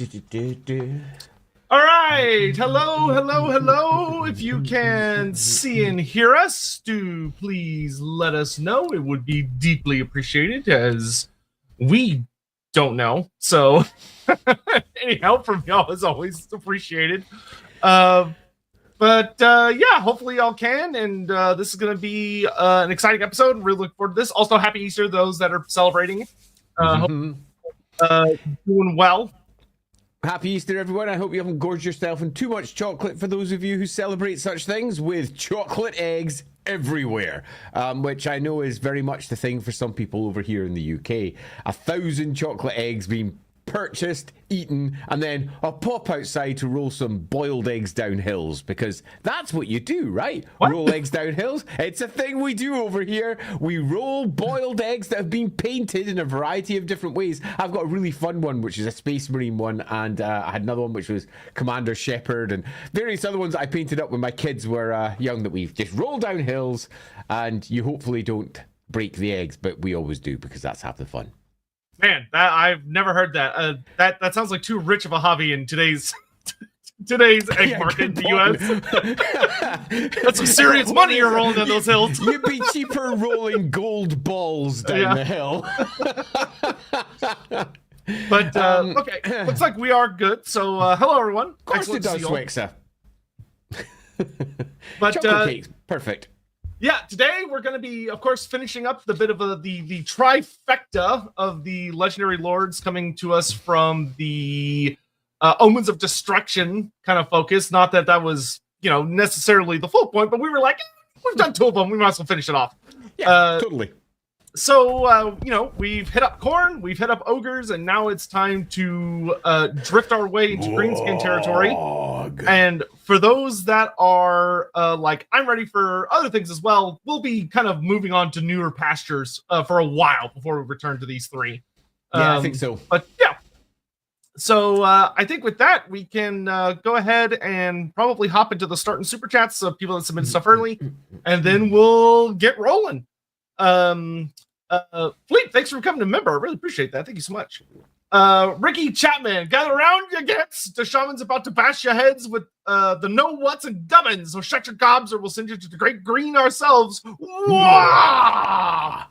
All right. Hello. If you can see and hear us, do please let us know. It would be deeply appreciated, as we don't know. So any help from y'all is always appreciated. Yeah, hopefully y'all can. And this is going to be an exciting episode. Really look forward to this. Also, happy Easter to those that are celebrating. Doing well. Happy Easter, everyone. I hope you haven't gorged yourself in too much chocolate for those of you who celebrate such things, with chocolate eggs everywhere, which I know is very much the thing for some people over here in the UK. 1,000 chocolate eggs being purchased, eaten, and then I'll pop outside to roll some boiled eggs down hills, because that's what you do, right? What? Roll eggs down hills. It's a thing we do over here. We roll boiled eggs that have been painted in a variety of different ways. I've got a really fun one, which is a Space Marine one, and I had another one which was Commander Shepard, and various other ones that I painted up when my kids were young, that we've just rolled down hills, and you hopefully don't break the eggs, but we always do, because that's half the fun. Man, I've never heard that. That sounds like too rich of a hobby in today's egg market in the US. That's some serious money you're rolling down those hills. You'd be cheaper rolling gold balls down the hill. But okay, looks like we are good. So hello everyone. Of course it does, Swixa. But chocolate cakes, perfect. Yeah, today we're going to be, of course, finishing up the bit of the trifecta of the legendary lords coming to us from the Omens of Destruction kind of focus. Not that that was, necessarily the full point, but we were like, we've done 2 of them. We might as well finish it off. Yeah, totally. So, we've hit up Khorne, we've hit up Ogres, and now it's time to drift our way into Greenskin territory. And for those that are I'm ready for other things as well, we'll be kind of moving on to newer pastures for a while before we return to these 3. Yeah, I think so. But yeah. So I think with that, we can go ahead and probably hop into the start and super chats, so people that submit stuff early, and then we'll get rolling. Fleet, thanks for becoming a member. I really appreciate that. Thank you so much. Ricky Chapman, gather around, you gets. The shaman's about to bash your heads with the know what's and gubbins. So shut your gobs, or we'll send you to the great green ourselves. Wah!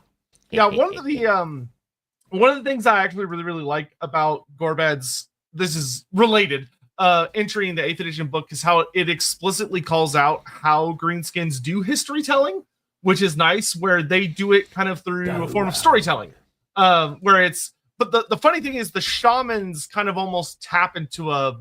Yeah, one of the things I actually really like about Gorbad's, this is related, entry in the 8th edition book, is how it explicitly calls out how greenskins do history telling, which is nice, where they do it kind of through a form of storytelling, where it's, but the funny thing is the shamans kind of almost tap into a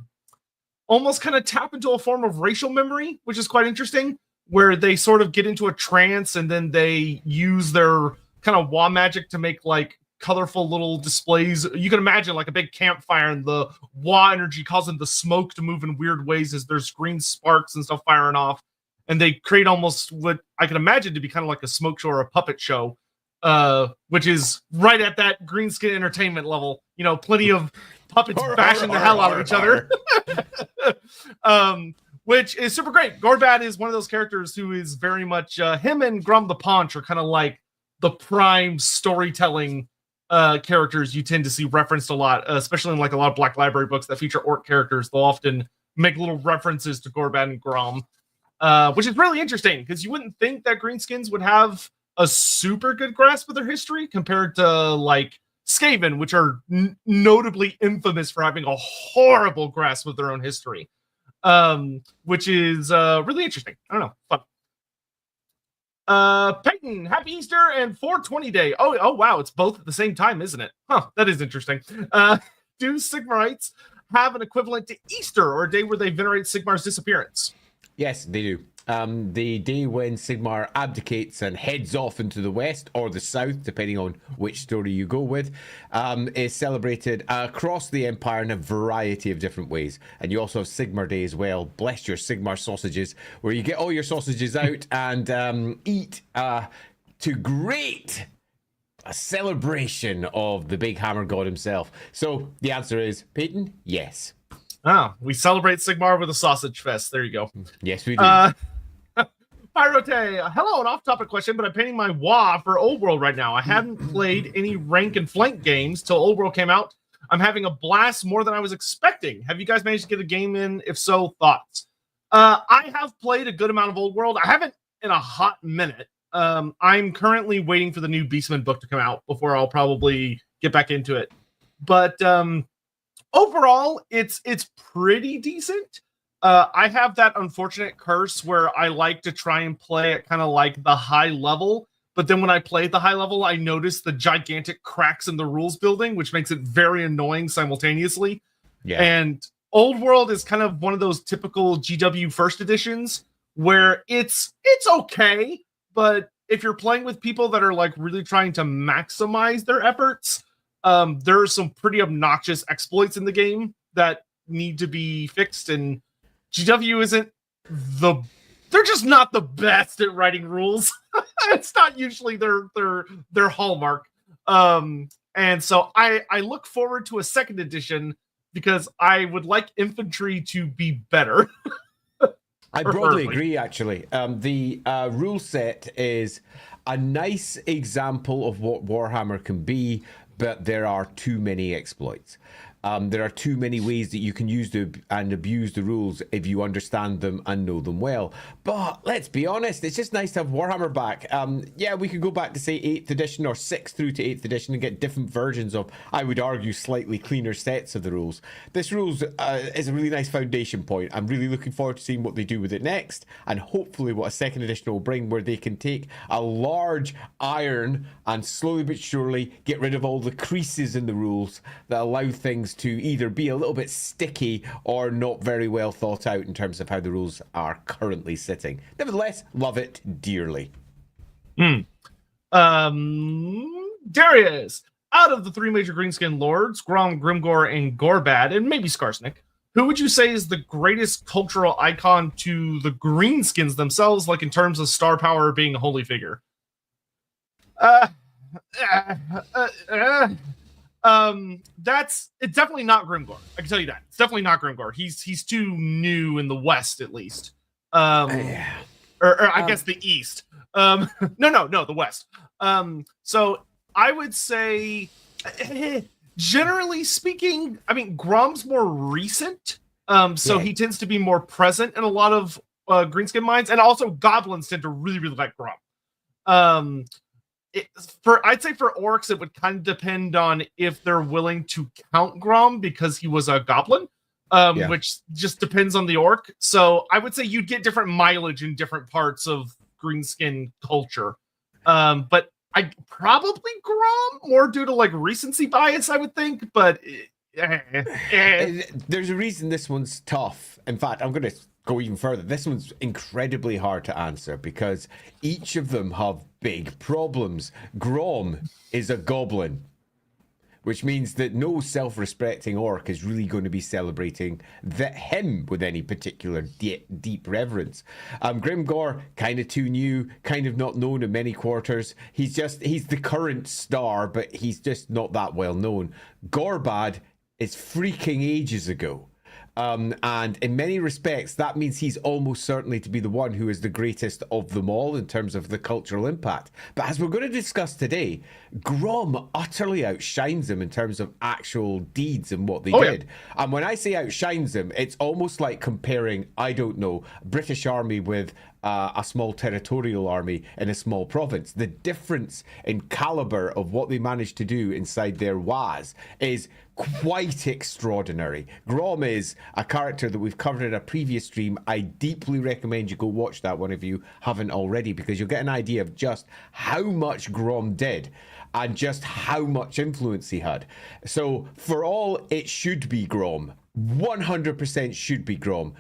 form of racial memory, which is quite interesting, where they sort of get into a trance and then they use their kind of Wa magic to make like colorful little displays. You can imagine like a big campfire and the Wa energy causing the smoke to move in weird ways as there's green sparks and stuff firing off. And they create almost what I can imagine to be kind of like a smoke show or a puppet show, which is right at that greenskin entertainment level. Plenty of puppets bashing the hell out of each other, which is super great. Gorbad is one of those characters who is very much, him and Grum the Paunch are kind of like the prime storytelling characters you tend to see referenced a lot, especially in like a lot of Black Library books that feature orc characters. They'll often make little references to Gorbad and Grum. Which is really interesting, because you wouldn't think that greenskins would have a super good grasp of their history compared to like Skaven, which are notably infamous for having a horrible grasp of their own history, which is really interesting. I don't know, fun. Peyton, happy Easter and 420 day. Oh wow, it's both at the same time, isn't it? Huh, that is interesting. Do Sigmarites have an equivalent to Easter, or a day where they venerate Sigmar's disappearance? Yes, they do. The day when Sigmar abdicates and heads off into the west or the south, depending on which story you go with, is celebrated across the Empire in a variety of different ways. And you also have Sigmar Day as well. Bless your Sigmar sausages, where you get all your sausages out and eat to great a celebration of the big hammer god himself. So the answer is, Peyton, yes. We celebrate Sigmar with a sausage fest. There you go. Yes, we do. Pyrote, hello, an off-topic question, but I'm painting my WA for Old World right now. I hadn't played any rank and flank games till Old World came out. I'm having a blast, more than I was expecting. Have you guys managed to get a game in? If so, thoughts? I have played a good amount of Old World. I haven't in a hot minute. I'm currently waiting for the new Beastman book to come out before I'll probably get back into it. But overall, it's pretty decent. I have that unfortunate curse where I like to try and play at kind of like the high level, but then when I play at the high level, I notice the gigantic cracks in the rules building, which makes it very annoying simultaneously. Yeah. And Old World is kind of one of those typical GW first editions where it's okay, but if you're playing with people that are like really trying to maximize their efforts, there are some pretty obnoxious exploits in the game that need to be fixed, and GW isn't they're just not the best at writing rules. It's not usually their hallmark. And so I look forward to a second edition because I would like infantry to be better. I broadly agree, actually. The rule set is a nice example of what Warhammer can be, but there are too many exploits. There are too many ways that you can use and abuse the rules if you understand them and know them well. But let's be honest, it's just nice to have Warhammer back. Yeah, we could go back to say 8th edition or 6th through to 8th edition and get different versions of, I would argue, slightly cleaner sets of the rules. This rules is a really nice foundation point. I'm really looking forward to seeing what they do with it next, and hopefully what a second edition will bring, where they can take a large iron and slowly but surely get rid of all the creases in the rules that allow things to either be a little bit sticky or not very well thought out in terms of how the rules are currently sitting. Nevertheless, love it dearly. Darius, out of the 3 major greenskin lords, Grom, Grimgor, and Gorbad, and maybe Skarsnik, who would you say is the greatest cultural icon to the greenskins themselves, like in terms of star power being a holy figure? It's definitely not Grimgor. I can tell you that. It's definitely not Grimgor. He's too new in the West, at least. Or I guess the East. No, the West. So I would say, generally speaking, I mean, Grom's more recent. So he tends to be more present in a lot of greenskin minds, and also goblins tend to really, really like Grom. I'd say for orcs, it would kind of depend on if they're willing to count Grom because he was a goblin, which just depends on the orc. So I would say you'd get different mileage in different parts of greenskin culture. But I probably Grom more due to like recency bias, I would think. But there's a reason this one's tough. In fact, I'm going to go even further. This one's incredibly hard to answer because each of them have big problems. Grom is a goblin, which means that no self-respecting orc is really going to be celebrating him with any particular deep reverence. Grimgor, kind of too new, kind of not known in many quarters. He's the current star, but he's just not that well known. Gorbad is freaking ages ago. And in many respects, that means he's almost certainly to be the one who is the greatest of them all in terms of the cultural impact. But as we're going to discuss today, Grom utterly outshines him in terms of actual deeds and what they did. Yeah. And when I say outshines them, it's almost like comparing, I don't know, British army with a small territorial army in a small province. The difference in caliber of what they managed to do inside their WAS is quite extraordinary. Grom is a character that we've covered in a previous stream. I deeply recommend you go watch that one if you haven't already, because you'll get an idea of just how much Grom did and just how much influence he had. So for all, it should be Grom. 100% should be Grom.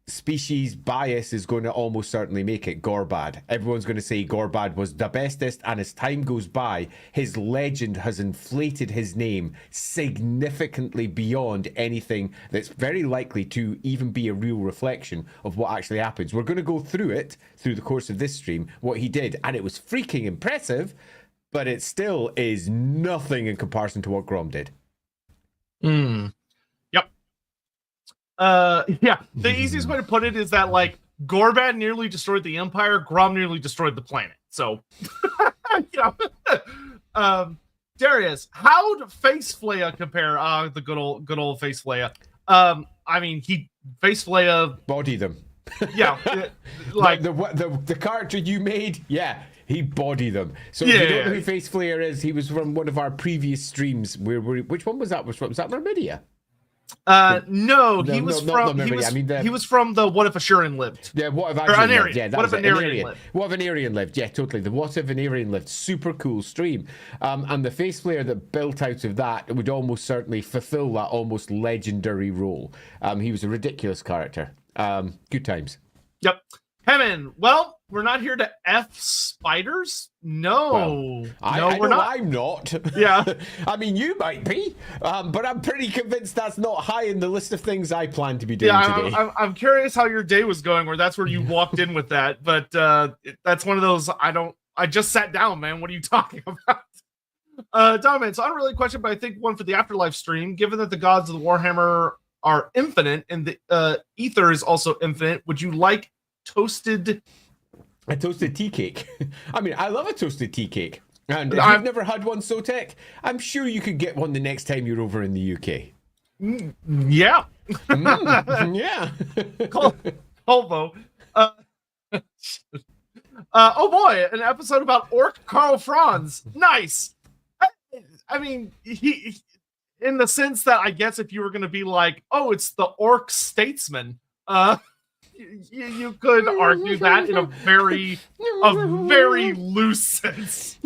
Species bias is going to almost certainly make it Gorbad. Everyone's going to say Gorbad was the bestest, and as time goes by, his legend has inflated his name significantly beyond anything that's very likely to even be a real reflection of what actually happens. We're going to go through it through the course of this stream, what he did, and it was freaking impressive, but it still is nothing in comparison to what Grom did. The easiest way to put it is that like Gorbad nearly destroyed the Empire, Grom nearly destroyed the planet. So Darius, how'd Face Flaya compare? The good old Face Flaya. I mean, he Face Flaya body them. Yeah, like the character you made, yeah, he body them. So Yeah. if you don't know who Face Flare is, he was from one of our previous streams. Which one was that? Was that Mermidia? No, he was not from Mermidia. he was from the What If Asherin Lived? Yeah, What If Or Asherin Anarian. Lived? Yeah, What If Anarian Lived? What If Anarian Lived? Yeah, totally. The What If Anarian Lived, super cool stream. And the Face Flare that built out of that would almost certainly fulfill that almost legendary role. He was a ridiculous character. Good times. Yep. Hammond, well, we're not here to F spiders. No. We're not. I'm not. Yeah. I mean, you might be, but I'm pretty convinced that's not high in the list of things I plan to be doing today. I'm curious how your day was going, that's where you walked in with that. But that's one of those, I just sat down, man. What are you talking about? Donovan, it's an unrelated question, but I think one for the Afterlife stream. Given that the gods of the Warhammer are infinite and the ether is also infinite, would you like a toasted tea cake? I mean, I love a toasted tea cake. And if you've never had one, Sotek, I'm sure you could get one the next time you're over in the UK. Yeah. Yeah. Colvo. Oh boy, an episode about Orc Karl Franz. Nice. I mean, he in the sense that I guess if you were going to be like, oh, it's the Orc statesman, you could argue that in a very loose sense.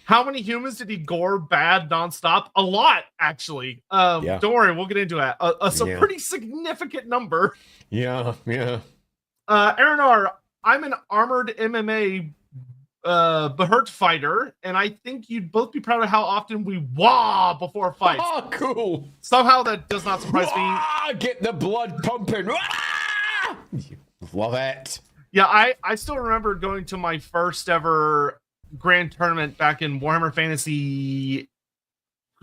How many humans did he gore bad nonstop? A lot, actually. Don't worry, we'll get into it. A pretty significant number. Yeah. Aaron R., I'm an armored MMA Behurt fighter, and I think you'd both be proud of how often we wah before fights. Oh, cool. Somehow that does not surprise me. Get the blood pumping. Love it. Yeah, I still remember going to my first ever grand tournament back in Warhammer Fantasy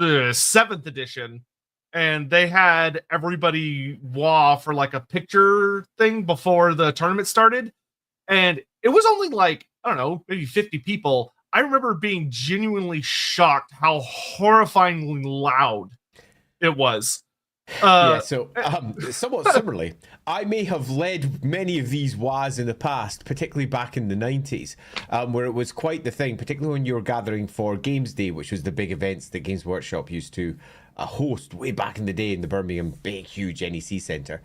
7th edition, and they had everybody wah for like a picture thing before the tournament started, and it was only like, I don't know, maybe 50 people. I remember being genuinely shocked how horrifyingly loud it was. Somewhat similarly, I may have led many of these WAs in the past, particularly back in the 90s, where it was quite the thing, particularly when you were gathering for Games Day, which was the big events that Games Workshop used to host way back in the day in the Birmingham big, huge NEC Centre.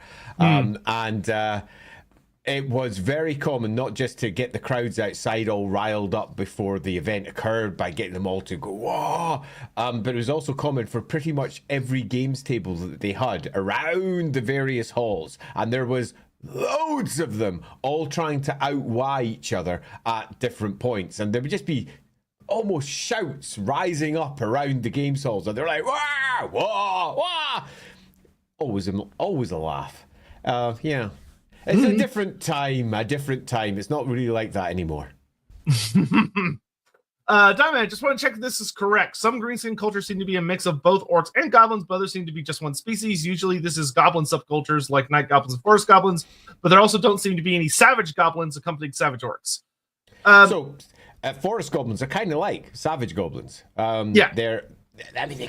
It was very common not just to get the crowds outside all riled up before the event occurred by getting them all to go, whoa, but it was also common for pretty much every games table that they had around the various halls. And there was loads of them all trying to out-why each other at different points. And there would just be almost shouts rising up around the games halls. And they're like, wah, wah, wah. Always a laugh. Yeah. It's a different time. It's not really like that anymore. Diamond, I just want to check if this is correct. Some greenskin cultures seem to be a mix of both orcs and goblins, but others seem to be just one species. Usually this is goblin subcultures like night goblins and forest goblins, but there also don't seem to be any savage goblins accompanying savage orcs. Forest goblins are kind of like savage goblins. Yeah. They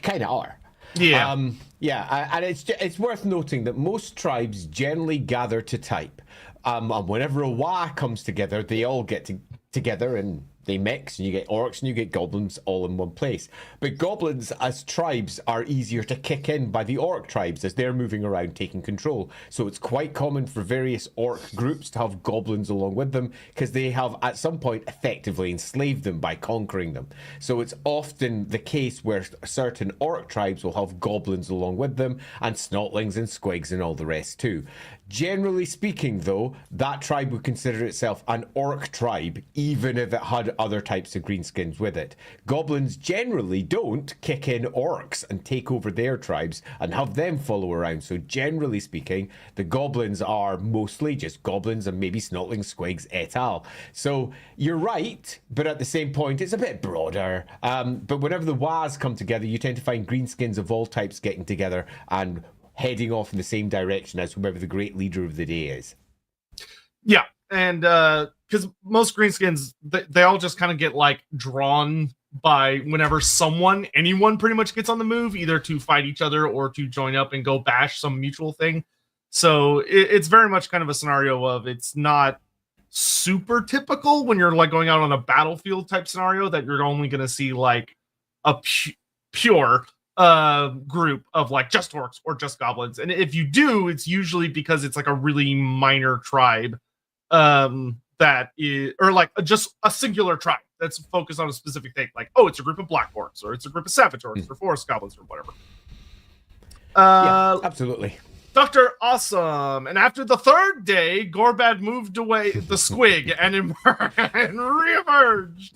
kind of are. Yeah. And it's worth noting that most tribes generally gather to type. And whenever a WA comes together, they all get together and they mix, and you get orcs and you get goblins all in one place. But goblins as tribes are easier to kick in by the orc tribes as they're moving around taking control. So it's quite common for various orc groups to have goblins along with them because they have at some point effectively enslaved them by conquering them. So it's often the case where certain orc tribes will have goblins along with them, and snotlings and squigs and all the rest too. Generally speaking, though, that tribe would consider itself an orc tribe, even if it had other types of greenskins with it. Goblins generally don't kick in orcs and take over their tribes and have them follow around. So generally speaking, the goblins are mostly just goblins and maybe snotlings, squigs, et al. So you're right, but at the same point, it's a bit broader. But whenever the WAs come together, you tend to find greenskins of all types getting together and heading off in the same direction as whoever the great leader of the day is. Yeah. and because most greenskins, they all just kind of get like drawn by whenever anyone pretty much gets on the move, either to fight each other or to join up and go bash some mutual thing. So it's very much kind of a scenario of, it's not super typical when you're like going out on a battlefield type scenario that you're only going to see like a pure group of like just orcs or just goblins. And if you do, it's usually because it's like a really minor tribe that is, or like just a singular tribe that's focused on a specific thing. Like, oh, it's a group of black orcs, or it's a group of savage orcs, or forest goblins, or whatever. Yeah, absolutely. Dr. Awesome. And after the third day, Gorbad moved away the squig and reemerged.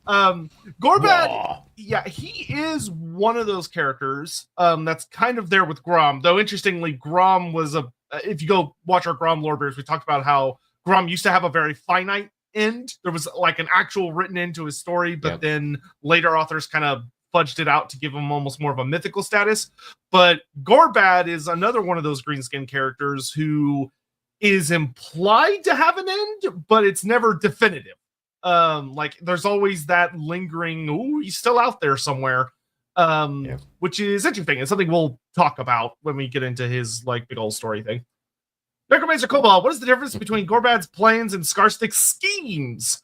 Gorbad, yeah, he is one of those characters that's kind of there with Grom. Though, interestingly, Grom was if you go watch our Grom Lorebeards, we talked about how Grom used to have a very finite end. There was like an actual written end to his story, but then later authors kind of fudged it out to give him almost more of a mythical status. But Gorbad is another one of those greenskin characters who is implied to have an end, but it's never definitive. Like there's always that lingering, ooh, he's still out there somewhere. Which is interesting. It's something we'll talk about when we get into his like big old story thing. Necromancer Cobalt, what is the difference between Gorbad's plans and Skarsnik's schemes?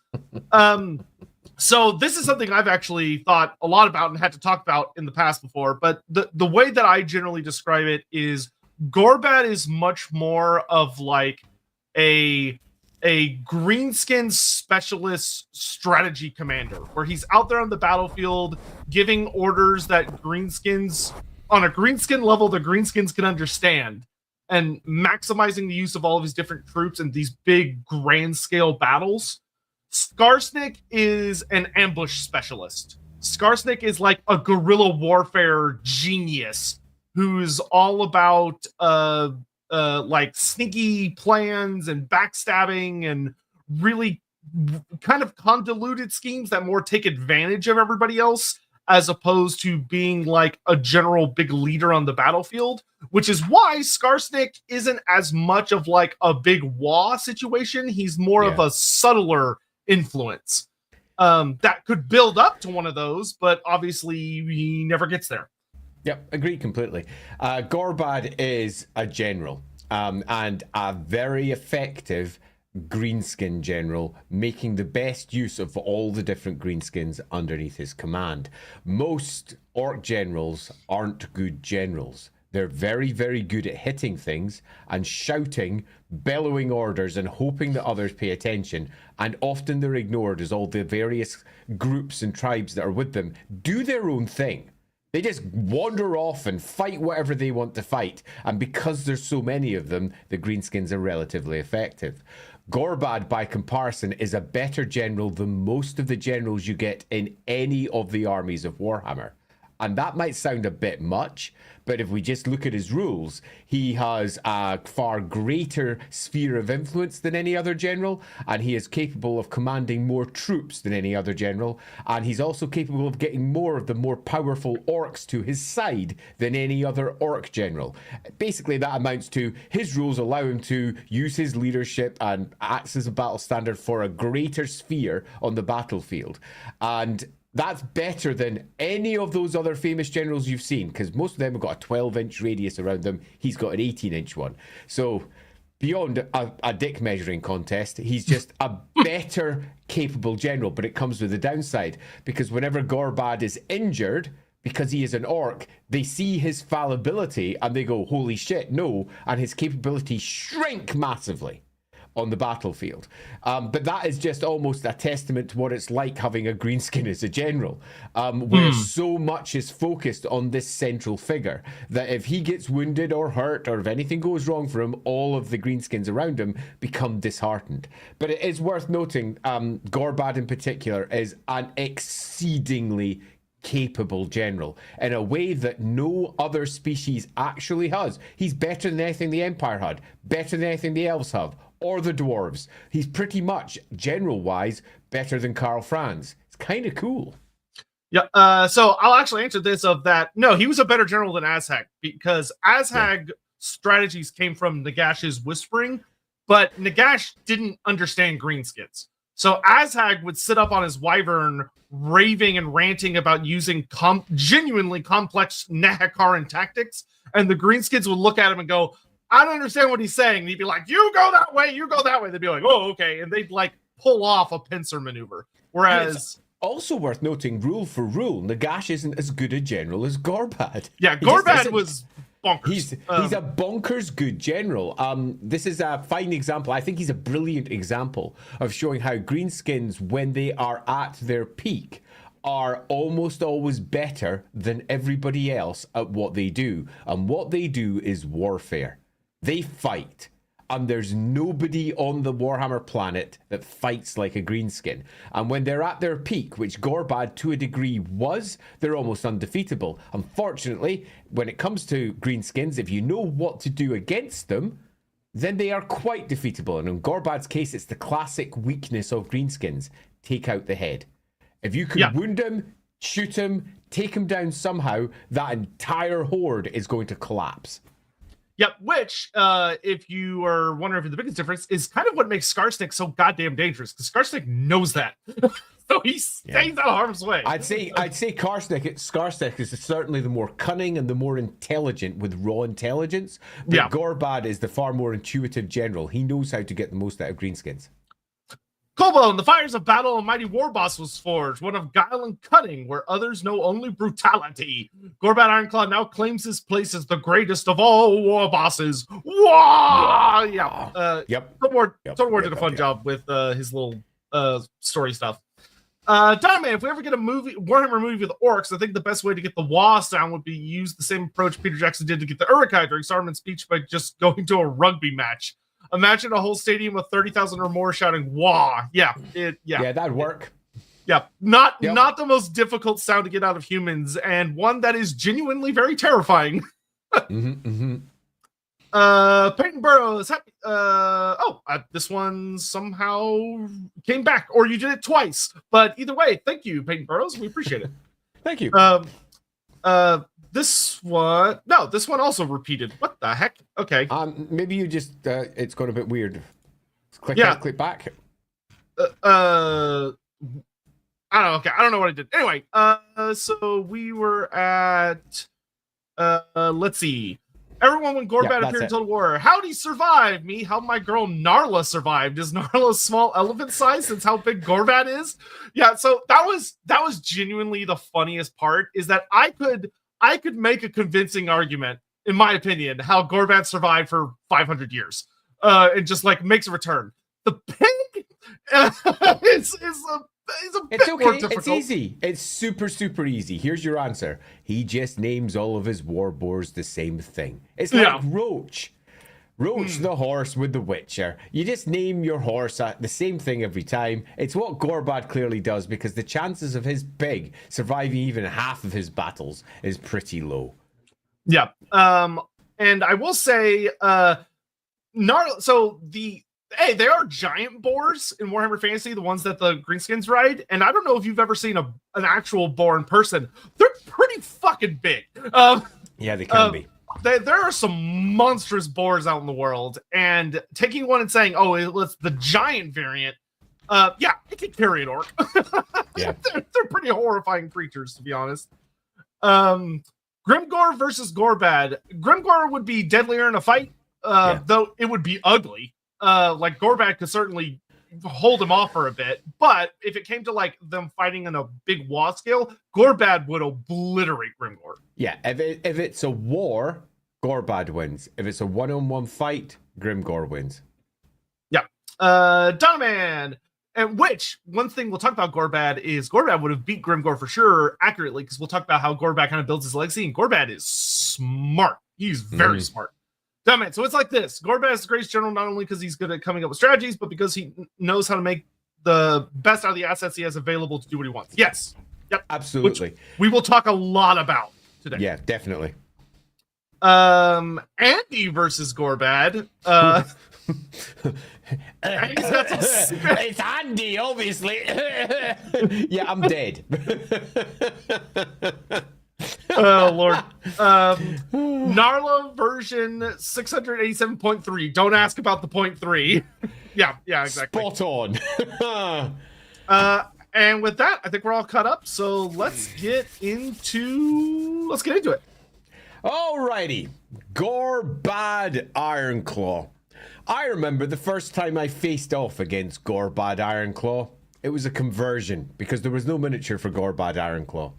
So this is something I've actually thought a lot about and had to talk about in the past before, but the way that I generally describe it is Gorbad is much more of like a greenskin specialist strategy commander, where he's out there on the battlefield giving orders that greenskins, on a greenskin level, the greenskins can understand, and maximizing the use of all of his different troops in these big grand scale battles. Skarsnik is an ambush specialist. Skarsnik is like a guerrilla warfare genius who's all about like sneaky plans and backstabbing and really kind of convoluted schemes that more take advantage of everybody else, as opposed to being like a general big leader on the battlefield, which is why Skarsnik isn't as much of like a big wah situation. He's more of a subtler influence that could build up to one of those, but obviously he never gets there. Yep, agree completely. Gorbad is a general and a very effective greenskin general, making the best use of all the different greenskins underneath his command. Most orc generals aren't good generals. They're very, very good at hitting things and shouting, bellowing orders and hoping that others pay attention. And often they're ignored as all the various groups and tribes that are with them do their own thing. They just wander off and fight whatever they want to fight. And because there's so many of them, the greenskins are relatively effective. Gorbad, by comparison, is a better general than most of the generals you get in any of the armies of Warhammer. And that might sound a bit much, but if we just look at his rules, he has a far greater sphere of influence than any other general, and he is capable of commanding more troops than any other general, and he's also capable of getting more of the more powerful orcs to his side than any other orc general. Basically, that amounts to his rules allow him to use his leadership and acts as a battle standard for a greater sphere on the battlefield. And that's better than any of those other famous generals you've seen, because most of them have got a 12-inch radius around them. He's got an 18-inch one. So beyond a dick measuring contest, he's just a better capable general. But it comes with a downside, because whenever Gorbad is injured, because he is an orc, they see his fallibility and they go, holy shit, no. And his capabilities shrink massively on the battlefield. But that is just almost a testament to what it's like having a greenskin as a general, where so much is focused on this central figure that if he gets wounded or hurt, or if anything goes wrong for him, all of the greenskins around him become disheartened. But it is worth noting, Gorbad in particular is an exceedingly capable general in a way that no other species actually has. He's better than anything the Empire had, better than anything the Elves have, or the Dwarves. He's pretty much, general-wise, better than Karl Franz. It's kind of cool. Yeah, so I'll actually answer this of that. No, he was a better general than Azhag, because Azhag strategies came from Nagash's whispering, but Nagash didn't understand greenskins. So Azhag would sit up on his wyvern, raving and ranting about using genuinely complex Nehakaran tactics, and the greenskins would look at him and go, I don't understand what he's saying. And he'd be like, you go that way, you go that way. They'd be like, oh, okay. And they'd like pull off a pincer maneuver. Whereas... Also worth noting, rule for rule, Nagash isn't as good a general as Gorbad. Yeah, Gorbad was bonkers. He's a bonkers good general. This is a fine example. I think he's a brilliant example of showing how greenskins, when they are at their peak, are almost always better than everybody else at what they do. And what they do is warfare. They fight. And there's nobody on the Warhammer planet that fights like a greenskin. And when they're at their peak, which Gorbad to a degree was, they're almost undefeatable. Unfortunately, when it comes to greenskins, if you know what to do against them, then they are quite defeatable. And in Gorbad's case, it's the classic weakness of greenskins. Take out the head. If you can wound him, shoot him, take him down somehow, that entire horde is going to collapse. Yep, which, if you are wondering if the biggest difference, is kind of what makes Skarsnik so goddamn dangerous, because Skarsnik knows that. So he stays out of harm's way. I'd say Skarsnik is certainly the more cunning and the more intelligent with raw intelligence. But Gorbad is the far more intuitive general. He knows how to get the most out of greenskins. Kobo, in the fires of battle, a mighty war boss was forged, one of guile and cunning, where others know only brutality. Gorbad Ironclaw now claims his place as the greatest of all war bosses. Wah! Yeah. Thornward did a fun job with his little story stuff. Diamond, if we ever get a Warhammer movie with orcs, I think the best way to get the wah sound would be use the same approach Peter Jackson did to get the Uruk-hai during Saruman's speech by just going to a rugby match. Imagine a whole stadium of 30,000 or more shouting "wah!" Yeah, that'd work. Yeah, not the most difficult sound to get out of humans, and one that is genuinely very terrifying. Peyton Burrows, happy. This one somehow came back, or you did it twice. But either way, thank you, Peyton Burrows. We appreciate it. Thank you. This one also repeated. What the heck? Okay. Maybe you just it's gone a bit weird. Click out, click back. I don't know. Okay, I don't know what I did. Anyway, so we were at let's see. Everyone when Gorbad appeared in Total War. How'd he survive? Me, how my girl Narla survived. Is Narla small elephant size since how big Gorbad is? Yeah, so that was genuinely the funniest part, is that I could make a convincing argument, in my opinion, how Gorbad survived for 500 years. And just like makes a return. The pig is a bit more difficult. It's easy. It's super, super easy. Here's your answer. He just names all of his war boars the same thing. It's like Roach. Roach the horse with the Witcher. You just name your horse the same thing every time. It's what Gorbad clearly does, because the chances of his pig surviving even half of his battles is pretty low. Yeah. And I will say, they are giant boars in Warhammer Fantasy, the ones that the greenskins ride. And I don't know if you've ever seen an actual boar in person. They're pretty fucking big. Yeah, they can be. There are some monstrous boars out in the world, and taking one and saying, "Oh, it's the giant variant," it can carry an orc. Yeah, they're pretty horrifying creatures, to be honest. Grimgor versus Gorbad. Grimgor would be deadlier in a fight, though it would be ugly. Like Gorbad could certainly hold him off for a bit, but if it came to like them fighting on a big wall scale, Gorbad would obliterate Grimgor. Yeah, if it's a war, Gorbad wins. If it's a one-on-one fight, Grimgor wins. Yeah. Donovan, and which one thing we'll talk about Gorbad is Gorbad would have beat Grimgor for sure accurately, because we'll talk about how Gorbad kind of builds his legacy, and Gorbad is smart. He's very smart. Damn it. So it's like this. Gorbad is the greatest general not only because he's good at coming up with strategies, but because he knows how to make the best out of the assets he has available to do what he wants. Yes. Yep. Absolutely. Which we will talk a lot about today. Yeah, definitely. Andy versus Gorbad. It's Andy, obviously. Yeah, I'm dead. Oh Lord. Narla version 687.3. Don't ask about the 0.3. Yeah, exactly. Spot on. And with that, I think we're all cut up. So let's get into it. Alrighty, Gorbad Ironclaw. I remember the first time I faced off against Gorbad Ironclaw. It was a conversion because there was no miniature for Gorbad Ironclaw.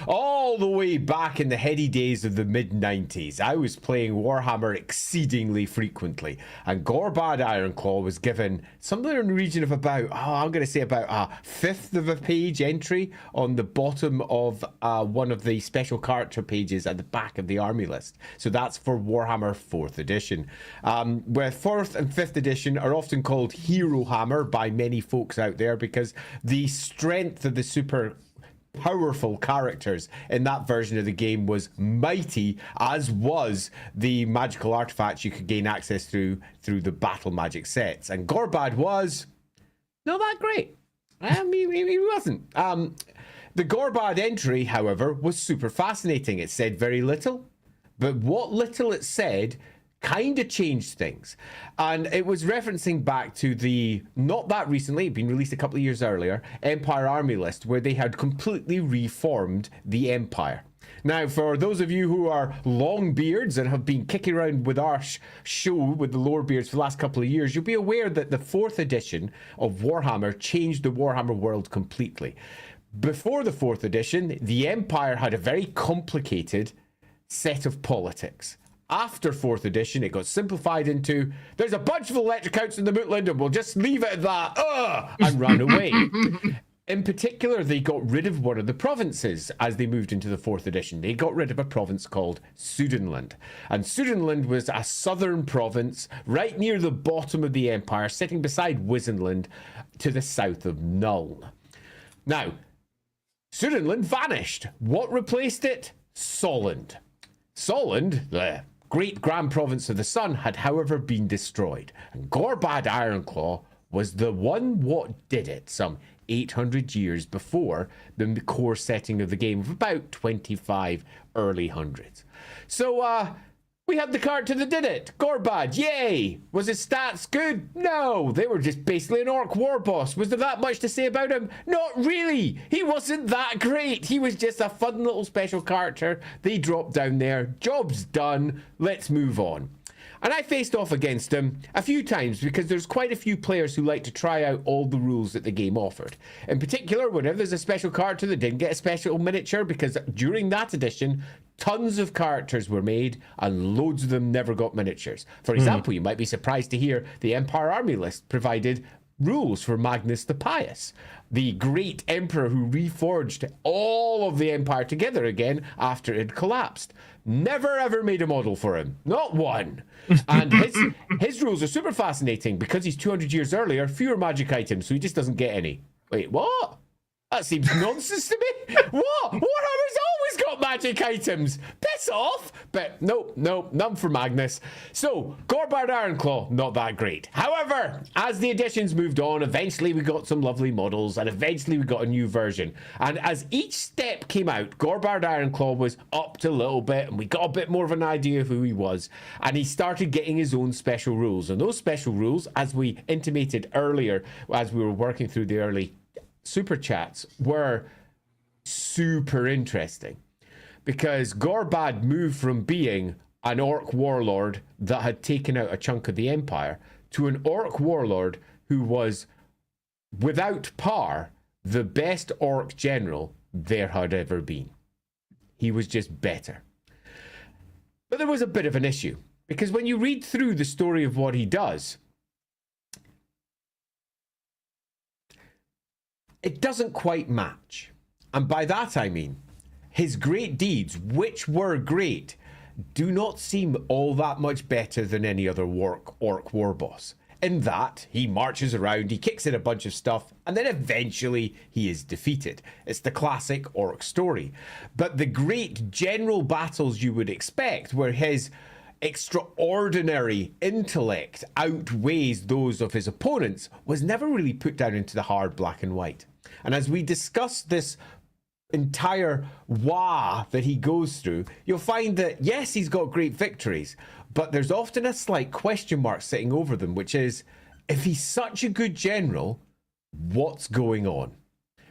All the way back in the heady days of the mid-90s, I was playing Warhammer exceedingly frequently, and Gorbad Ironclaw was given somewhere in the region of about, I'm going to say about a fifth of a page entry on the bottom of one of the special character pages at the back of the army list. So that's for Warhammer 4th edition. Where 4th and 5th edition are often called Hero Hammer by many folks out there because the strength of the super powerful characters in that version of the game was mighty, as was the magical artifacts you could gain access through the battle magic sets. And Gorbad was not that great. I mean, he wasn't. The Gorbad entry, however, was super fascinating. It said very little, but what little it said kind of changed things. And it was referencing back to the, not that recently, been released a couple of years earlier, Empire Army List, where they had completely reformed the Empire. Now, for those of you who are long beards and have been kicking around with our show with the Lorebeards for the last couple of years, you'll be aware that the 4th edition of Warhammer changed the Warhammer world completely. Before the 4th edition, the Empire had a very complicated set of politics. After 4th edition, it got simplified into, there's a bunch of electric outs in the Mootland and we'll just leave it at that, and ran away. In particular, they got rid of one of the provinces as they moved into the 4th edition. They got rid of a province called Sudenland. And Sudenland was a southern province right near the bottom of the Empire, sitting beside Wizenland to the south of Nuln. Now, Sudenland vanished. What replaced it? Solland. Solland, the great grand province of the sun, had however been destroyed, and Gorbad Ironclaw was the one what did it some 800 years before the core setting of the game of about 25 early hundreds. So we had the character that did it, Gorbad, yay! Was his stats good? No, they were just basically an orc war boss. Was there that much to say about him? Not really. He wasn't that great. He was just a fun little special character. They dropped down there. Job's done. Let's move on. And I faced off against him a few times because there's quite a few players who like to try out all the rules that the game offered. In particular, whenever there's a special character that didn't get a special miniature, because during that edition, tons of characters were made and loads of them never got miniatures. For example, you might be surprised to hear the Empire Army List provided rules for Magnus the Pious, the great emperor who reforged all of the empire together again after it had collapsed. Never ever made a model for him. Not one. And his rules are super fascinating because he's 200 years earlier, fewer magic items, so he just doesn't get any. Wait, what? That seems nonsense to me. What? Warhammer's always got magic items. Piss off. But nope, none for Magnus. So, Gorbad Ironclaw, not that great. However, as the editions moved on, eventually we got some lovely models, and eventually we got a new version. And as each step came out, Gorbad Ironclaw was upped a little bit, and we got a bit more of an idea of who he was. And he started getting his own special rules. And those special rules, as we intimated earlier, as we were working through the early super chats, were super interesting because Gorbad moved from being an orc warlord that had taken out a chunk of the empire to an orc warlord who was without par the best orc general there had ever been. He was just better. But there was a bit of an issue because when you read through the story of what he does, it doesn't quite match. And by that I mean, his great deeds, which were great, do not seem all that much better than any other orc war boss. In that, he marches around, he kicks in a bunch of stuff, and then eventually he is defeated. It's the classic orc story. But the great general battles you would expect, where his extraordinary intellect outweighs those of his opponents, was never really put down into the hard black and white. And as we discuss this entire that he goes through, you'll find that, yes, he's got great victories, but there's often a slight question mark sitting over them, which is, if he's such a good general, what's going on?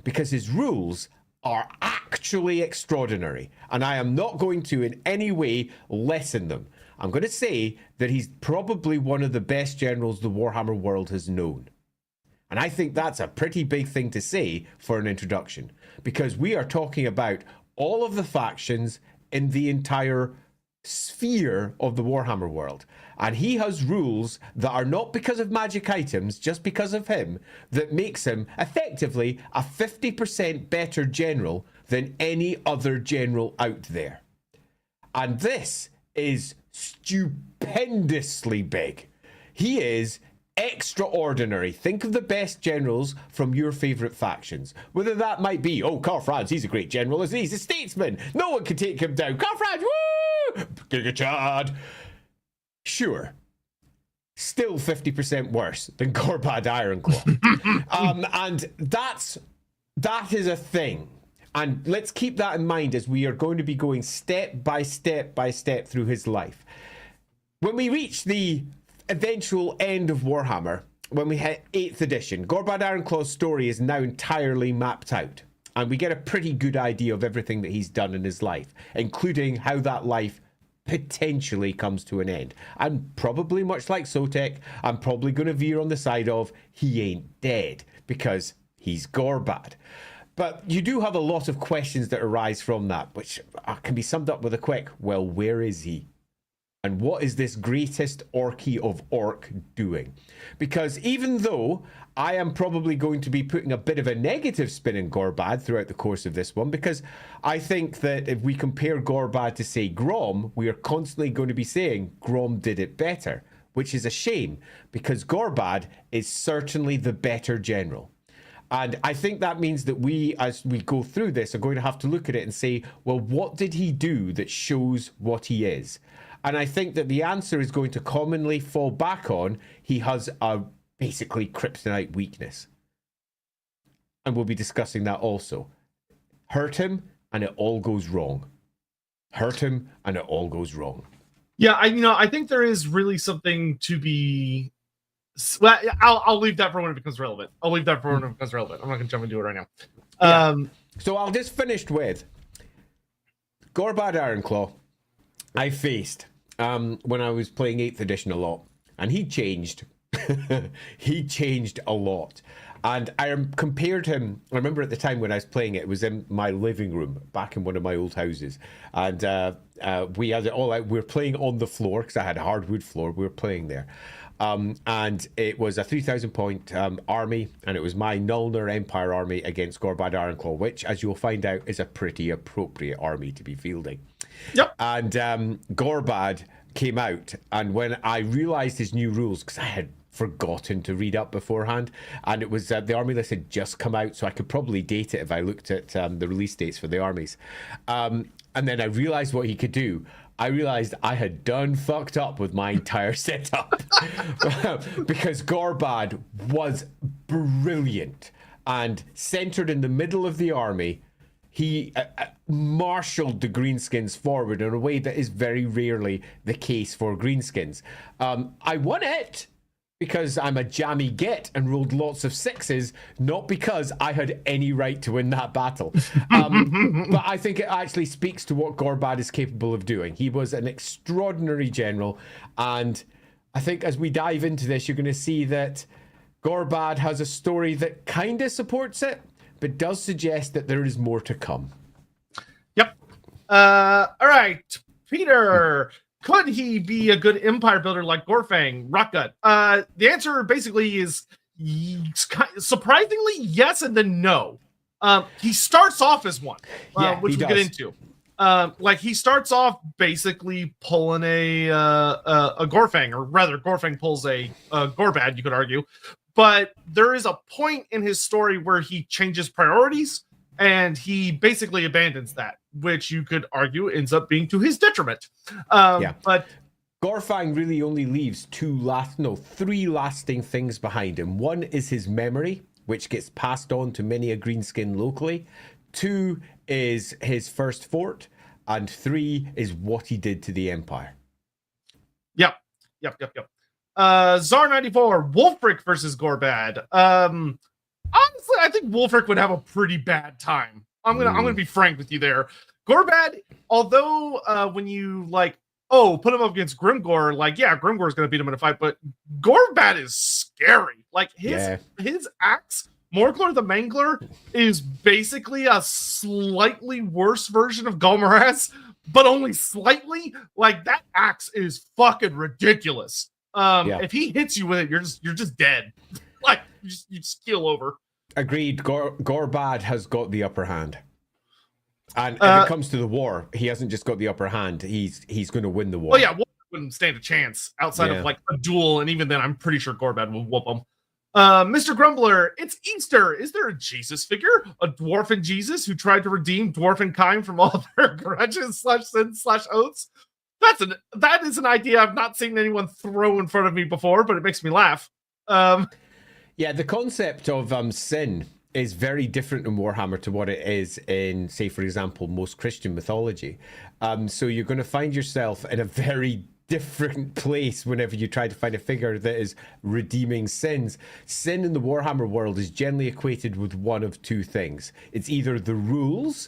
Because his rules are actually extraordinary, and I am not going to in any way lessen them. I'm going to say that he's probably one of the best generals the Warhammer world has known. And I think that's a pretty big thing to say for an introduction, because we are talking about all of the factions in the entire sphere of the Warhammer world. And he has rules that are not because of magic items, just because of him, that makes him effectively a 50% better general than any other general out there. And this is stupendously big. He is extraordinary. Think of the best generals from your favorite factions. Whether that might be, oh, Karl Franz, he's a great general, isn't he? He's a statesman. No one can take him down. Karl Franz, woo! Giga Chad. Sure. Still 50% worse than Gorbad Ironclaw. And that is a thing. And let's keep that in mind as we are going to be going step by step by step through his life. When we reach the eventual end of Warhammer, when we hit 8th edition, Gorbad Ironclaw's story is now entirely mapped out, and we get a pretty good idea of everything that he's done in his life, including how that life potentially comes to an end. And probably much like Sotek, I'm probably going to veer on the side of he ain't dead, because he's Gorbad. But you do have a lot of questions that arise from that, which can be summed up with a quick, well, where is he? And what is this greatest orky of orc doing? Because even though I am probably going to be putting a bit of a negative spin in Gorbad throughout the course of this one, because I think that if we compare Gorbad to, say, Grom, we are constantly going to be saying Grom did it better, which is a shame, because Gorbad is certainly the better general. And I think that means that we, as we go through this, are going to have to look at it and say, well, what did he do that shows what he is? And I think that the answer is going to commonly fall back on he has a basically kryptonite weakness. And we'll be discussing that also. Hurt him and it all goes wrong. Hurt him and it all goes wrong. Yeah, I think there is really something to be... Well, I'll leave that for when it becomes relevant. I'm not going to jump into it right now. Yeah. So I'll just finish with Gorbad Ironclaw. I faced when I was playing 8th edition a lot, and he changed. He changed a lot. And I compared him. I remember at the time when I was playing it, it was in my living room back in one of my old houses. And we had it all out. We were playing on the floor because I had a hardwood floor. We were playing there. And it was a 3,000 point army, and it was my Nullner Empire army against Gorbad Ironclaw, which, as you'll find out, is a pretty appropriate army to be fielding. Yep. And Gorbad came out, and when I realised his new rules, because I had forgotten to read up beforehand, and it was the army list had just come out, so I could probably date it if I looked at the release dates for the armies. And then I realised what he could do. I realized I had done fucked up with my entire setup because Gorbad was brilliant and centered in the middle of the army. He marshaled the greenskins forward in a way that is very rarely the case for greenskins. I won it because I'm a jammy git and rolled lots of sixes, not because I had any right to win that battle. But I think it actually speaks to what Gorbad is capable of doing. He was an extraordinary general, and I think as we dive into this, you're going to see that Gorbad has a story that kind of supports it, but does suggest that there is more to come. Yep. All right, Peter. Could he be a good empire builder like Gorfang, Rockgut? The answer basically is surprisingly yes and then no. He starts off as one, which we'll get into. Like he starts off basically pulling a Gorfang, or rather Gorfang pulls a Gorbad, you could argue. But there is a point in his story where he changes priorities, and he basically abandons that, which you could argue ends up being to his detriment. But Gorfang really only leaves three lasting things behind him. One is his memory, which gets passed on to many a greenskin locally. Two is his first fort, and 3 is what he did to the Empire. Yep. Czar 94, Wolfric versus Gorbad. Honestly, I think Wolfric would have a pretty bad time. I'm gonna be frank with you there. Gorbad, although when you like, put him up against Grimgor, like, yeah, Grimgor's gonna beat him in a fight, but Gorbad is scary. Like his axe, Morglar the Mangler, is basically a slightly worse version of Golmaraz, but only slightly. Like, that axe is fucking ridiculous. If he hits you with it, you're just dead. Like, you just keel over. Agreed. Gorbad has got the upper hand. And if it comes to the war, he hasn't just got the upper hand. He's going to win the war. Well, yeah, Wolf wouldn't stand a chance outside of like a duel, and even then, I'm pretty sure Gorbad will whoop him. Mr. Grumbler, it's Easter. Is there a Jesus figure? A dwarfen Jesus who tried to redeem dwarfenkind from all their grudges /sins /oaths? That is an idea I've not seen anyone throw in front of me before, but it makes me laugh. Yeah, the concept of sin is very different in Warhammer to what it is in, say, for example, most Christian mythology. So you're going to find yourself in a very different place whenever you try to find a figure that is redeeming sins. Sin in the Warhammer world is generally equated with one of two things. It's either the rules,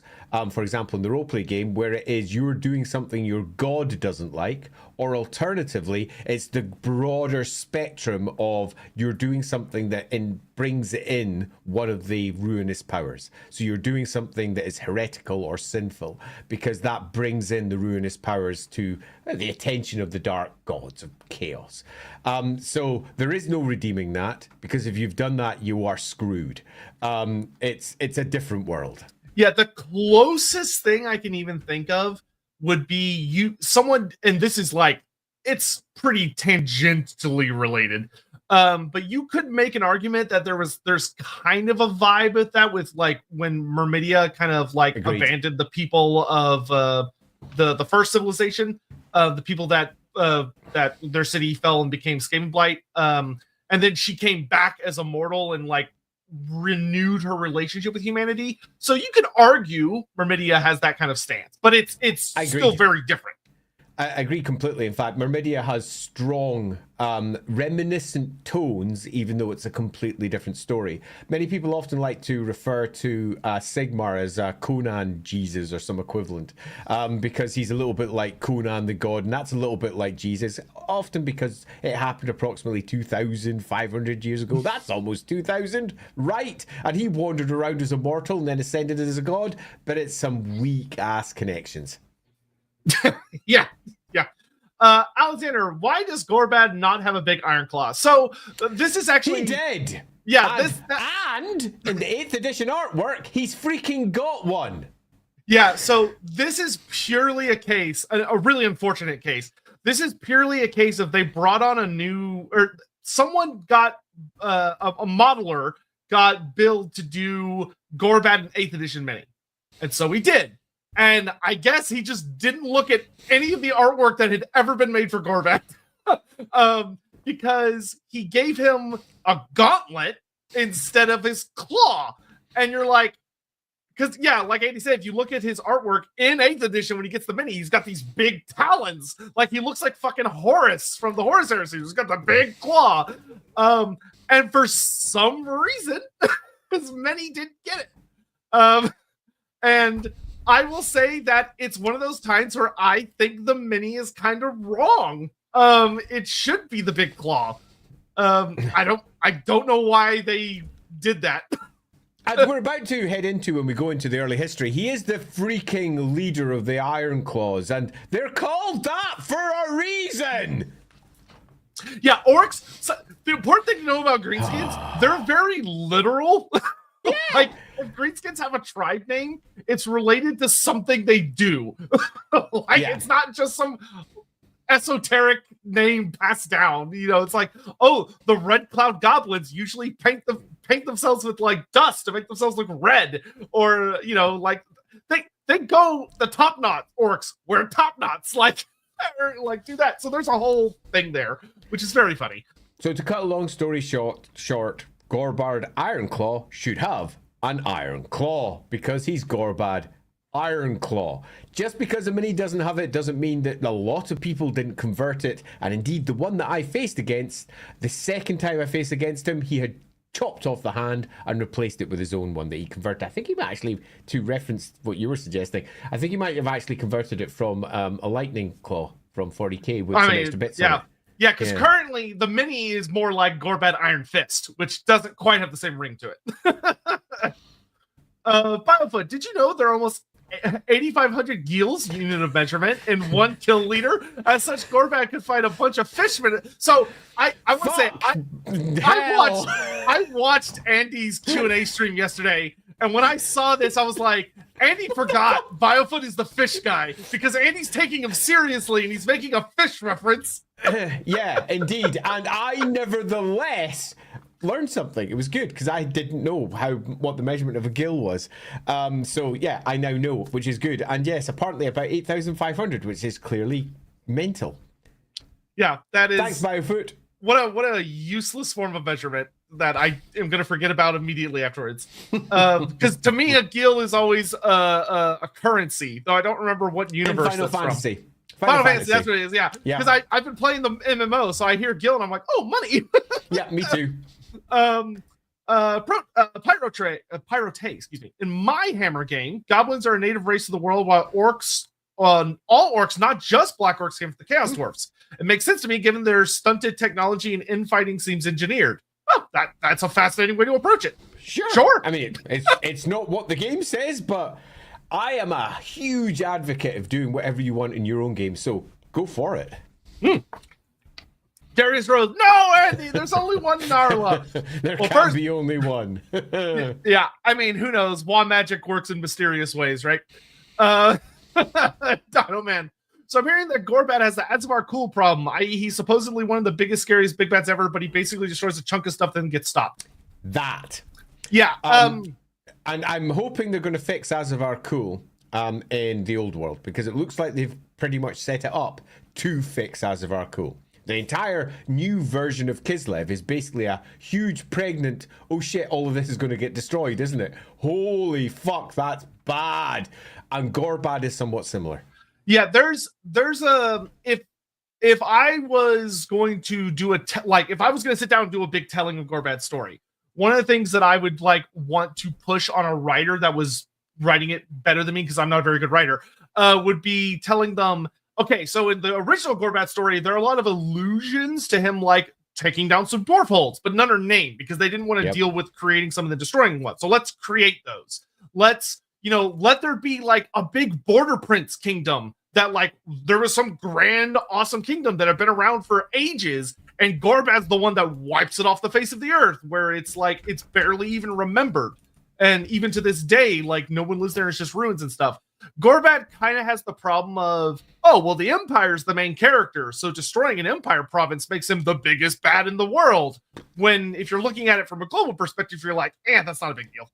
for example, in the roleplay game, where it is you're doing something your god doesn't like, or alternatively, it's the broader spectrum of you're doing something that brings in one of the ruinous powers. So you're doing something that is heretical or sinful, because that brings in the ruinous powers to the attention of the dark gods of chaos. So there is no redeeming that, because if you've done that, you are screwed. It's a different world. Yeah, the closest thing I can even think of would be someone, and this is like, it's pretty tangentially related. But you could make an argument that there's kind of a vibe with that, with like when Myrmidia kind of like abandoned the people of the first civilization, the people that their city fell and became Skaven Blight. And then she came back as a mortal and like renewed her relationship with humanity. So you could argue Myrmidia has that kind of stance, but it's still very different. I agree completely. In fact, Myrmidia has strong, reminiscent tones, even though it's a completely different story. Many people often like to refer to Sigmar as Conan Jesus or some equivalent, because he's a little bit like Conan the god, and that's a little bit like Jesus, often because it happened approximately 2,500 years ago. That's almost 2,000, right? And he wandered around as a mortal and then ascended as a god, but it's some weak-ass connections. Yeah. Alexander, why does Gorbad not have a big Ironclaw? So this is actually... He did! Yeah. And in the 8th edition artwork, he's freaking got one! Yeah, so this is purely a case, a really unfortunate case. This is purely a case of they brought on someone got, a modeler got billed to do Gorbad in 8th edition mini. And so he did. And I guess he just didn't look at any of the artwork that had ever been made for Gorbad. Because he gave him a gauntlet instead of his claw. And you're like, because, yeah, like Andy said, if you look at his artwork in 8th edition when he gets the mini, he's got these big talons. Like, he looks like fucking Horus from the Horus Heresy. He's got the big claw. And for some reason, his mini didn't get it. And I will say that it's one of those times where I think the mini is kind of wrong. It should be the big claw. I don't know why they did that. And we're about to head into, when we go into the early history, he is the freaking leader of the Ironclaws, and they're called that for a reason. Yeah, orcs. So the important thing to know about greenskins, they're very literal. Yeah. Like, if greenskins have a tribe name, it's related to something they do. It's not just some esoteric name passed down. You know, it's like, the Red Cloud Goblins usually paint themselves with like dust to make themselves look red, or like they go the top knot. Orcs wear top knots, like do that. So there's a whole thing there, which is very funny. So to cut a long story short, Gorbad Ironclaw should have an iron claw because he's Gorbad Ironclaw. Just because a mini doesn't have it doesn't mean that a lot of people didn't convert it. And indeed, the one that I faced against, the second time I faced against him, he had chopped off the hand and replaced it with his own one that he converted. I think he might actually, to reference what you were suggesting, I think he might have actually converted it from a lightning claw from 40k with some extra bits on it. Yeah, because currently the mini is more like Gorbad Iron Fist, which doesn't quite have the same ring to it. Biofoot, did you know there are almost 8,500 gills unit of measurement in one kill leader? As such, Gorbad could fight a bunch of fishmen. So I would say I watched Andy's Q&A stream yesterday, and when I saw this, I was like, Andy forgot Biofoot is the fish guy, because Andy's taking him seriously and he's making a fish reference. Yeah, indeed. And I nevertheless learned something. It was good because I didn't know what the measurement of a gill was. So yeah, I now know, which is good. And yes, apparently about 8,500, which is clearly mental. Yeah, that is. Thanks, Biofoot. What a useless form of measurement that I am going to forget about immediately afterwards. Because to me, a gill is always a currency, though I don't remember what universe Final that's Fantasy. from. Final Fantasy, that's what it is, yeah. Because I've been playing the MMO, so I hear gill and I'm like, oh, money. Yeah, me too. Pyrote, excuse me. In my Hammer game, goblins are a native race of the world, while orcs, all orcs, not just black orcs, came from the Chaos Dwarfs. It makes sense to me, given their stunted technology and infighting seems engineered. Oh, that's a fascinating way to approach it. Sure. I mean, it's not what the game says, but I am a huge advocate of doing whatever you want in your own game, so go for it. Darius Rose, no, Andy, there's only one Narla. There can't be only one. Yeah, I mean, who knows? Wand magic works in mysterious ways, right? Oh, man. So I'm hearing that Gorbad has the Adzamar Cool problem, i.e. he's supposedly one of the biggest, scariest big bats ever, but he basically destroys a chunk of stuff, then gets stopped. Yeah. And I'm hoping they're going to fix Adzamar Cool in the old world, because it looks like they've pretty much set it up to fix Adzamar Cool. The entire new version of Kislev is basically a huge pregnant, oh shit, all of this is going to get destroyed, isn't it? Holy fuck, that's bad. And Gorbad is somewhat similar. Yeah, there's a if I was going to do if I was going to sit down and do a big telling of Gorbad's story, one of the things that I would want to push on a writer that was writing it better than me, because I'm not a very good writer, would be telling them, okay, so in the original Gorbad story, there are a lot of allusions to him taking down some dwarf holds, but none are named because they didn't want to deal with creating some of the destroying ones. So let's create those. Let's let there be a big border prince kingdom that there was some grand, awesome kingdom that had been around for ages, and Gorbad's the one that wipes it off the face of the earth, where it's it's barely even remembered. And even to this day, no one lives there, it's just ruins and stuff. Gorbad kind of has the problem of, oh, well, the Empire's the main character, so destroying an Empire province makes him the biggest bad in the world. When, if you're looking at it from a global perspective, you're like, that's not a big deal.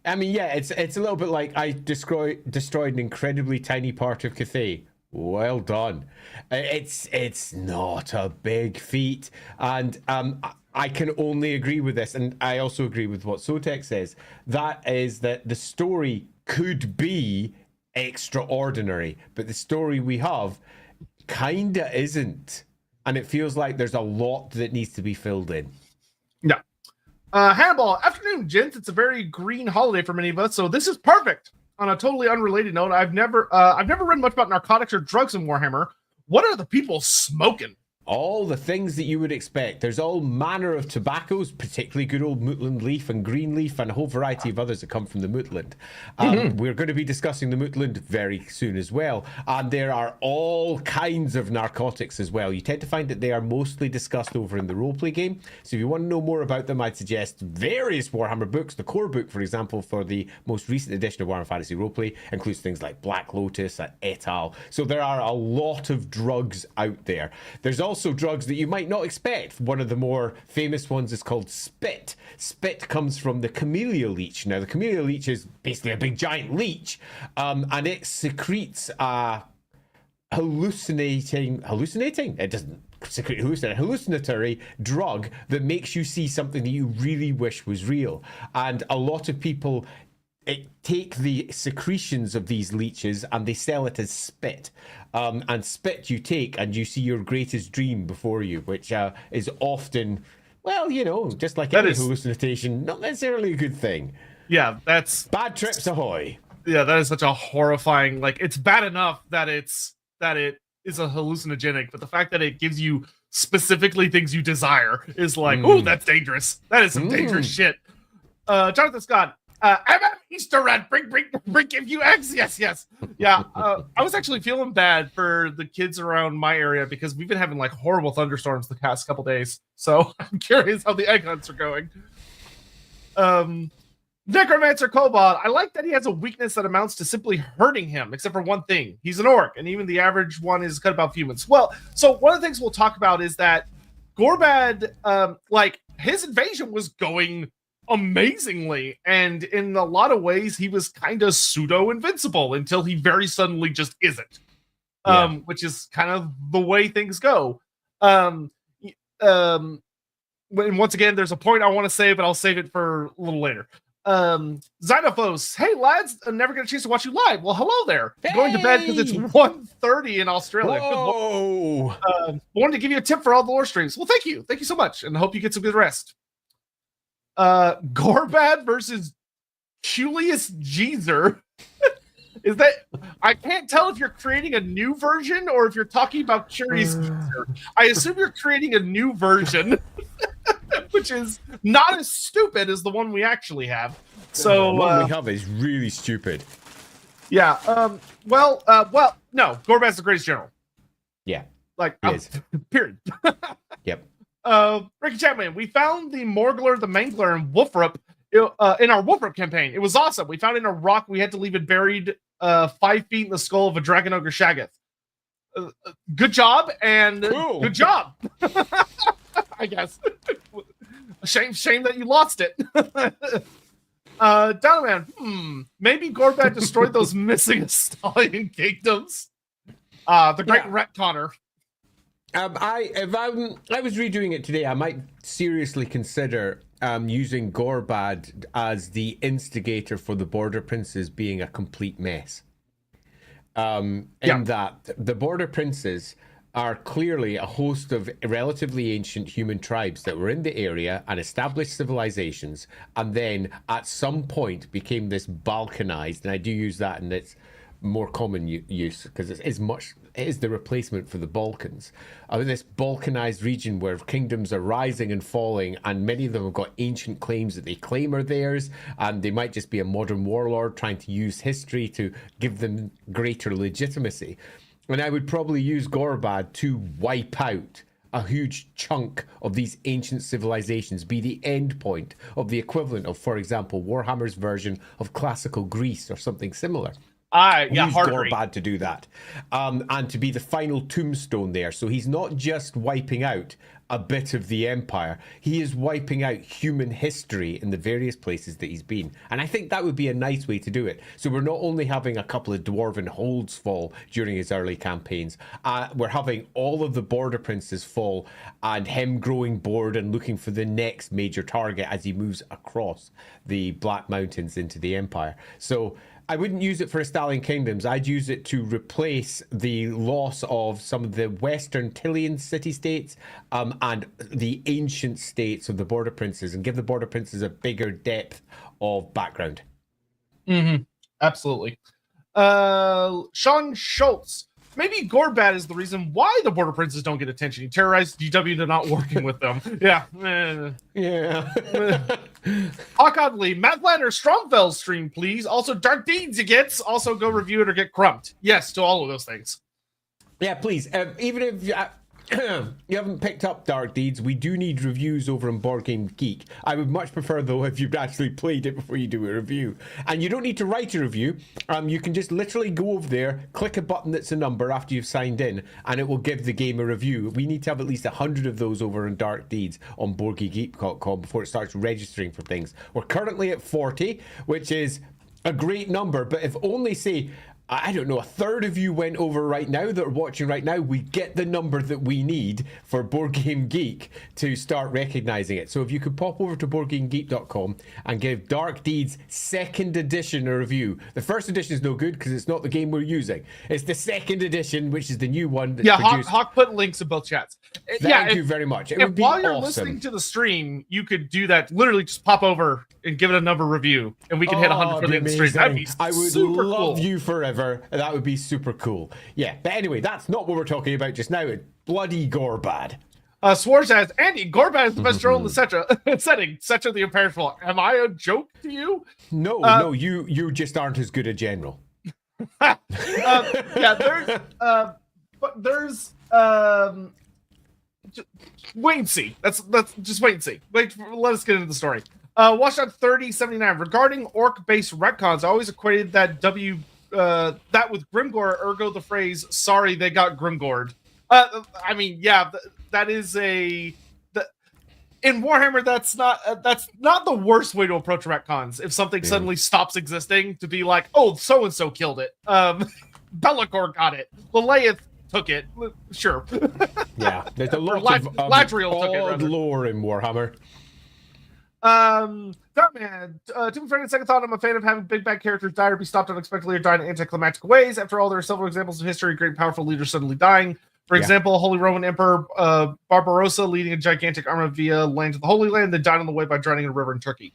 I mean, yeah, it's a little bit like I destroyed an incredibly tiny part of Cathay. Well done. It's not a big feat, and I can only agree with this, and I also agree with what Sotek says. That is that the story could be extraordinary, but the story we have kinda isn't, and it feels like there's a lot that needs to be filled in. Yeah. Hannibal, afternoon, gents. It's a very green holiday for many of us, so this is perfect. On a totally unrelated note, I've never read much about narcotics or drugs in Warhammer. What are the people smoking? All the things that you would expect. There's all manner of tobaccos, particularly good old Mootland leaf and green leaf, and a whole variety of others that come from the Mootland. We're going to be discussing the Mootland very soon as well. And there are all kinds of narcotics as well. You tend to find that they are mostly discussed over in the roleplay game. So if you want to know more about them, I'd suggest various Warhammer books. The core book, for example, for the most recent edition of Warhammer Fantasy Roleplay includes things like Black Lotus and et al. So there are a lot of drugs out there. There's also drugs that you might not expect. One of the more famous ones is called Spit. Spit comes from the Camellia leech. Now, the Camellia leech is basically a big giant leech, and it secretes a hallucinating? It doesn't secrete hallucinatory drug that makes you see something that you really wish was real. And a lot of people take the secretions of these leeches and they sell it as spit. And spit you take and you see your greatest dream before you, which is often, well, you know, just like any hallucination, not necessarily a good thing. Yeah, that's bad trips ahoy. Yeah, that is such a horrifying, like, it's bad enough that it is a hallucinogenic, but the fact that it gives you specifically things you desire is like, oh, that's dangerous. That is some dangerous shit. Jonathan Scott, Easter rat, bring give you eggs. Yes. Yeah. I was actually feeling bad for the kids around my area because we've been having like horrible thunderstorms the past couple days. So I'm curious how the egg hunts are going. Necromancer Cobalt, I like that he has a weakness that amounts to simply hurting him, except for one thing. He's an orc, and even the average one is cut about humans. Well, so one of the things we'll talk about is that Gorbad, like, his invasion was going amazingly, and in a lot of ways, he was kind of pseudo-invincible until he very suddenly just isn't, which is kind of the way things go. And once again, there's a point I want to say, but I'll save it for a little later. Xynophos, hey lads, I never get a chance to watch you live. Well, hello there. Hey! Going to bed because it's 1:30 in Australia. Whoa. Wanted to give you a tip for all the lore streams. Well, thank you so much, and I hope you get some good rest. Gorbad versus Julius Jeezer. Is that, I can't tell if you're creating a new version or if you're talking about Curious Jeezer. I assume you're creating a new version. Which is not as stupid as the one we actually have. So the one we have is really stupid. Yeah. Well, no. Gorbad's the greatest general. Yeah. Like, period. Yep. Ricky Chapman, we found the Morgler, the Mangler, and Wolfrup in our Wolfrup campaign. It was awesome. We found it in a rock. We had to leave it buried 5 feet in the skull of a Dragon Ogre Shaggoth. Good job, and good job. I guess. Shame that you lost it. Donovan, maybe Gorbad destroyed those missing Estalian kingdoms. The great retconner. If I was redoing it today, I might seriously consider using Gorbad as the instigator for the Border Princes being a complete mess. That the Border Princes are clearly a host of relatively ancient human tribes that were in the area and established civilizations, and then at some point became this balkanized, and I do use that in its more common use because it is the replacement for the Balkans. In this balkanized region where kingdoms are rising and falling, and many of them have got ancient claims that they claim are theirs, and they might just be a modern warlord trying to use history to give them greater legitimacy. And I would probably use Gorbad to wipe out a huge chunk of these ancient civilizations, be the end point of the equivalent of, for example, Warhammer's version of classical Greece or something similar. Use Gorbad to do that. And to be the final tombstone there. So he's not just wiping out a bit of the Empire. He is wiping out human history in the various places that he's been. And I think that would be a nice way to do it. So we're not only having a couple of dwarven holds fall during his early campaigns, we're having all of the Border Princes fall and him growing bored and looking for the next major target as he moves across the Black Mountains into the Empire. So I wouldn't use it for Estalian kingdoms. I'd use it to replace the loss of some of the Western Tilean city-states and the ancient states of the Border Princes, and give the Border Princes a bigger depth of background. Mm-hmm. Absolutely. Sean Schultz. Maybe Gorbad is the reason why the Border Princes don't get attention. He terrorized GW into not working with them. Yeah. Yeah. Hawk Oddly, Matt Lander, Stromfell's stream, please. Also, Dark Deeds you get. Also, go review it or get crumped. Yes, to all of those things. Yeah, please. Even if you haven't picked up Dark Deeds, we do need reviews over on Board Game Geek. I would much prefer, though, if you've actually played it before you do a review. And you don't need to write a review. You can just literally go over there, click a button that's a number after you've signed in, and it will give the game a review. We need to have at least 100 of those over on Dark Deeds on BoardGameGeek.com before it starts registering for things. We're currently at 40, which is a great number, but if only, say, I don't know, a third of you went over right now that are watching right now, we get the number that we need for Board Game Geek to start recognizing it. So if you could pop over to BoardGameGeek.com and give Dark Deeds 2nd edition a review. The 1st edition is no good because it's not the game we're using. It's the 2nd edition, which is the new one that's produced. Hawk put links in both chats. Thank you very much. It would be while you're awesome. listening to the stream, you could do that. Literally just pop over and give it a number review, and we can hit 100 for the end of the stream. That'd be I would super love cool. you forever. That would be super cool. Yeah, but anyway, that's not what we're talking about just now. It's bloody Gorbad. Swartz says, Andy, Gorbad is the best general in the setting. Setcha the Imperishable. Am I a joke to you? No, you just aren't as good a general. There's just wait and see. That's just wait and see. Let us get into the story. Watchdog 3079. Regarding orc-based retcons, I always equated that that with Grimgore, ergo the phrase "sorry they got Grimgored." I mean, yeah, that is in Warhammer. That's not the worst way to approach retcons. If something suddenly stops existing, to be like, "Oh, so and so killed it." Be'lakor got it. Lalaeth took it. Sure. Yeah, there's a lot of odd lore in Warhammer. Darkman, to be frank, in second thought, I'm a fan of having big bad characters die or be stopped unexpectedly or die in anticlimactic ways. After all, there are several examples of history of great powerful leaders suddenly dying. For example, Holy Roman Emperor Barbarossa leading a gigantic army via land to the Holy Land, then died on the way by drowning in a river in Turkey.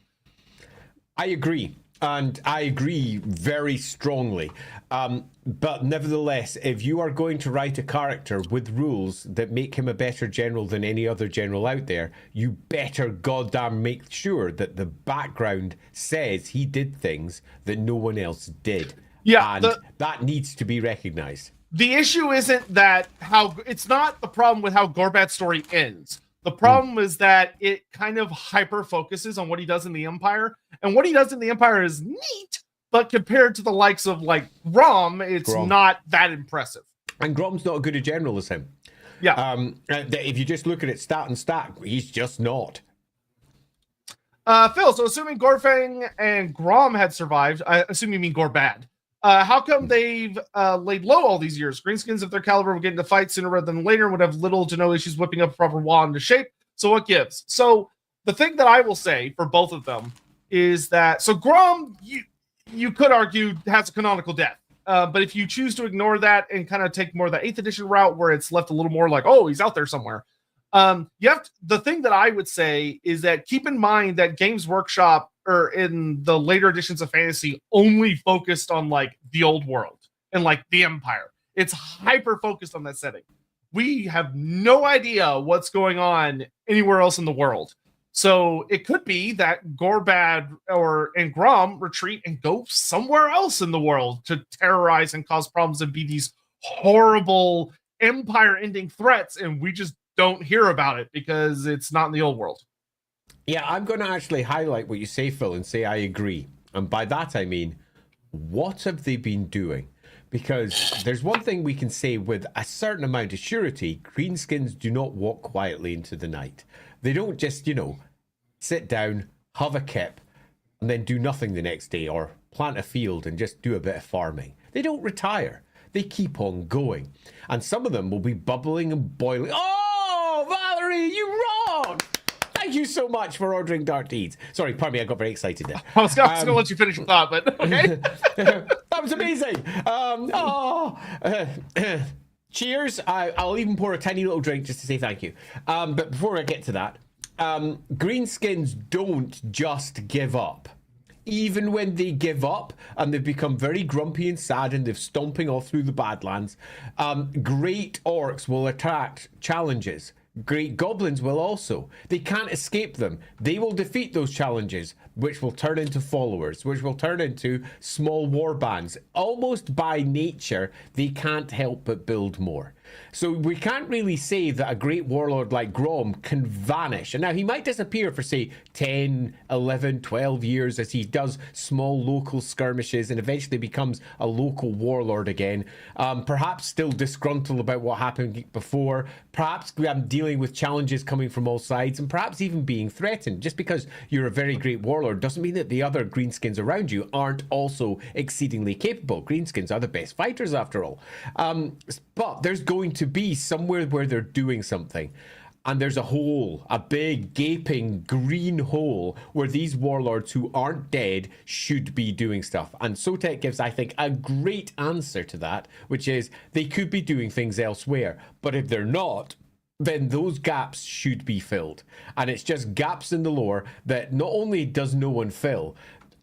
I agree. And I agree very strongly. But nevertheless, if you are going to write a character with rules that make him a better general than any other general out there, you better goddamn make sure that the background says he did things that no one else did. Yeah, and that needs to be recognized. The issue isn't that it's not the problem with how Gorbad's story ends. The problem is that it kind of hyper focuses on what he does in the Empire, and what he does in the Empire is neat, but compared to the likes of like Grom, it's not that impressive. And Grom's not as good a general as him. Yeah. If you just look at it stat and stat, he's just not. Phil, so assuming Gorfang and Grom had survived, I assume you mean Gorbad. How come they've laid low all these years? Greenskins, if their caliber would get into fights sooner rather than later, would have little to no issues whipping up a proper wall into shape. So what gives? So the thing that I will say for both of them is that, so Grom, you could argue, has a canonical death. But if you choose to ignore that and kind of take more of the 8th edition route where it's left a little more like, oh, he's out there somewhere. The thing that I would say is that keep in mind that Games Workshop or in the later editions of fantasy only focused on like the old world and like the Empire. It's hyper focused on that setting. We have no idea what's going on anywhere else in the world. So it could be that Gorbad and Grom retreat and go somewhere else in the world to terrorize and cause problems and be these horrible empire-ending threats, and we just don't hear about it because it's not in the old world. Yeah, I'm going to actually highlight what you say, Phil, and say I agree. And by that I mean, what have they been doing? Because there's one thing we can say with a certain amount of surety: greenskins do not walk quietly into the night. They don't just, sit down, have a kip, and then do nothing the next day, or plant a field and just do a bit of farming. They don't retire. They keep on going. And some of them will be bubbling and boiling. Oh, Valerie, you wrong! Thank you so much for ordering Dark Deeds. Sorry, pardon me, I got very excited there. I was going to let you finish your thought, but okay. That was amazing. Cheers. I'll even pour a tiny little drink just to say thank you. But before I get to that, greenskins don't just give up. Even when they give up and they've become very grumpy and sad and they're stomping off through the Badlands, great orcs will attract challenges. Great goblins will also. They can't escape them. They will defeat those challenges, which will turn into followers, which will turn into small war bands. Almost by nature, they can't help but build more. So we can't really say that a great warlord like Grom can vanish. And now he might disappear for, say, 10, 11, 12 years as he does small local skirmishes and eventually becomes a local warlord again. Perhaps still disgruntled about what happened before. Perhaps dealing with challenges coming from all sides, and perhaps even being threatened. Just because you're a very great warlord doesn't mean that the other greenskins around you aren't also exceedingly capable. Greenskins are the best fighters after all. But there's going to be somewhere where they're doing something. And there's a hole, a big gaping green hole where these warlords who aren't dead should be doing stuff. And Sotek gives, I think, a great answer to that, which is they could be doing things elsewhere. But if they're not, then those gaps should be filled. And it's just gaps in the lore that not only does no one fill,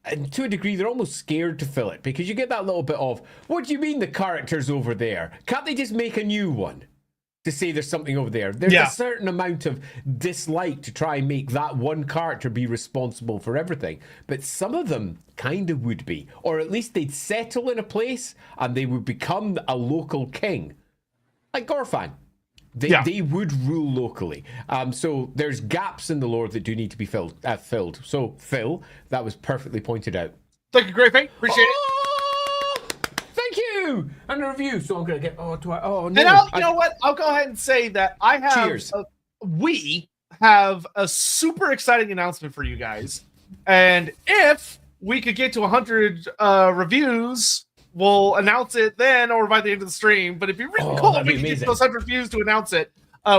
and to a degree, they're almost scared to fill it, because you get that little bit of, what do you mean the character's over there? Can't they just make a new one to say there's something over there? There's a certain amount of dislike to try and make that one character be responsible for everything. But some of them kind of would be, or at least they'd settle in a place and they would become a local king. Like Gorfan. They would rule locally. So there's gaps in the lore that do need to be filled. So, Phil, that was perfectly pointed out. Thank you, Great Fate. Appreciate it. Thank you. And a review. So I'm going to get... Oh, no. And you know what? I'll go ahead and say that I have... Cheers. We have a super exciting announcement for you guys. And if we could get to 100 reviews... We'll announce it then or by the end of the stream. But if you're really cool, we can get those 100 views to announce it.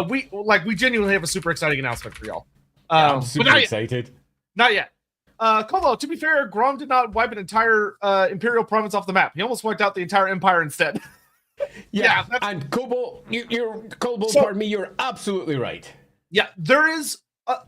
We genuinely have a super exciting announcement for y'all. I'm super excited. Not yet. Kobo, to be fair, Grom did not wipe an entire Imperial province off the map. He almost wiped out the entire empire instead. Yeah, and Kobo, pardon me, you're absolutely right. Yeah, there is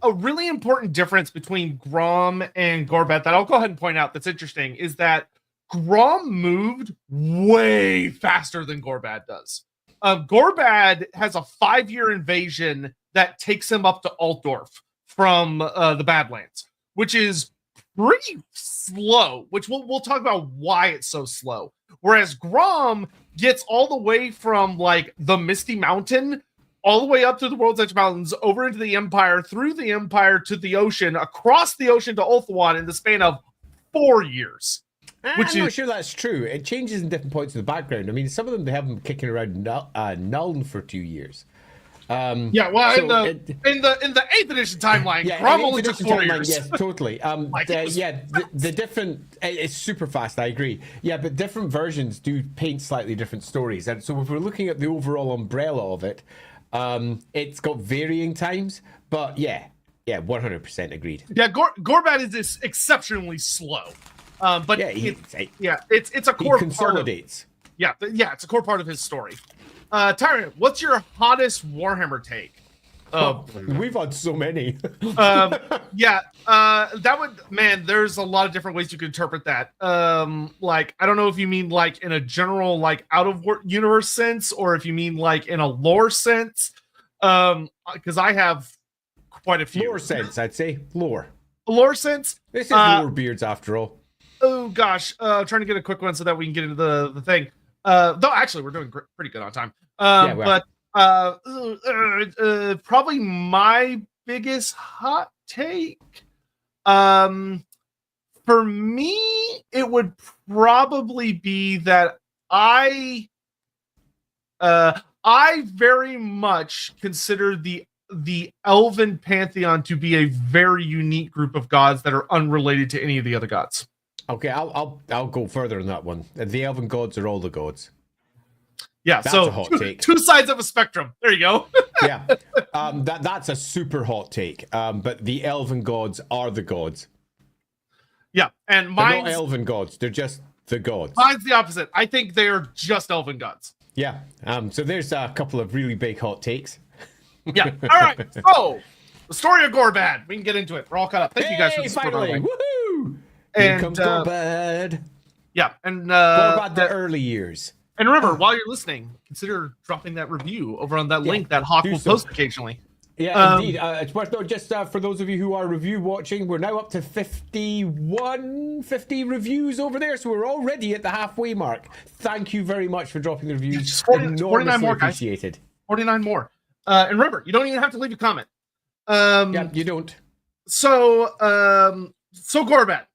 a really important difference between Grom and Gorbad that I'll go ahead and point out that's interesting, is that Grom moved way faster than Gorbad does. Gorbad has a 5-year invasion that takes him up to Altdorf from the Badlands, which is pretty slow, which we'll talk about why it's so slow. Whereas Grom gets all the way from like the Misty Mountain all the way up to the World's Edge Mountains, over into the Empire, through the Empire to the ocean, across the ocean to Ulthuan in the span of 4 years. I'm not sure that's true. It changes in different points of the background. I mean, some of them, they have them kicking around Nuln for 2 years. In the 8th edition timeline, Grom only took 4 years. Yes, totally. The different, it's super fast, I agree. Yeah, but different versions do paint slightly different stories. And so if we're looking at the overall umbrella of it, it's got varying times, but yeah, 100% agreed. Yeah, Gorbad is exceptionally slow. But it's a core consolidates. Part of, it's a core part of his story. Tyrant, what's your hottest Warhammer take? We've had so many. There's a lot of different ways you could interpret that. Like, I don't know if you mean like in a general, like out of universe sense, or if you mean like in a lore sense. Because I have quite a few. Lore sense, I'd say. Lore sense. This is Lorebeards after all. Oh gosh, trying to get a quick one so that we can get into the thing. Though actually, we're doing pretty good on time. Probably my biggest hot take. For me, it would probably be that I very much consider the Elven pantheon to be a very unique group of gods that are unrelated to any of the other gods. Okay, I'll go further on that one. The Elven gods are all the gods. Yeah, that's so a hot take. Two sides of a spectrum. There you go. Yeah, that's a super hot take. But the Elven gods are the gods. Yeah, and they're not Elven gods. They're just the gods. Mine's the opposite. I think they're just Elven gods. Yeah. So there's a couple of really big hot takes. Yeah. All right. So the story of Gorbad. We can get into it. We're all caught up. Thank you guys for the support. Woohoo! Here comes Gorbad. Yeah, and Gorbad the early years. And remember, while you're listening, consider dropping that review over on that link that Hawk will post occasionally. Yeah, indeed. It's worth noting, just for those of you who are review watching, we're now up to 50 reviews over there, so we're already at the halfway mark. Thank you very much for dropping the reviews. Just 49 more, guys. Appreciated. 49 more. And remember, you don't even have to leave a comment. Yeah, you don't. So Gorbad.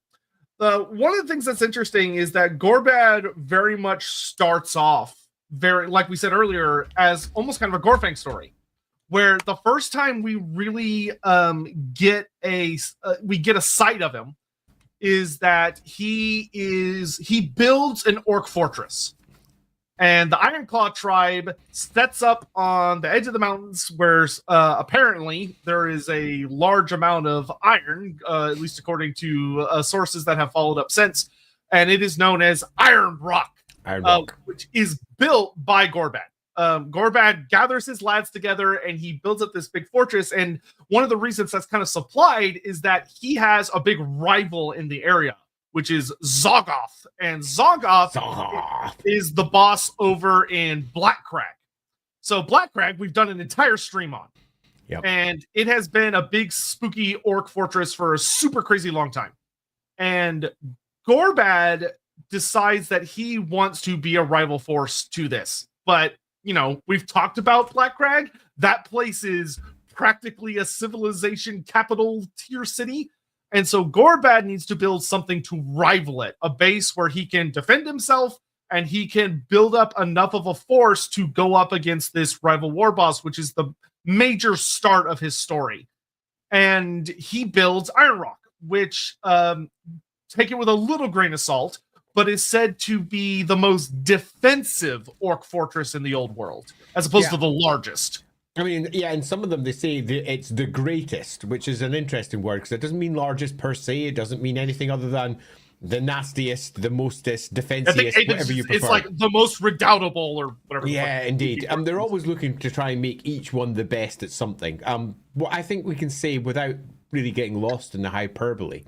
One of the things that's interesting is that Gorbad very much starts off like we said earlier, as almost kind of a Gorfang story, where the first time we really get a sight of him is that he builds an orc fortress. And the Ironclaw tribe sets up on the edge of the mountains where apparently there is a large amount of iron, at least according to sources that have followed up since. And it is known as Iron Rock, which is built by Gorbad. Gorbad gathers his lads together and he builds up this big fortress. And one of the reasons that's kind of supplied is that he has a big rival in the area, which is Zoggoth. And Zoggoth is the boss over in Blackcrag. So Blackcrag, we've done an entire stream on. Yep. And it has been a big spooky orc fortress for a super crazy long time. And Gorbad decides that he wants to be a rival force to this. But, you know, we've talked about Blackcrag. That place is practically a civilization capital tier city. And so Gorbad needs to build something to rival it, a base where he can defend himself and he can build up enough of a force to go up against this rival war boss, which is the major start of his story. And he builds Iron Rock, which, take it with a little grain of salt, but is said to be the most defensive orc fortress in the old world, as opposed to the largest. I mean, yeah, and some of them, they say it's the greatest, which is an interesting word, because it doesn't mean largest per se. It doesn't mean anything other than the nastiest, the mostest, defensiest, whatever you prefer. It's like the most redoubtable or whatever. Yeah, indeed. They're always looking to try and make each one the best at something. What I think we can say, without really getting lost in the hyperbole,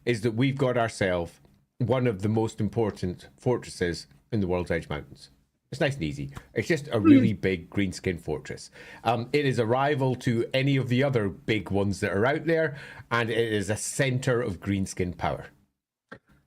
is that we've got ourselves one of the most important fortresses in the World's Edge Mountains. It's nice and easy. It's just a really big greenskin fortress. It is a rival to any of the other big ones that are out there, and it is a center of greenskin power.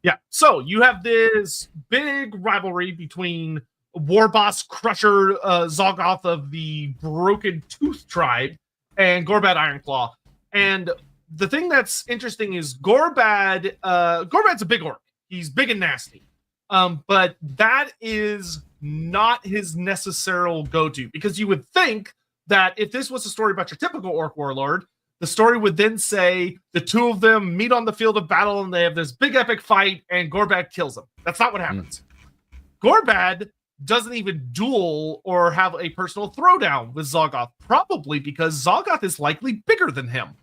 Yeah, so you have this big rivalry between war boss crusher Zoggoth of the Broken Tooth tribe and Gorbad Ironclaw. And the thing that's interesting is Gorbad's a big orc. He's big and nasty. But that is not his necessary go-to, because you would think that if this was a story about your typical orc warlord, the story would then say the two of them meet on the field of battle and they have this big epic fight and Gorbad kills them. That's not what happens. Gorbad doesn't even duel or have a personal throwdown with Zoggoth, probably because Zoggoth is likely bigger than him,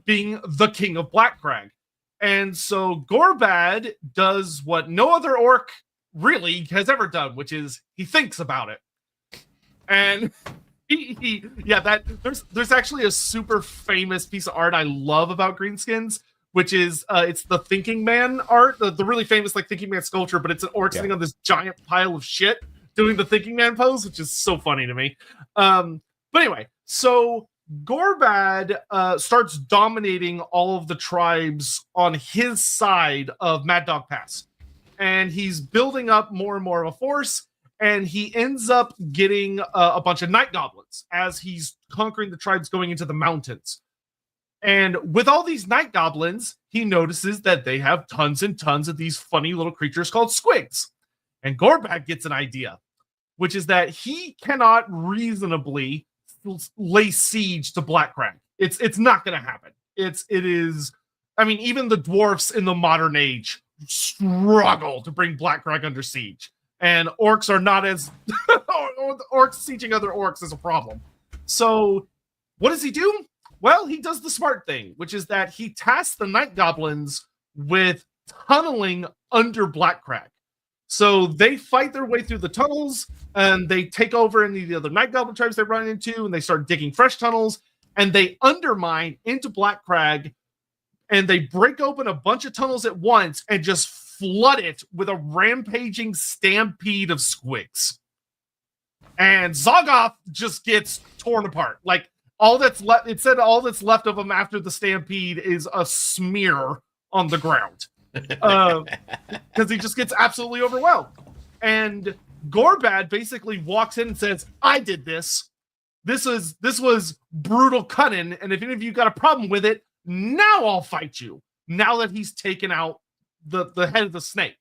being the king of Blackcrag. And so Gorbad does what no other orc really has ever done, which is he thinks about it. And there's actually a super famous piece of art I love about greenskins, which is it's the Thinking Man art, the really famous like Thinking Man sculpture, but it's an orc sitting on this giant pile of shit doing the Thinking Man pose, which is so funny to me. But anyway, so Gorbad starts dominating all of the tribes on his side of Mad Dog Pass. And he's building up more and more of a force, and he ends up getting a bunch of night goblins as he's conquering the tribes going into the mountains. And with all these night goblins, he notices that they have tons and tons of these funny little creatures called squigs. And Gorbad gets an idea, which is that he cannot reasonably lay siege to Blackcrag. It's not going to happen. It is. I mean, even the dwarfs in the modern age struggle to bring Blackcrag under siege, and orcs are not as orcs sieging other orcs is a problem. So, what does he do? Well, he does the smart thing, which is that he tasks the night goblins with tunneling under Blackcrag. So they fight their way through the tunnels, and they take over any of the other night goblin tribes they run into, and they start digging fresh tunnels, and they undermine into Blackcrag, and they break open a bunch of tunnels at once and just flood it with a rampaging stampede of squigs. And Zoggoth just gets torn apart. Like, all that's left. It said all that's left of him after the stampede is a smear on the ground, because he just gets absolutely overwhelmed. And Gorbad basically walks in and says, "I did this. This was brutal cunning, and if any of you got a problem with it, now I'll fight you." Now that he's taken out the head of the snake.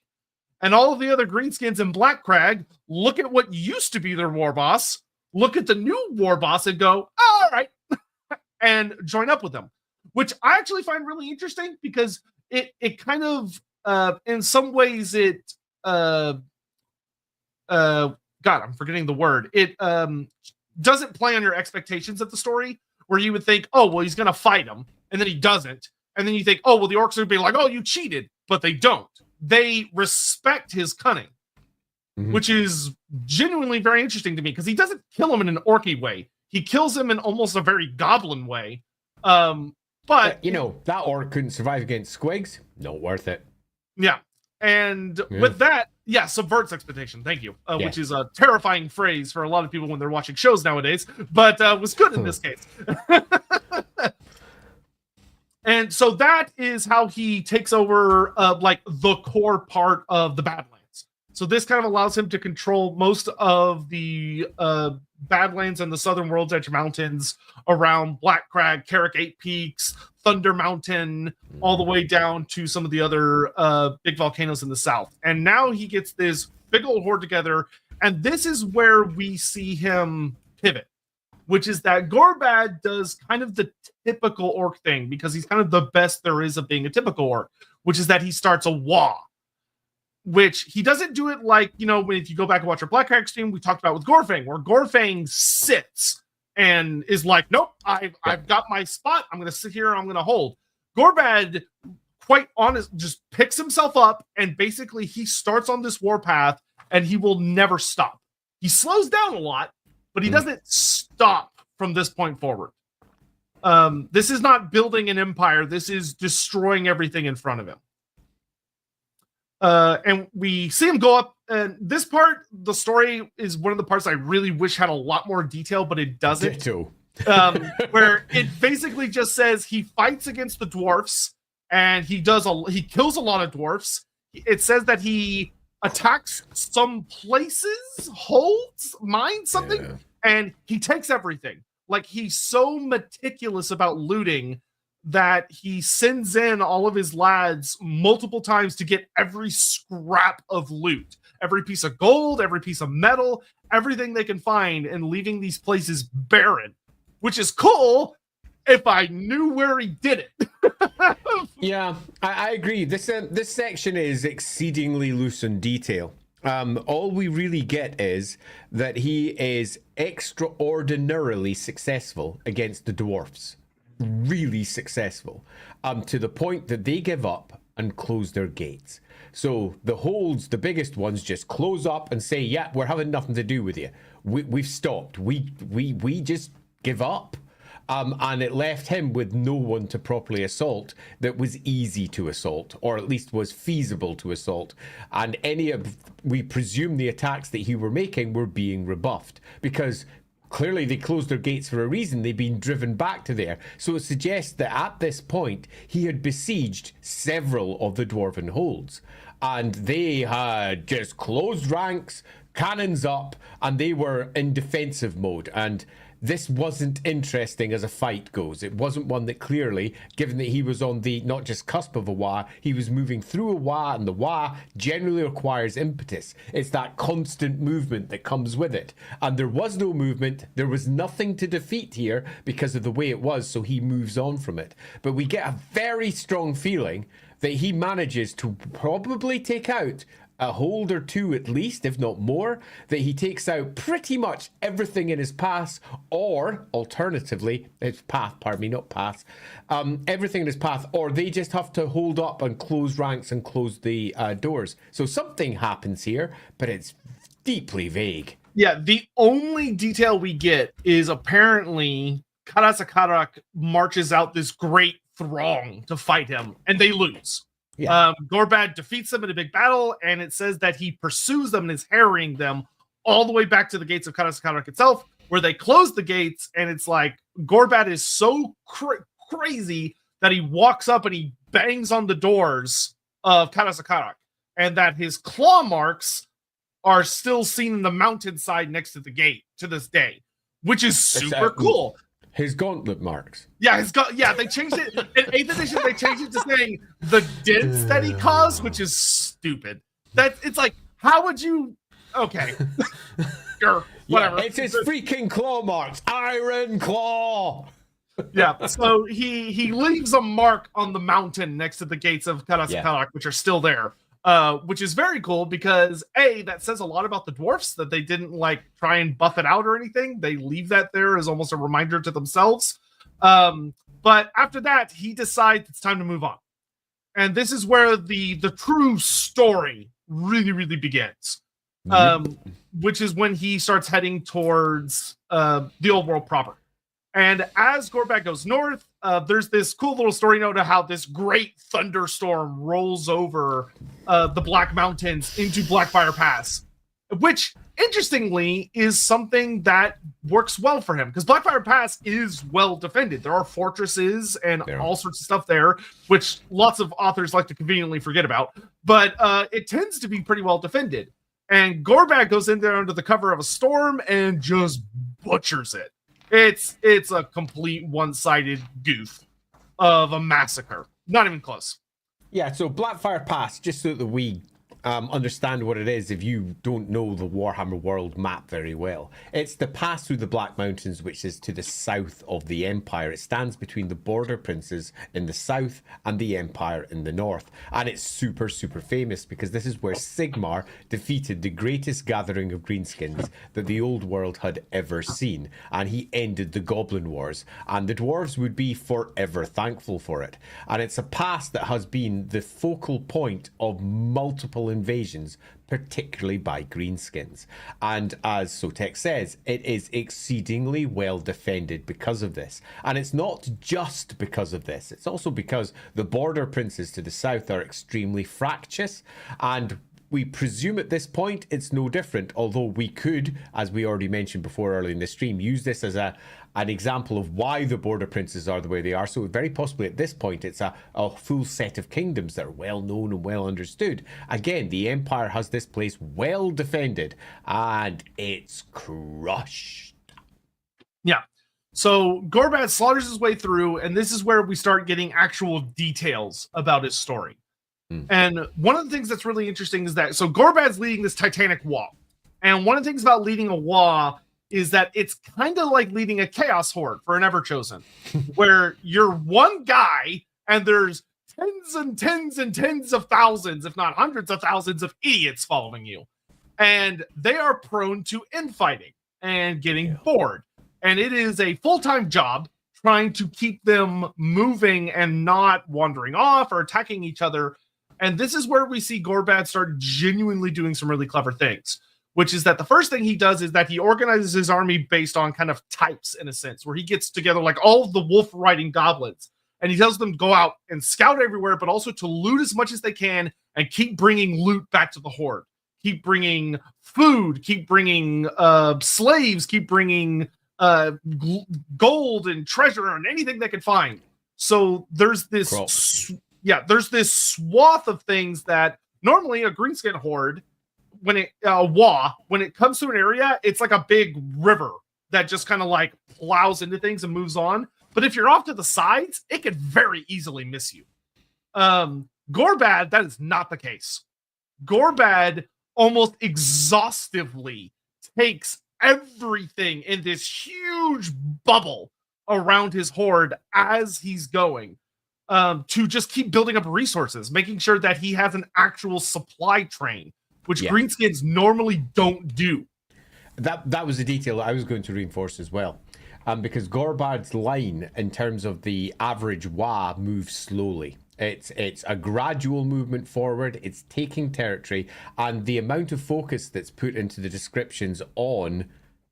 And all of the other greenskins in Black Crag look at what used to be their war boss, look at the new war boss and go, all right, and join up with them, which I actually find really interesting because it kind of, in some ways, God, I'm forgetting the word. It doesn't play on your expectations of the story, where you would think, oh, well, he's going to fight him, and then he doesn't. And then you think, oh, well, the orcs would be like, oh, you cheated, but they don't. They respect his cunning, which is genuinely very interesting to me because he doesn't kill him in an orky way. He kills him in almost a very goblin way. But you know, that orc couldn't survive against squigs. Not worth it. Yeah. And with that, subverts expectation. Thank you. Which is a terrifying phrase for a lot of people when they're watching shows nowadays, but was good in this case. And so that is how he takes over, like, the core part of the Badlands. So this kind of allows him to control most of the Badlands and the Southern World's Edge Mountains around Black Crag, Carrick 8 Peaks, Thunder Mountain, all the way down to some of the other big volcanoes in the south. And now he gets this big old horde together, and this is where we see him pivot, which is that Gorbad does kind of the typical orc thing, because he's kind of the best there is of being a typical orc, which is that he starts a wah, which he doesn't do it like, you know, if you go back and watch our Black Crag stream, we talked about with Gorfang, where Gorfang sits and is like, nope, I've got my spot. I'm going to sit here and I'm going to hold. Gorbad, quite honest, just picks himself up, and basically he starts on this warpath, and he will never stop. He slows down a lot, but he doesn't stop from this point forward. This is not building an empire. This is destroying everything in front of him. And we see him go up. And this part, the story, is one of the parts I really wish had a lot more detail, but it doesn't. Where it basically just says he fights against the dwarfs, and he kills a lot of dwarfs. It says that he attacks some places, holds, mines, something, and he takes everything. Like, he's so meticulous about looting that he sends in all of his lads multiple times to get every scrap of loot, every piece of gold, every piece of metal, everything they can find, and leaving these places barren, which is cool if I knew where he did it. Yeah, I agree. This section is exceedingly loose in detail. All we really get is that he is extraordinarily successful against the dwarfs. Really successful. To the point that they give up and close their gates. So the holds, the biggest ones, just close up and say, yeah, we're having nothing to do with you. We've stopped. We just give up. And it left him with no one to properly assault that was easy to assault, or at least was feasible to assault. And we presume the attacks that he were making were being rebuffed, because clearly they closed their gates for a reason. They've been driven back to there. So it suggests that at this point, he had besieged several of the dwarven holds, and they had just closed ranks, cannons up, and they were in defensive mode. And this wasn't interesting as a fight goes. It wasn't one that clearly, given that he was on the not just cusp of a Wa, he was moving through a Wa, and the Wa generally requires impetus. It's that constant movement that comes with it. And there was no movement. There was nothing to defeat here because of the way it was, so he moves on from it. But we get a very strong feeling that he manages to probably take out a hold or two at least, if not more, that he takes out pretty much everything in his path, or alternatively, his path, everything in his path, or they just have to hold up and close ranks and close the doors. So something happens here, but it's deeply vague. Yeah, the only detail we get is apparently Karasakarak marches out this great throng to fight him, and they lose. Yeah. Gorbad defeats them in a big battle, and it says that he pursues them and is harrying them all the way back to the gates of Karasakarak itself, where they close the gates, and it's like Gorbad is so crazy that he walks up and he bangs on the doors of Karasakarak, and that his claw marks are still seen in the mountainside next to the gate to this day, which is super cool. His gauntlet marks. Yeah, they changed it in 8th edition. They changed it to saying the dents that he caused, which is stupid. It's like, how would you? Okay, sure, whatever. Yeah, it's his freaking claw marks, Iron Claw. Yeah, so he leaves a mark on the mountain next to the gates of Karasakarak, which are still there. Which is very cool because that says a lot about the dwarfs, that they didn't like try and buff it out or anything. They leave that there as almost a reminder to themselves. But after that, he decides it's time to move on. And this is where the true story really, really begins. Which is when he starts heading towards the old world proper. And as Gorbad goes north, there's this cool little story note of how this great thunderstorm rolls over the Black Mountains into Blackfire Pass, which, interestingly, is something that works well for him, because Blackfire Pass is well defended. There are fortresses and all sorts of stuff there, which lots of authors like to conveniently forget about, but it tends to be pretty well defended. And Gorbad goes in there under the cover of a storm and just butchers it. It's a complete one-sided goof of a massacre. Not even close. Yeah, so Blackfire Pass, just so that we understand what it is if you don't know the Warhammer world map very well. It's the pass through the Black Mountains, which is to the south of the Empire. It stands between the border princes in the south and the Empire in the north. And it's super, super famous because this is where Sigmar defeated the greatest gathering of greenskins that the old world had ever seen. And he ended the Goblin Wars. And the dwarves would be forever thankful for it. And it's a pass that has been the focal point of multiple invasions, particularly by greenskins. And as Sotek says, it is exceedingly well defended because of this. And it's not just because of this, it's also because the border princes to the south are extremely fractious, and we presume at this point it's no different, although we could, as we already mentioned before early in the stream, use this as an example of why the border princes are the way they are. So very possibly at this point it's a full set of kingdoms that are well known and well understood. Again, the Empire has this place well defended and it's crushed. Yeah. So Gorbad slaughters his way through, and this is where we start getting actual details about his story. And one of the things that's really interesting is that, so Gorbad's leading this titanic war. And one of the things about leading a war is that it's kind of like leading a chaos horde for an Everchosen, where you're one guy and there's tens and tens and tens of thousands, if not hundreds of thousands of idiots following you. And they are prone to infighting and getting bored. And it is a full-time job trying to keep them moving and not wandering off or attacking each other. And this is where we see Gorbad start genuinely doing some really clever things, which is that the first thing he does is that he organizes his army based on kind of types, in a sense, where he gets together like all of the wolf-riding goblins, and he tells them to go out and scout everywhere, but also to loot as much as they can and keep bringing loot back to the horde. Keep bringing food, keep bringing slaves, keep bringing gold and treasure and anything they can find. So there's this... there's this swath of things that normally a greenskin horde, when it comes to an area, it's like a big river that just kind of like plows into things and moves on. But if you're off to the sides, it could very easily miss you. Gorbad, that is not the case. Gorbad almost exhaustively takes everything in this huge bubble around his horde as he's going. To just keep building up resources, making sure that he has an actual supply train, which greenskins normally don't do. That was a detail that I was going to reinforce as well. Because Gorbad's line, in terms of the average WA, moves slowly. It's a gradual movement forward, it's taking territory, and the amount of focus that's put into the descriptions on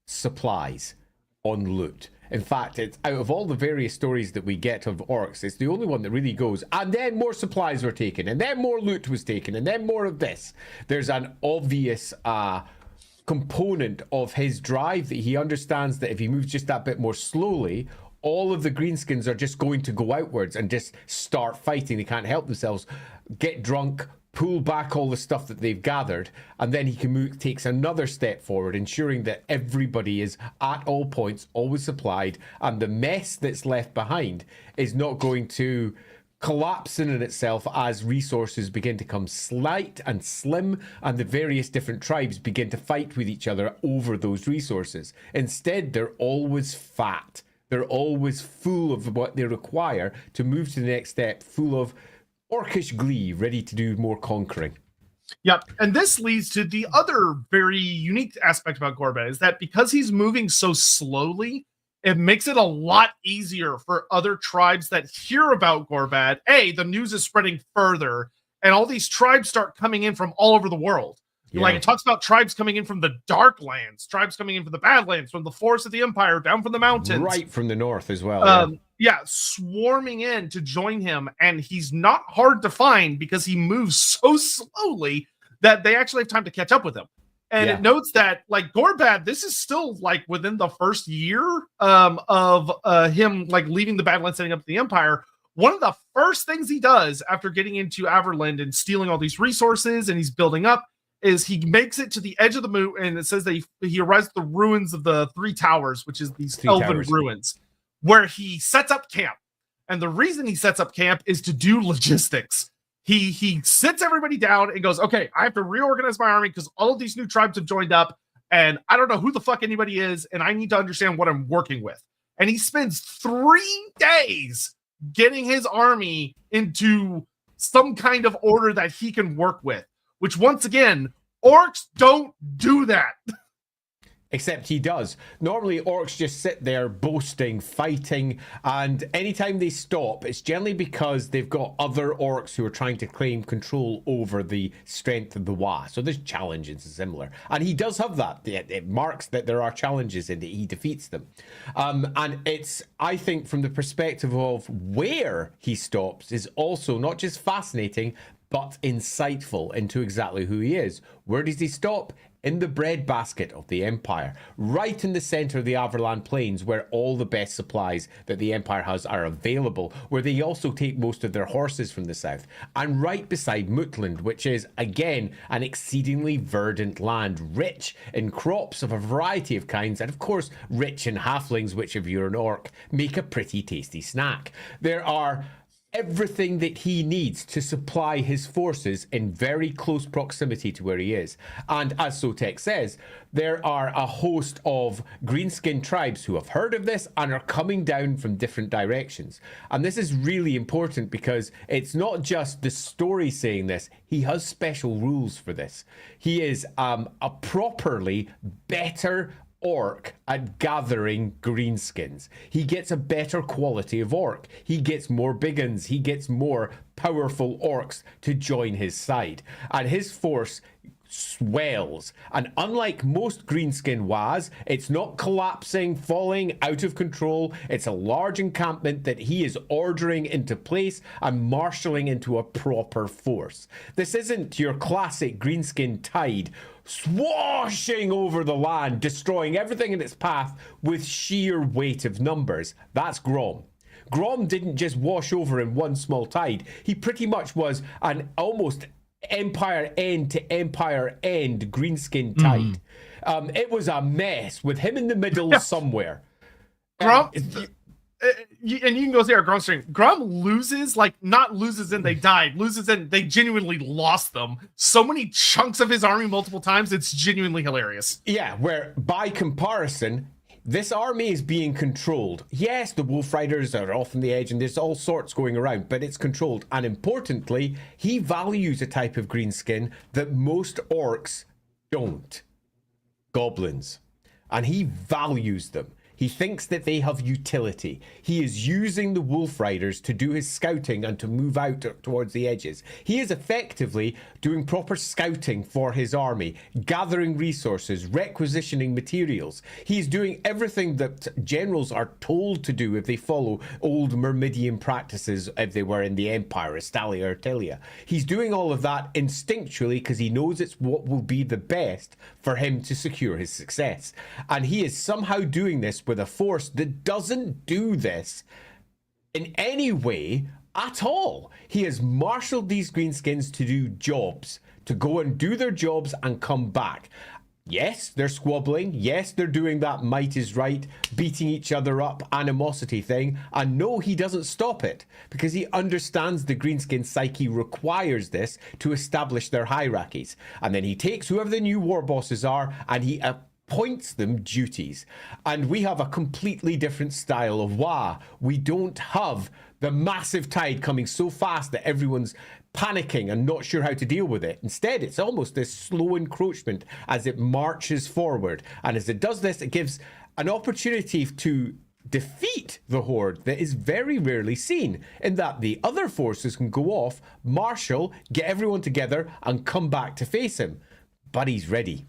supplies, on loot. In fact, it's out of all the various stories that we get of orcs, it's the only one that really goes, and then more supplies were taken, and then more loot was taken, and then more of this. There's an obvious component of his drive that he understands that if he moves just that bit more slowly, all of the greenskins are just going to go outwards and just start fighting. They can't help themselves, get drunk, pull back all the stuff that they've gathered, and then he takes another step forward, ensuring that everybody is at all points always supplied, and the mess that's left behind is not going to collapse in itself as resources begin to come slight and slim, and the various different tribes begin to fight with each other over those resources. Instead, they're always fat. They're always full of what they require to move to the next step, full of orcish glee, ready to do more conquering. Yep, and this leads to the other very unique aspect about Gorbad, is that because he's moving so slowly, it makes it a lot easier for other tribes that hear about Gorbad. The news is spreading further, and all these tribes start coming in from all over the world. Yeah. Like, it talks about tribes coming in from the Dark Lands, tribes coming in from the Badlands, from the forests of the Empire, down from the mountains. Right from the north as well. Swarming in to join him, and he's not hard to find because he moves so slowly that they actually have time to catch up with him. And it notes that, like, Gorbad, this is still, like, within the first year of him, like, leaving the Badlands, setting up the Empire. One of the first things he does after getting into Averland and stealing all these resources and he's building up is he makes it to the edge of the moon, and it says that he arrives at the ruins of the Three Towers, which is these elven ruins, where he sets up camp. And the reason he sets up camp is to do logistics. He sits everybody down and goes, okay, I have to reorganize my army because all of these new tribes have joined up, and I don't know who the fuck anybody is, and I need to understand what I'm working with. And he spends 3 days getting his army into some kind of order that he can work with, which, once again, orcs don't do that. Except he does. Normally, orcs just sit there boasting, fighting, and anytime they stop, it's generally because they've got other orcs who are trying to claim control over the strength of the Wa. So there's challenges similar. And he does have that. It marks that there are challenges and he defeats them. And it's, I think, from the perspective of where he stops, is also not just fascinating, but insightful into exactly who he is. Where does he stop? In the breadbasket of the Empire, right in the center of the Averland Plains, where all the best supplies that the Empire has are available, where they also take most of their horses from the south, and right beside Mutland, which is, again, an exceedingly verdant land, rich in crops of a variety of kinds, and of course, rich in halflings, which, if you're an orc, make a pretty tasty snack. There are everything that he needs to supply his forces in very close proximity to where he is. And as Sotek says, there are a host of greenskin tribes who have heard of this and are coming down from different directions. And this is really important because it's not just the story saying this. He has special rules for this. He is a properly better orc at gathering greenskins. He gets a better quality of orc. He gets more big uns. He gets more powerful orcs to join his side. And his force swells. And unlike most greenskin was, it's not collapsing, falling out of control. It's a large encampment that he is ordering into place and marshalling into a proper force. This isn't your classic greenskin tide swashing over the land, destroying everything in its path with sheer weight of numbers. That's Grom. Grom didn't just wash over in one small tide. He pretty much was an almost empire end to empire end greenskin tide. It was a mess with him in the middle somewhere. Grom, and you can go there, Grom's string. Grom loses, like, not loses and they died, loses and they genuinely lost them. So many chunks of his army multiple times, it's genuinely hilarious. Yeah, where by comparison, this army is being controlled. Yes, the Wolf Riders are off on the edge and there's all sorts going around, but it's controlled. And importantly, he values a type of greenskin that most orcs don't. Goblins. And he values them. He thinks that they have utility. He is using the Wolf Riders to do his scouting and to move out towards the edges. He is effectively doing proper scouting for his army, gathering resources, requisitioning materials. He's doing everything that generals are told to do if they follow old Myrmidian practices if they were in the Empire, Estalia or Telia. He's doing all of that instinctually because he knows it's what will be the best for him to secure his success. And he is somehow doing this with a force that doesn't do this in any way at all. He has marshaled these greenskins to do jobs, to go and do their jobs and come back. Yes, they're squabbling. Yes, they're doing that might is right, beating each other up animosity thing. And no, he doesn't stop it because he understands the greenskin psyche requires this to establish their hierarchies. And then he takes whoever the new war bosses are and he appoints them duties. And we have a completely different style of WA. We don't have the massive tide coming so fast that everyone's panicking and not sure how to deal with it. Instead, it's almost this slow encroachment as it marches forward. And as it does this, it gives an opportunity to defeat the horde that is very rarely seen, in that the other forces can go off, marshal, get everyone together and come back to face him. But he's ready.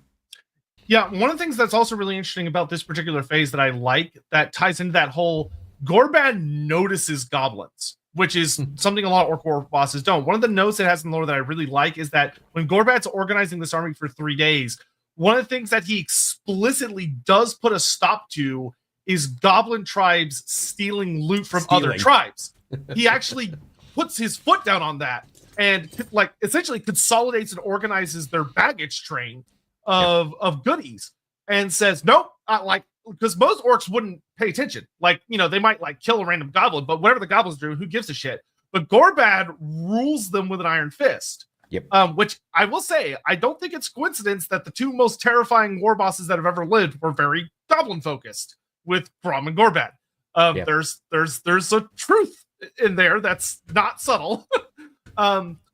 Yeah, one of the things that's also really interesting about this particular phase that I like, that ties into that whole Gorbad notices goblins, which is something a lot of Orc War bosses don't. One of the notes it has in the lore that I really like is that when Gorbad's organizing this army for 3 days, one of the things that he explicitly does put a stop to is goblin tribes stealing loot from other tribes. He actually puts his foot down on that and like essentially consolidates and organizes their baggage train of goodies and says, nope, like, because most orcs wouldn't pay attention. Like, you know, they might like kill a random goblin, but whatever the goblins do, who gives a shit? But Gorbad rules them with an iron fist. Yep. Which I will say, I don't think it's coincidence that the 2 most terrifying war bosses that have ever lived were very goblin focused, with Grom and Gorbad. Yep. There's a truth in there that's not subtle.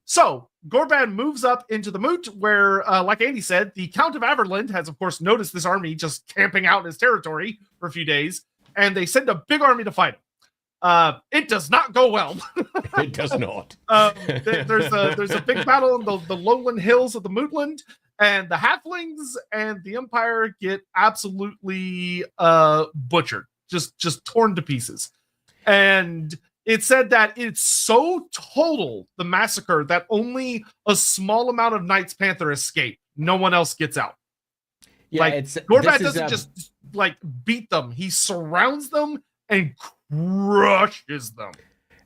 So Gorbad moves up into the moot where, like Andy said, the Count of Averland has, of course, noticed this army just camping out in his territory for a few days, and they send a big army to fight him. It does not go well. It does not. There's a big battle in the lowland hills of the Mootland, and the halflings and the Empire get absolutely butchered, just torn to pieces. And it said that it's so total, the massacre, that only a small amount of Knights Panther escape. No one else gets out. Yeah, like, Gorbad doesn't just like beat them. He surrounds them and crushes them.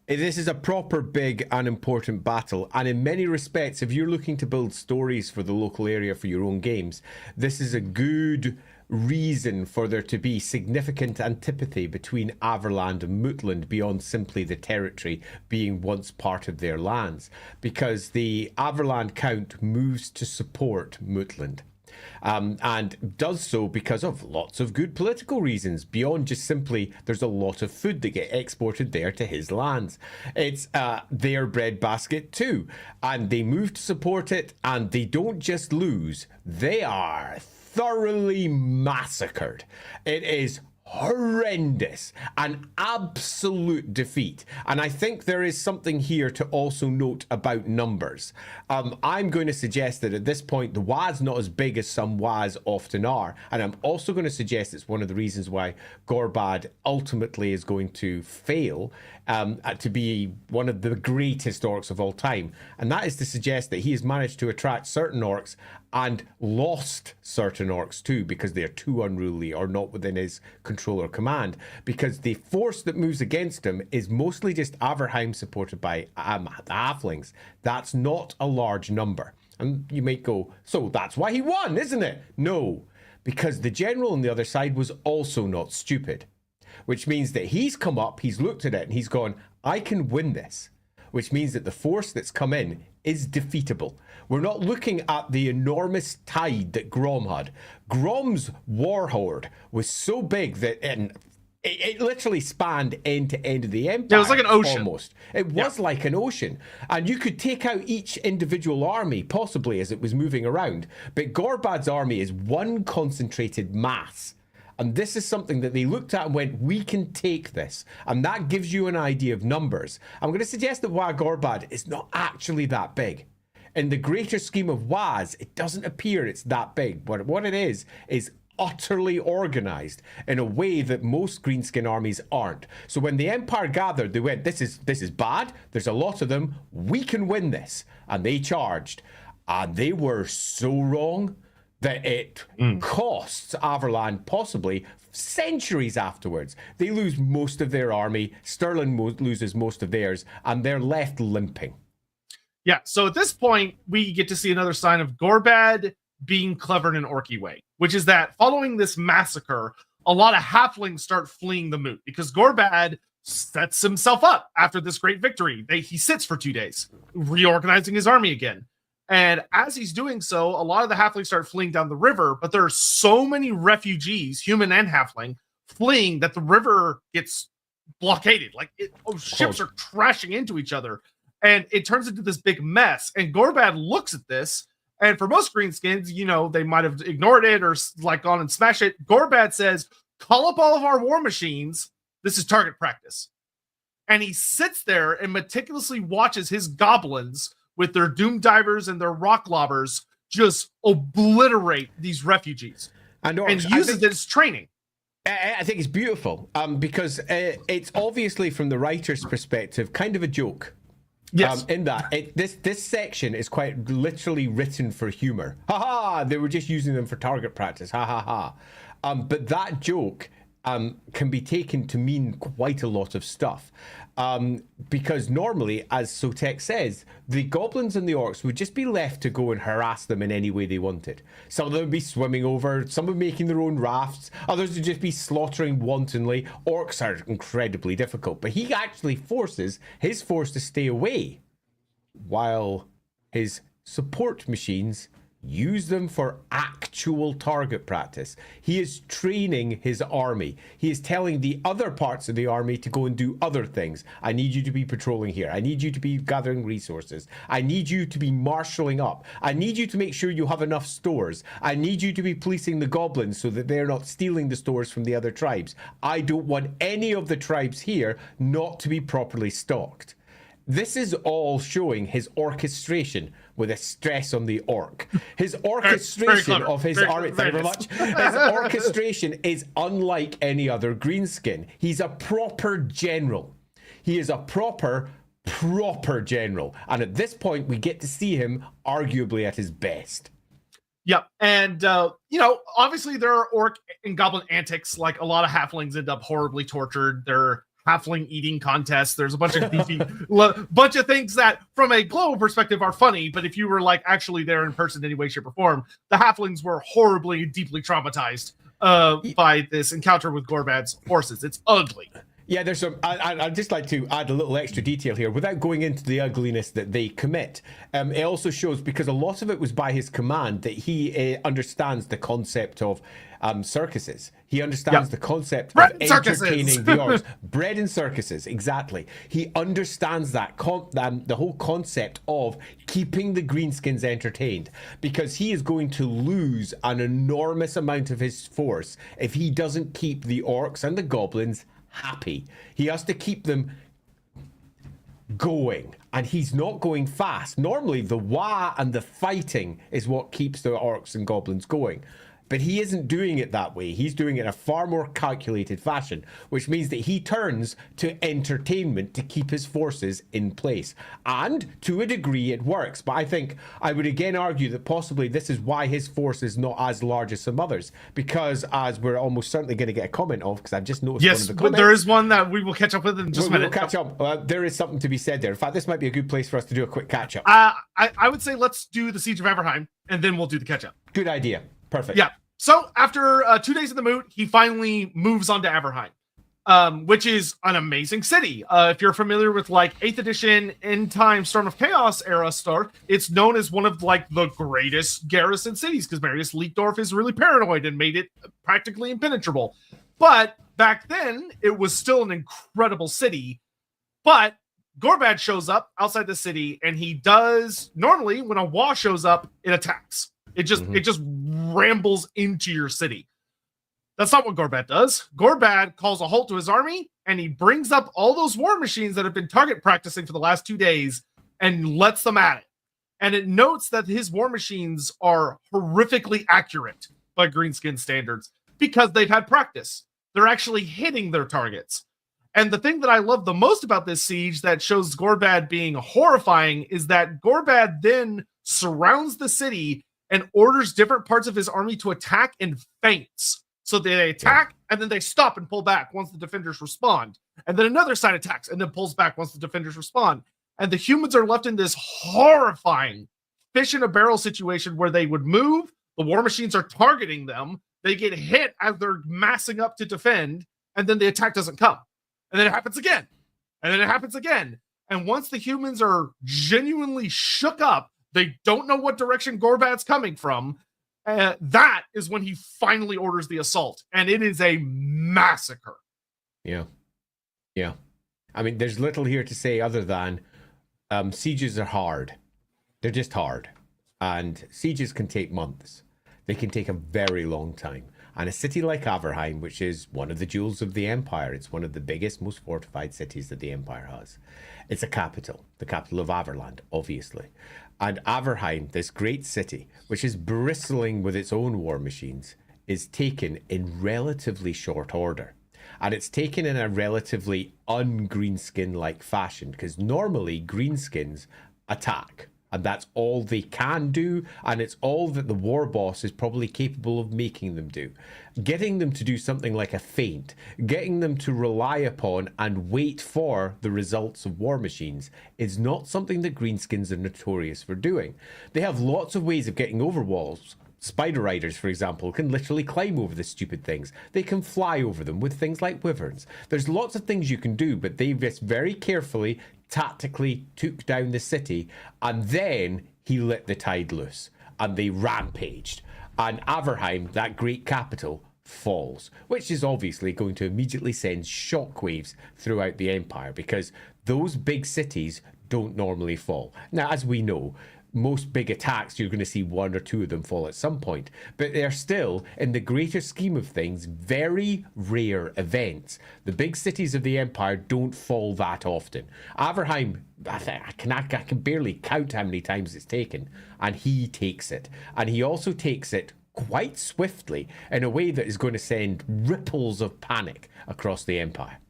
This is a proper big and important battle, and in many respects, if you're looking to build stories for the local area for your own games, this is a good reason for there to be significant antipathy between Averland and Mootland beyond simply the territory being once part of their lands, because the Averland Count moves to support Mootland. And does so because of lots of good political reasons, beyond just simply there's a lot of food that get exported there to his lands. It's their breadbasket too, and they move to support it, and they don't just lose, they are thoroughly massacred. It is horrendous, an absolute defeat. And I think there is something here to also note about numbers. I'm going to suggest that at this point the WA's not as big as some WAs often are, and I'm also going to suggest it's one of the reasons why Gorbad ultimately is going to fail to be one of the greatest orcs of all time, and that is to suggest that he has managed to attract certain orcs and lost certain orcs too, because they are too unruly or not within his control or command, because the force that moves against him is mostly just Averheim supported by the halflings. That's not a large number. And you might go, so that's why he won, isn't it? No, because the general on the other side was also not stupid, which means that he's come up, he's looked at it and he's gone, I can win this, which means that the force that's come in is defeatable. We're not looking at the enormous tide that Grom had. Grom's war horde was so big that it literally spanned end to end of the empire. Yeah, it was like an ocean. Almost. It was like an ocean. And you could take out each individual army, possibly, as it was moving around. But Gorbad's army is one concentrated mass. And this is something that they looked at and went, we can take this. And that gives you an idea of numbers. I'm going to suggest that Gorbad is not actually that big. In the greater scheme of WAS, it doesn't appear it's that big. But what it is utterly organized in a way that most greenskin armies aren't. So when the Empire gathered, they went, this is bad. There's a lot of them. We can win this. And they charged. And they were so wrong that it costs Averland possibly centuries afterwards. They lose most of their army. Stirling loses most of theirs, and they're left limping. Yeah, so at this point, we get to see another sign of Gorbad being clever in an orky way, which is that following this massacre, a lot of halflings start fleeing the moot because Gorbad sets himself up after this great victory. He sits for 2 days, reorganizing his army again. And as he's doing so, a lot of the halflings start fleeing down the river, but there are so many refugees, human and halfling, fleeing that the river gets blockaded. Like ships are crashing into each other, and it turns into this big mess. And Gorbad looks at this, and for most greenskins, they might have ignored it or like gone and smashed it. Gorbad says, "Call up all of our war machines. This is target practice." And he sits there and meticulously watches his goblins with their doom divers and their rock lobbers just obliterate these refugees and uses it as training. I think it's beautiful because it's obviously from the writer's perspective kind of a joke. Yes. In that this section is quite literally written for humor. Ha ha! They were just using them for target practice. Ha ha ha! But that joke can be taken to mean quite a lot of stuff. Because normally, as Sotek says, the goblins and the orcs would just be left to go and harass them in any way they wanted. Some of them would be swimming over, some would be making their own rafts, others would just be slaughtering wantonly. Orcs are incredibly difficult, but he actually forces his force to stay away while his support machines use them for actual target practice. He is training his army. He is telling the other parts of the army to go and do other things. I need you to be patrolling here. I need you to be gathering resources. I need you to be marshalling up. I need you to make sure you have enough stores. I need you to be policing the goblins so that they're not stealing the stores from the other tribes. I don't want any of the tribes here not to be properly stocked. This is all showing his orchestration with a stress on the orc. His orchestration of his army, thank you very much. His orchestration is unlike any other greenskin. He's a proper general. He is a proper general. And at this point, we get to see him arguably at his best. Yep. And, obviously there are orc and goblin antics. Like a lot of halflings end up horribly tortured. They're halfling eating contests. There's a bunch of beefy, bunch of things that from a global perspective are funny, but if you were like actually there in person in any way, shape, or form, the halflings were horribly and deeply traumatized by this encounter with Gorbad's forces. It's ugly. Yeah, there's some. I'd just like to add a little extra detail here without going into the ugliness that they commit. It also shows, because a lot of it was by his command, that he understands the concept of circuses. He understands the concept of entertaining the orcs. Bread and circuses, exactly. He understands that the whole concept of keeping the greenskins entertained, because he is going to lose an enormous amount of his force if he doesn't keep the orcs and the goblins happy. He has to keep them going, and he's not going fast. Normally the wah and the fighting is what keeps the orcs and goblins going, but he isn't doing it that way. He's doing it in a far more calculated fashion, which means that he turns to entertainment to keep his forces in place. And to a degree it works, but I think I would again argue that possibly this is why his force is not as large as some others, because as we're almost certainly going to get a comment of, because I've just noticed one of the comments. There is one that we will catch up with in just a minute. We'll catch up. There is something to be said there. In fact, this might be a good place for us to do a quick catch up. I would say let's do the Siege of Everheim, and then we'll do the catch up. Good idea. Perfect. Yeah. So after 2 days in the moot, he finally moves on to Everheim, which is an amazing city. If you're familiar with like 8th edition End Time Storm of Chaos era stuff, it's known as one of like the greatest garrison cities because Marius Leitdorf is really paranoid and made it practically impenetrable. But back then, it was still an incredible city. But Gorbad shows up outside the city, and he does normally when a Wa shows up, it attacks. It just rambles into your city. That's not what Gorbad does. Gorbad calls a halt to his army, and he brings up all those war machines that have been target practicing for the last 2 days and lets them at it. And it notes that his war machines are horrifically accurate by Greenskin standards because they've had practice. They're actually hitting their targets. And the thing that I love the most about this siege that shows Gorbad being horrifying is that Gorbad then surrounds the city and orders different parts of his army to attack and feints. So they attack and then they stop and pull back once the defenders respond. And then another side attacks and then pulls back once the defenders respond. And the humans are left in this horrifying fish in a barrel situation where they would move, the war machines are targeting them, they get hit as they're massing up to defend, and then the attack doesn't come. And then it happens again. And then it happens again. And once the humans are genuinely shook up, they don't know what direction Gorbad's coming from. That is when he finally orders the assault. And it is a massacre. Yeah. Yeah. I mean, there's little here to say other than sieges are hard. They're just hard. And sieges can take months. They can take a very long time. And a city like Averheim, which is one of the jewels of the Empire, it's one of the biggest, most fortified cities that the Empire has. It's a capital, the capital of Averland, obviously. And Averheim, this great city, which is bristling with its own war machines, is taken in relatively short order. And it's taken in a relatively un-greenskin-like fashion, because normally greenskins attack. And that's all they can do, and it's all that the war boss is probably capable of making them do. Getting them to do something like a feint, getting them to rely upon and wait for the results of war machines is not something that greenskins are notorious for doing. They have lots of ways of getting over walls. Spider riders, for example, can literally climb over the stupid things. They can fly over them with things like wyverns. There's lots of things you can do, but they just very carefully, tactically took down the city, and then he let the tide loose, and they rampaged. And Averheim, that great capital, falls, which is obviously going to immediately send shockwaves throughout the Empire, because those big cities don't normally fall. Now, as we know, most big attacks, you're going to see 1 or 2 of them fall at some point, but they're still, in the greater scheme of things, very rare events. The big cities of the Empire don't fall that often. Averheim, I can barely count how many times it's taken, and he takes it. And he also takes it quite swiftly in a way that is going to send ripples of panic across the Empire.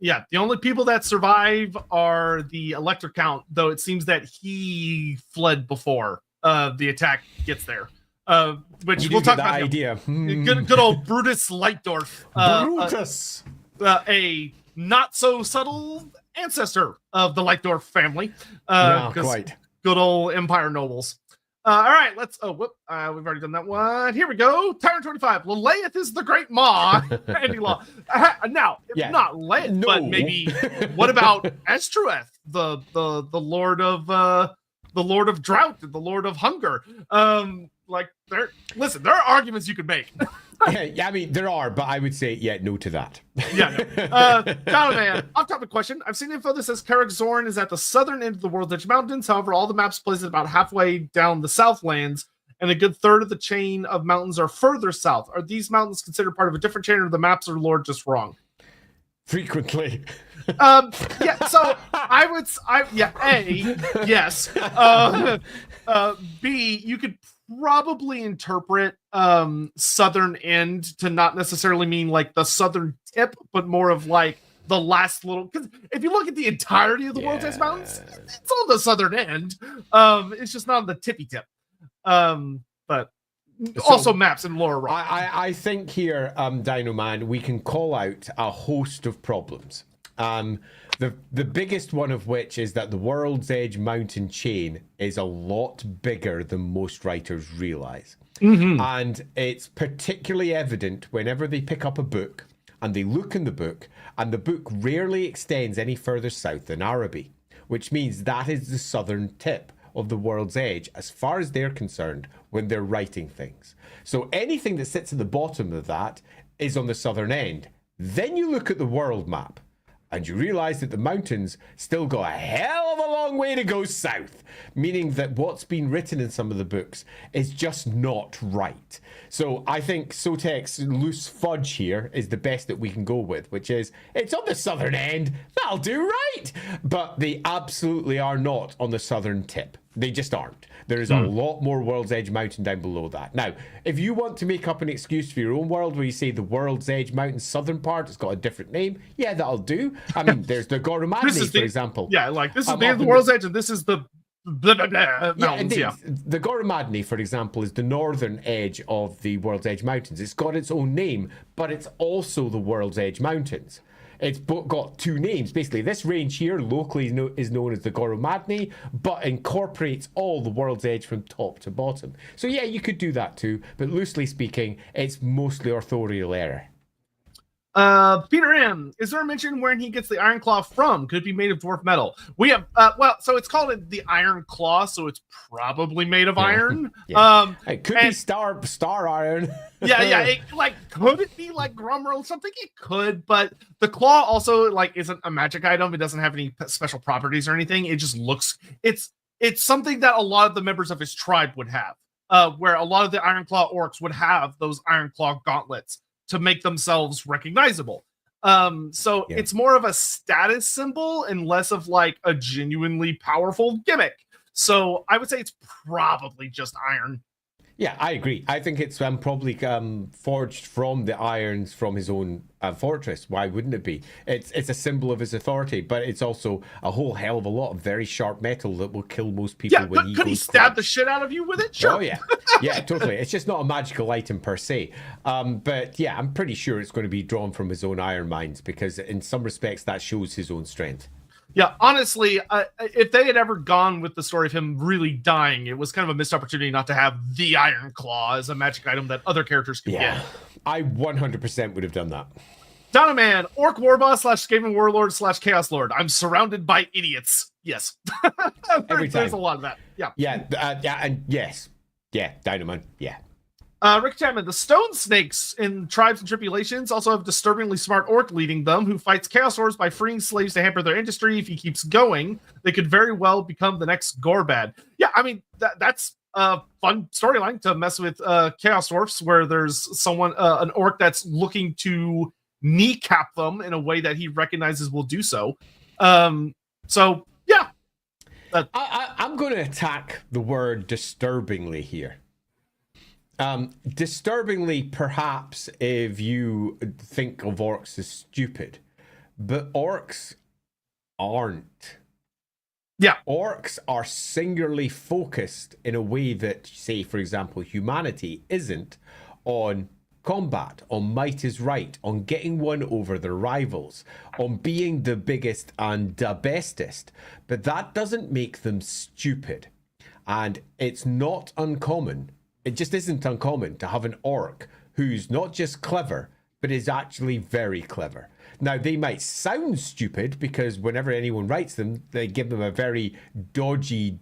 Yeah. The only people that survive are the Elector Count, though it seems that he fled before the attack gets there. Which we'll talk about. Idea. Good old Brutus Lightdorf. Brutus! A not so subtle ancestor of the Lightdorf family. No, quite. Good old Empire nobles. All right, let's. We've already done that one. Here we go. Tyrant 25. Lalaeth is the Great Maw. Andy Law. Now, not Laeth, no. But maybe. What about Estrueth, the Lord of Drought, and the Lord of Hunger? There are arguments you could make. Yeah, I mean, there are, but I would say, no to that. Donovan, off-topic question. I've seen info that says Carrick Zorn is at the southern end of the World's Edge Mountains. However, all the maps place it about halfway down the Southlands, and a good third of the chain of mountains are further south. Are these mountains considered part of a different chain, or the maps are lore just wrong? Frequently. So A, yes. B, you could probably interpret southern end to not necessarily mean like the southern tip, but more of like the last little, because if you look at the entirety of the World's Edge Mountains, it's on the southern end. It's just not on the tippy tip. But also maps and lore. I think here, Dino Man, we can call out a host of problems. The biggest one of which is that the World's Edge mountain chain is a lot bigger than most writers realize. Mm-hmm. And it's particularly evident whenever they pick up a book and they look in the book, and the book rarely extends any further south than Araby, which means that is the southern tip of the World's Edge as far as they're concerned when they're writing things. So anything that sits at the bottom of that is on the southern end. Then you look at the world map, and you realize that the mountains still got a hell of a long way to go south, meaning that what's been written in some of the books is just not right. So I think Sotek's loose fudge here is the best that we can go with, which is it's on the southern end, that'll do right, but they absolutely are not on the southern tip. They just aren't. There is a lot more World's Edge Mountain down below that. Now, if you want to make up an excuse for your own world where you say the World's Edge Mountain southern part, it's got a different name, yeah, that'll do. I mean, there's the Gorbad, for example. Yeah, like this is the World's Edge and this is the blah, blah, blah, mountains. Yeah. The Gorbad, for example, is the northern edge of the World's Edge Mountains. It's got its own name, but it's also the World's Edge Mountains. It's got two names. Basically, this range here locally is known as the Gorbad, but incorporates all the World's Edge from top to bottom. So yeah, you could do that too, but loosely speaking, it's mostly authorial error. Peter M, is there a mention where he gets the Iron Claw from? Could it be made of dwarf metal? We have, well, so it's called the Iron Claw, so it's probably made of iron. Yeah. It could be star iron. yeah. Could it be like Grummer or something? It could, but the claw also isn't a magic item. It doesn't have any special properties or anything. It just looks. It's something that a lot of the members of his tribe would have. Where a lot of the Iron Claw orcs would have those Iron Claw gauntlets to make themselves recognizable. It's more of a status symbol and less of a genuinely powerful gimmick. So I would say it's probably just iron. Yeah, I agree. I think it's probably forged from the irons from his own fortress. Why wouldn't it be? It's a symbol of his authority, but it's also a whole hell of a lot of very sharp metal that will kill most people. Yeah, could he stab the shit out of you with it? Sure. Oh yeah, yeah, totally. It's just not a magical item per se. But yeah, I'm pretty sure it's going to be drawn from his own iron mines because in some respects that shows his own strength. Yeah, honestly, if they had ever gone with the story of him really dying, it was kind of a missed opportunity not to have the Iron Claw as a magic item that other characters could get. I 100% would have done that. Donoman, Orc Warboss / Skaven Warlord / Chaos Lord. I'm surrounded by idiots. Yes. There's a lot of that. Yeah. Yeah, and yes. Yeah, Donoman, yeah. Rick Chapman, the Stone Snakes in Tribes and Tribulations also have disturbingly smart orc leading them who fights Chaos Horrors by freeing slaves to hamper their industry. If he keeps going, they could very well become the next Gorbad. Yeah, I mean, that's a fun storyline to mess with Chaos Dwarfs, where there's someone, an orc that's looking to kneecap them in a way that he recognizes will do so. So, yeah. I'm going to attack the word disturbingly here. Disturbingly, perhaps, if you think of orcs as stupid, but orcs aren't. Yeah. Orcs are singularly focused in a way that, say, for example, humanity isn't, on combat, on might is right, on getting one over their rivals, on being the biggest and the bestest. But that doesn't make them stupid. And it's not uncommon. It just isn't uncommon to have an orc who's not just clever, but is actually very clever. Now, they might sound stupid because whenever anyone writes them, they give them a very dodgy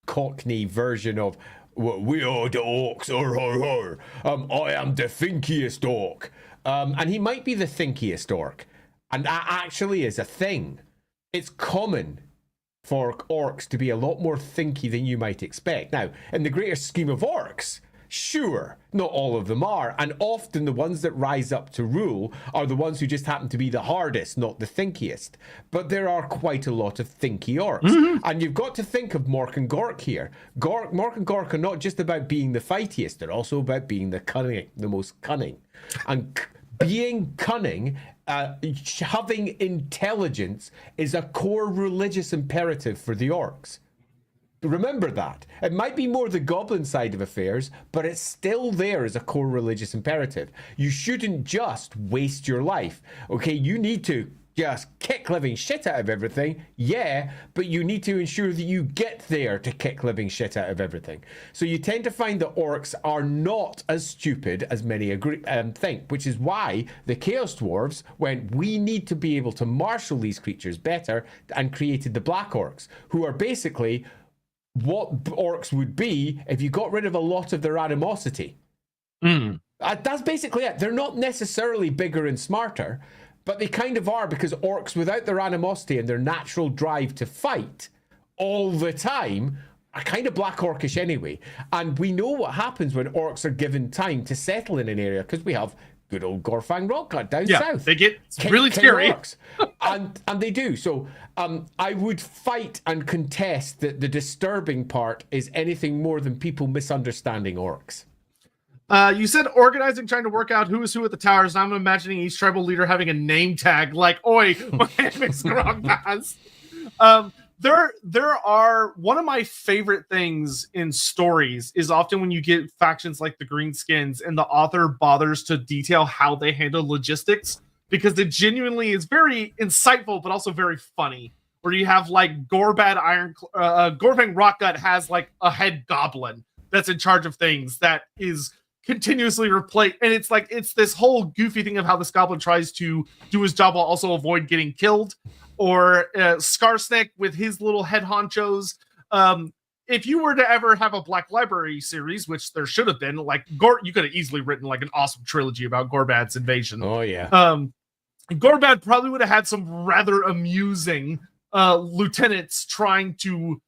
Cockney version of, we are the orcs, I am the thinkiest orc. And he might be the thinkiest orc. And that actually is a thing. It's common for orcs to be a lot more thinky than you might expect. Now, in the greater scheme of orcs, sure, not all of them are, and often the ones that rise up to rule are the ones who just happen to be the hardest, not the thinkiest. But there are quite a lot of thinky orcs. And you've got to think of Mork and Gork here. Mork and Gork are not just about being the fightiest, they're also about being the cunning, the most cunning. And being cunning, having intelligence is a core religious imperative for the orcs. Remember that. It might be more the goblin side of affairs, but it's still there as a core religious imperative. You shouldn't just waste your life. Okay, you need to just kick living shit out of everything, yeah, but you need to ensure that you get there to kick living shit out of everything. So you tend to find that orcs are not as stupid as many think, which is why the Chaos Dwarves went, we need to be able to marshal these creatures better, and created the Black Orcs, who are basically what orcs would be if you got rid of a lot of their animosity. That's basically it. They're not necessarily bigger and smarter, But they kind of are, because orcs, without their animosity and their natural drive to fight all the time, are kind of black orcish anyway. And we know what happens when orcs are given time to settle in an area, because we have good old Gorfang Rockcut down south. They get really scary. Orcs. and they do. So I would fight and contest that the disturbing part is anything more than people misunderstanding orcs. You said organizing, trying to work out who is who at the towers. And I'm imagining each tribal leader having a name tag, like, "Oi, my name is Gorbad." There are, one of my favorite things in stories is often when you get factions like the Greenskins and the author bothers to detail how they handle logistics, because it genuinely is very insightful, but also very funny. Where you have like Gorbad Ironclaw, Gorfang Rockgut has like a head goblin that's in charge of things that is continuously replaced, and it's this whole goofy thing of how this goblin tries to do his job while also avoid getting killed, or Skarsnik with his little head honchos. If you were to ever have a Black Library series, which there should have been, like you could have easily written like an awesome trilogy about Gorbad's invasion. Oh yeah. Gorbad probably would have had some rather amusing lieutenants trying to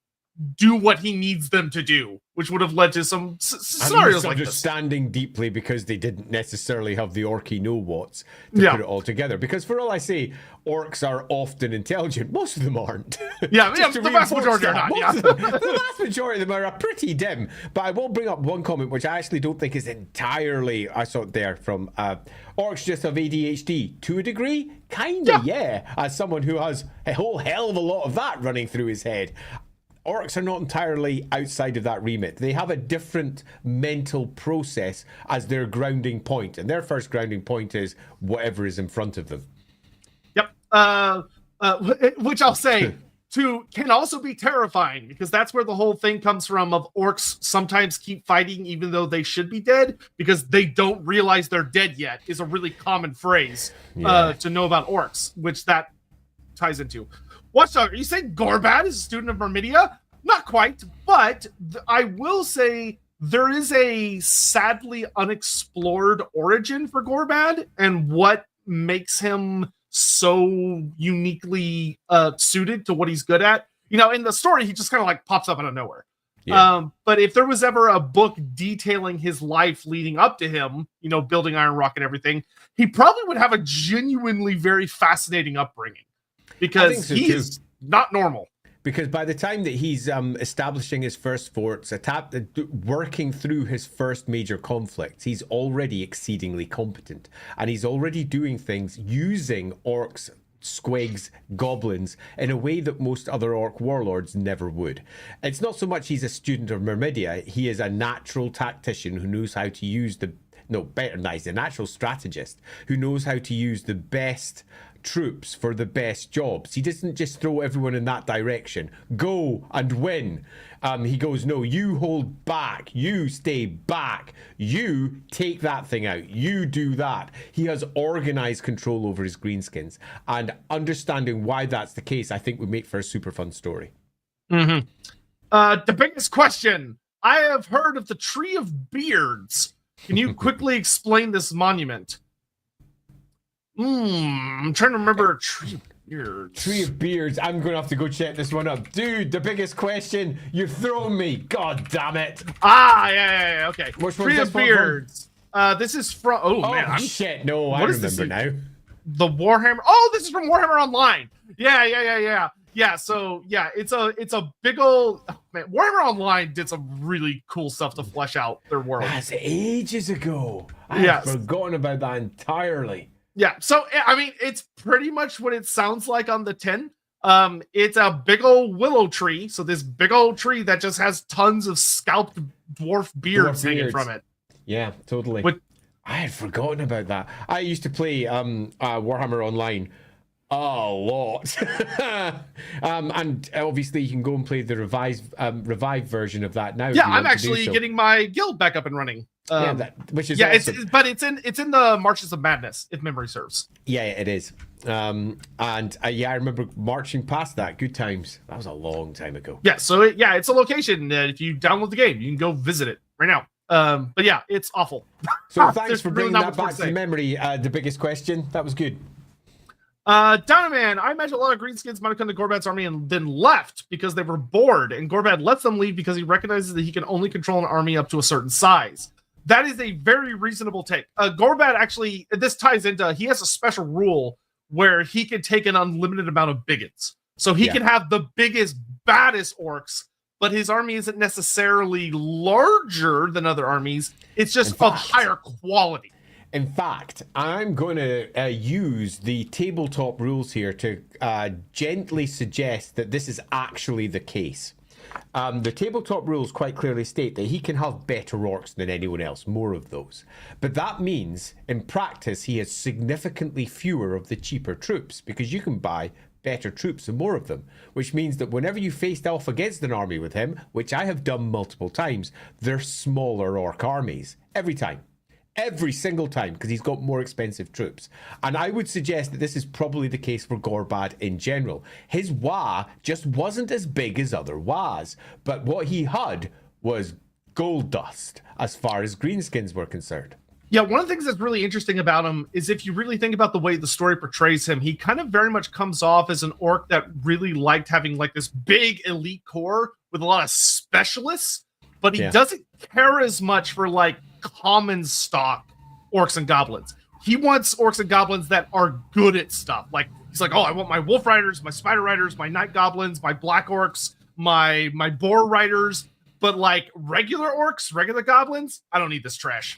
do what he needs them to do, which would have led to some scenarios like this. Understanding deeply, because they didn't necessarily have the orky know-whats to put it all together. Because for all I say, orcs are often intelligent. Most of them aren't. Yeah, the vast majority are not. The vast majority of them are pretty dim. But I will bring up one comment, which I actually don't think is entirely, I saw it there from, orcs just have ADHD. To a degree? Kinda, yeah. As someone who has a whole hell of a lot of that running through his head. Orcs are not entirely outside of that remit. They have a different mental process as their grounding point. And their first grounding point is whatever is in front of them. Yep. Which I'll say can also be terrifying, because that's where the whole thing comes from of orcs sometimes keep fighting even though they should be dead, because they don't realize they're dead yet, is a really common phrase to know about orcs, which that ties into. Watchdog, are you saying Gorbad is a student of Myrmidia? Not quite, but I will say there is a sadly unexplored origin for Gorbad, and what makes him so uniquely suited to what he's good at. You know, in the story, he just kind of like pops up out of nowhere. Yeah. But if there was ever a book detailing his life leading up to him, you know, building Iron Rock and everything, he probably would have a genuinely very fascinating upbringing. Because he's not normal. Because by the time that he's establishing his first forts, working through his first major conflicts, he's already exceedingly competent. And he's already doing things using orcs, squigs, goblins in a way that most other orc warlords never would. It's not so much he's a student of Myrmidia, he is a natural tactician who knows how to use he's a natural strategist who knows how to use the best troops for the best jobs. He doesn't just throw everyone in that direction. Go and win. He goes, no, you hold back. You stay back. You take that thing out. You do that. He has organized control over his greenskins. And understanding why that's the case, I think would make for a super fun story. Mm-hmm. The biggest question. I have heard of the Tree of Beards. Can you quickly explain this monument? I'm trying to remember Tree of Beards. Tree of Beards. I'm going to have to go check this one up. Dude, the biggest question. You've thrown me. God damn it. Yeah. Okay. Tree of Beards. This is from... Oh, man. Shit. No, I remember now. The Warhammer... Oh, this is from Warhammer Online. Yeah, so, yeah, it's a big old... Oh, man, Warhammer Online did some really cool stuff to flesh out their world. That's ages ago. I had forgotten about that entirely. Yeah, so, I mean, it's pretty much what it sounds like on the tin. It's a big old willow tree. So this big old tree that just has tons of scalped dwarf beards hanging from it. Yeah, totally. I had forgotten about that. I used to play Warhammer Online a lot. And obviously you can go and play the revived version of that now. Yeah, I'm actually getting my guild back up and running. Which is awesome. It's in the Marches of Madness, if memory serves. Yeah, it is. I remember marching past that. Good times. That was a long time ago. Yeah, so it's a location. If you download the game, you can go visit it right now. But yeah, it's awful. So thanks for bringing that back to memory. The biggest question. That was good. Donovan, I imagine a lot of greenskins might have come to Gorbad's army and then left because they were bored, and Gorbad lets them leave because he recognizes that he can only control an army up to a certain size. That is a very reasonable take. Gorbad actually, this ties into, he has a special rule where he can take an unlimited amount of bigots. So he can have the biggest, baddest orcs, but his army isn't necessarily larger than other armies. It's just of higher quality. In fact, I'm going to use the tabletop rules here to gently suggest that this is actually the case. The tabletop rules quite clearly state that he can have better orcs than anyone else, more of those. But that means, in practice, he has significantly fewer of the cheaper troops, because you can buy better troops and more of them, which means that whenever you faced off against an army with him, which I have done multiple times, they're smaller orc armies. Every time. Every single time, because he's got more expensive troops. And I would suggest that this is probably the case for Gorbad in general. His Wa just wasn't as big as other Was, but what he had was gold dust as far as greenskins were concerned. Yeah, one of the things that's really interesting about him is if you really think about the way the story portrays him, he kind of very much comes off as an orc that really liked having like this big elite core with a lot of specialists, but he doesn't care as much for like common stock orcs and goblins. He wants orcs and goblins that are good at stuff. Like he's like, oh, I want my wolf riders, my spider riders, my night goblins, my black orcs, my boar riders, but like regular orcs, regular goblins, I don't need this trash.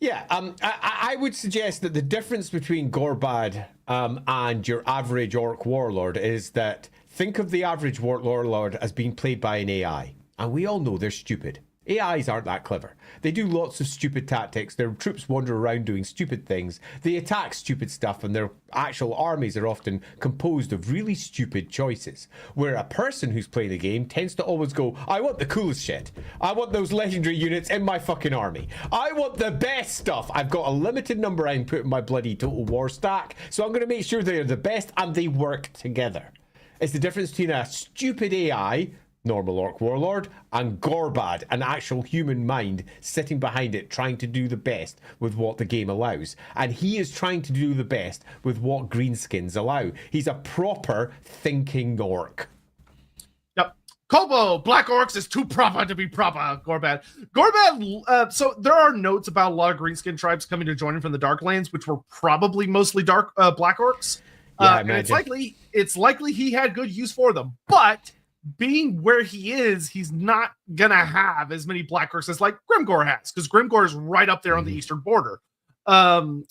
Yeah, I would suggest that the difference between Gorbad and your average orc warlord is that think of the average warlord as being played by an AI, and we all know they're stupid. AIs aren't that clever. They do lots of stupid tactics. Their troops wander around doing stupid things. They attack stupid stuff, and their actual armies are often composed of really stupid choices. Where a person who's playing the game tends to always go, I want the coolest shit. I want those legendary units in my fucking army. I want the best stuff. I've got a limited number I can put in my bloody Total War stack, so I'm going to make sure they're the best and they work together. It's the difference between a stupid AI, normal orc warlord, and Gorbad, an actual human mind sitting behind it trying to do the best with what the game allows. And he is trying to do the best with what greenskins allow. He's a proper thinking orc. Yep. Kobo, black orcs is too proper to be proper, Gorbad. Gorbad, so there are notes about a lot of greenskin tribes coming to join him from the Darklands, which were probably mostly black orcs. Yeah, and it's likely he had good use for them, but being where he is, he's not gonna have as many black orcs as like Grimgor has, because Grimgor is right up there on the eastern border.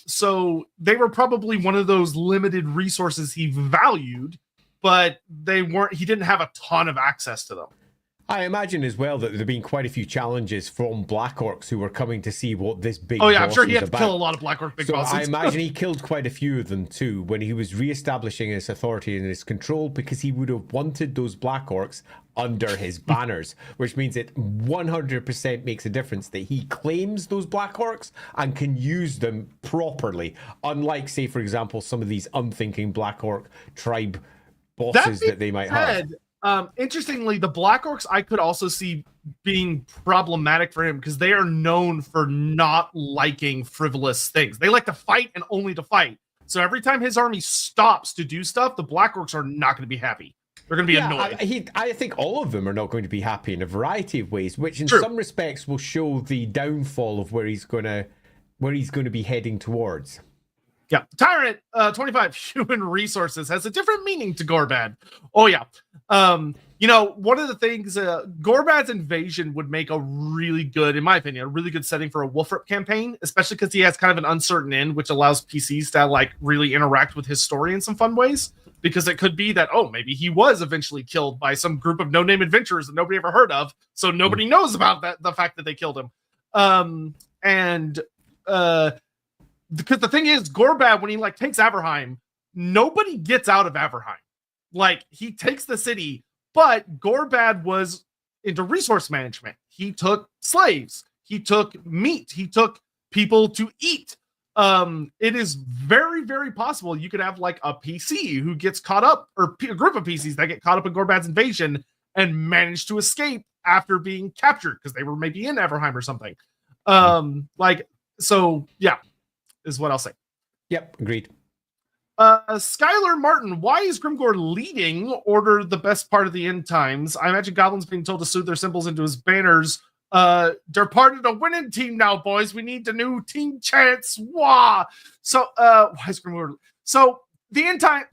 So they were probably one of those limited resources he valued, but he didn't have a ton of access to them. I imagine as well that there have been quite a few challenges from Black Orcs who were coming to see what this big boss I'm sure he had to kill a lot of Black Orc big bosses. I imagine he killed quite a few of them too when he was re-establishing his authority and his control, because he would have wanted those Black Orcs under his banners, which means it 100% makes a difference that he claims those Black Orcs and can use them properly, unlike, say, for example, some of these unthinking Black Orc tribe bosses that they might have. Interestingly, the Black Orcs I could also see being problematic for him because they are known for not liking frivolous things. They like to fight and only to fight. So every time his army stops to do stuff, the Black Orcs are not going to be happy. They're going to be annoyed. I think all of them are not going to be happy in a variety of ways, which in some respects will show the downfall of where he's going to be heading towards. Yeah, Tyrant 25 human resources has a different meaning to Gorbad. Oh yeah. One of the things Gorbad's invasion would make a really good, in my opinion, a really good setting for a Wolfrip campaign, especially because he has kind of an uncertain end, which allows PCs to like really interact with his story in some fun ways. Because it could be that, maybe he was eventually killed by some group of no-name adventurers that nobody ever heard of, so nobody knows about the fact that they killed him. Because the thing is, Gorbad, when he like takes Averheim, nobody gets out of Averheim. Like, he takes the city, but Gorbad was into resource management. He took slaves. He took meat. He took people to eat. It is very, very possible you could have like a PC who gets caught up, or a group of PCs that get caught up in Gorbad's invasion and manage to escape after being captured because they were maybe in Averheim or something. So yeah, is what I'll say. Yep, agreed. Skylar Martin, why is Grimgor leading Order the best part of the end times? I imagine goblins being told to suit their symbols into his banners. They're part of the winning team now, boys. We need the new team chants. Wah! So, why is Grimgor? So, the end time,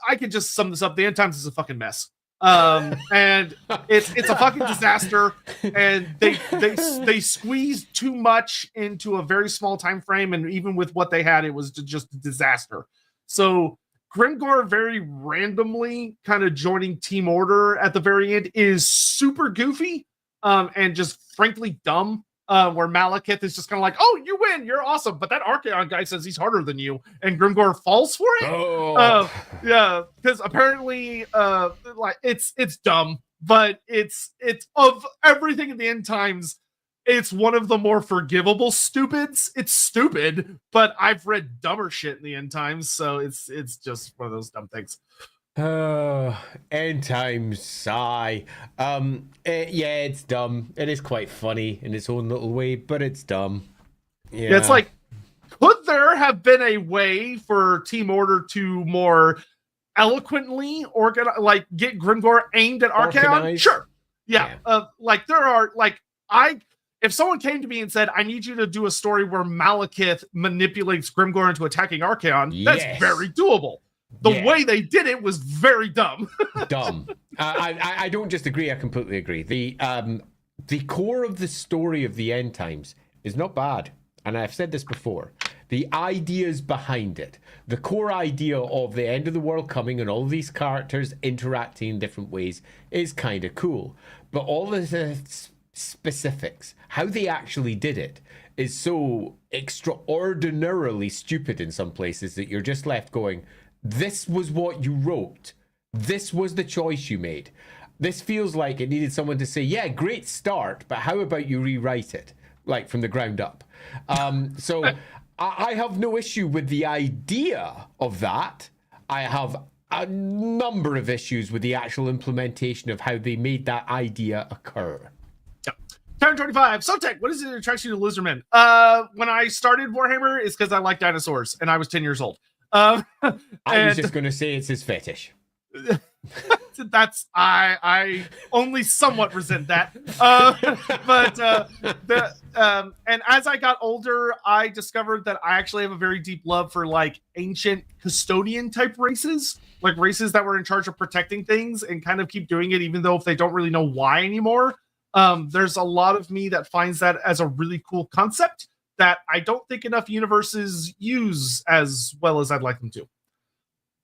I can just sum this up. The end times is a fucking mess. And it's a fucking disaster, and they squeezed too much into a very small time frame, and even with what they had, it was just a disaster. So Grimgor very randomly kind of joining Team Order at the very end is super goofy, and just frankly dumb. Where Malekith is just kind of like, oh, you win, you're awesome, but that Archaon guy says he's harder than you, and Grimgor falls for it. Yeah, because apparently, like it's dumb, but it's of everything in the end times, it's one of the more forgivable stupids. It's stupid, but I've read dumber shit in the end times, so it's just one of those dumb things. End times sigh. Yeah, it's dumb. It is quite funny in its own little way, but it's dumb. Yeah, it's like, could there have been a way for Team Order to more eloquently like get Grimgor aimed at Archaon? Sure. Yeah. Like there are if someone came to me and said, I need you to do a story where Malekith manipulates Grimgor into attacking Archaon, that's very doable. The way they did it was very dumb. Dumb. I don't just agree. I completely agree. The core of the story of the end times is not bad. And I've said this before. The ideas behind it, the core idea of the end of the world coming and all of these characters interacting in different ways is kind of cool. But all the specifics, how they actually did it, is so extraordinarily stupid in some places that you're just left going, this was what you wrote. This was the choice you made. This feels like it needed someone to say, yeah, great start, but how about you rewrite it, like from the ground up? So I have no issue with the idea of that. I have a number of issues with the actual implementation of how they made that idea occur. Turn 25. Sotek, what is it that attracts you to Lizardmen? When I started Warhammer, it's because I like dinosaurs, and I was 10 years old. I was just going to say it's his fetish. That's I only somewhat resent that. And as I got older, I discovered that I actually have a very deep love for like ancient custodian type races, like races that were in charge of protecting things and kind of keep doing it, even though if they don't really know why anymore. There's a lot of me that finds that as a really cool concept that I don't think enough universes use as well as I'd like them to.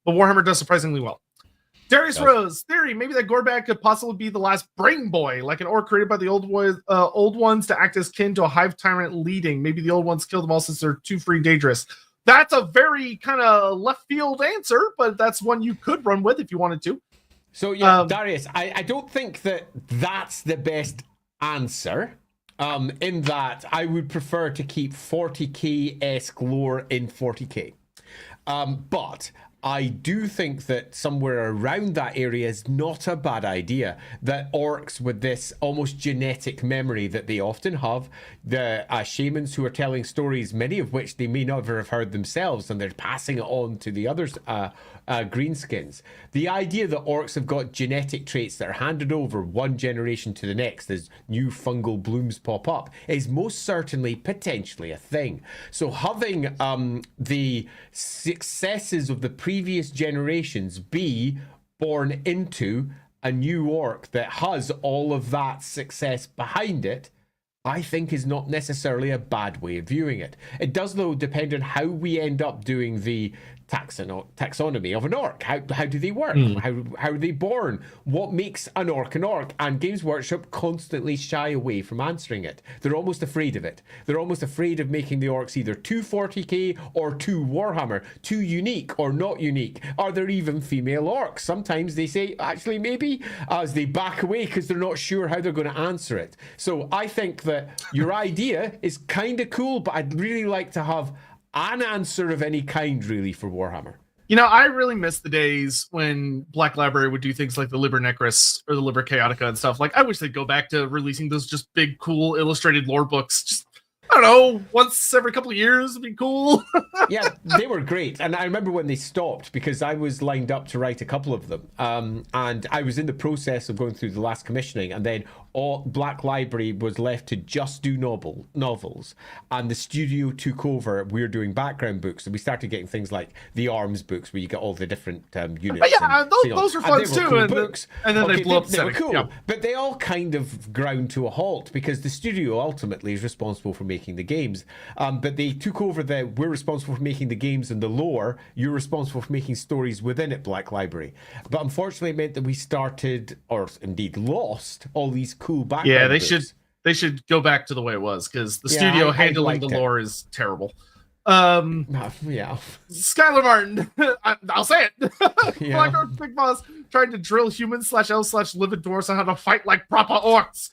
But Warhammer does surprisingly well. Darius Rose, theory, maybe that Gorbad could possibly be the last brain boy, like an orc created by the old ones to act as kin to a hive tyrant leading. Maybe the old ones killed them all since they're too free and dangerous. That's a very kind of left field answer, but that's one you could run with if you wanted to. So, yeah, Darius, I don't think that that's the best answer. In that I would prefer to keep 40k-esque lore in 40k. But I do think that somewhere around that area is not a bad idea. That orcs with this almost genetic memory that they often have, the shamans who are telling stories, many of which they may never have heard themselves, and they're passing it on to the others, greenskins. The idea that orcs have got genetic traits that are handed over one generation to the next as new fungal blooms pop up is most certainly potentially a thing. So having the successes of the previous generations be born into a new orc that has all of that success behind it, I think is not necessarily a bad way of viewing it. It does, though, depend on how we end up doing the taxonomy of an orc. How do they work? How are they born? What makes an orc an orc? And Games Workshop constantly shy away from answering it. They're almost afraid of it. They're almost afraid of making the orcs either too 40k or too Warhammer, too unique or not unique. Are there even female orcs? Sometimes they say, actually, maybe, as they back away because they're not sure how they're going to answer it. So I think that your idea is kind of cool, but I'd really like to have an answer of any kind, really, for Warhammer. You know, I really miss the days when Black Library would do things like the Liber Necris or the Liber Chaotica and stuff. Like, I wish they'd go back to releasing those just big, cool, illustrated lore books. Just, I don't know, once every couple of years would be cool. Yeah, they were great. And I remember when they stopped because I was lined up to write a couple of them. And I was in the process of going through the last commissioning, and then Black Library was left to just do novels. And the studio took over. We were doing background books, and we started getting things like the Arms books where you get all the different units. But yeah, those were fun too. Cool books. And then they blew up. They were cool. Yeah. But they all kind of ground to a halt because the studio ultimately is responsible for making the games. But they took over we're responsible for making the games and the lore. You're responsible for making stories within it, Black Library. But unfortunately, it meant that we started, or indeed lost, all these cool background Yeah, books. they should go back to the way it was because the studio handling the lore is terrible. Yeah. Skylar Martin, I'll say it. Yeah. Black Orc Big Boss trying to drill humans/elves/living dwarves on how to fight like proper orcs.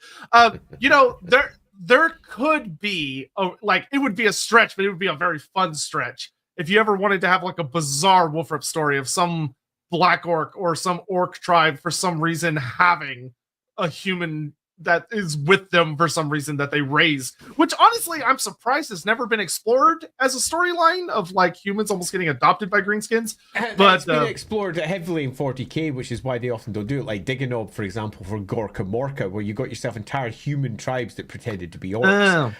There could be it would be a stretch, but it would be a very fun stretch if you ever wanted to have like a bizarre Wolfrip story of some Black Orc or some orc tribe for some reason having a human that is with them for some reason that they raise, which honestly I'm surprised has never been explored as a storyline of like humans almost getting adopted by greenskins. But it's been explored heavily in 40k, which is why they often don't do it. Like Diganob, for example, for Gorka Morka, where you got yourself entire human tribes that pretended to be orcs.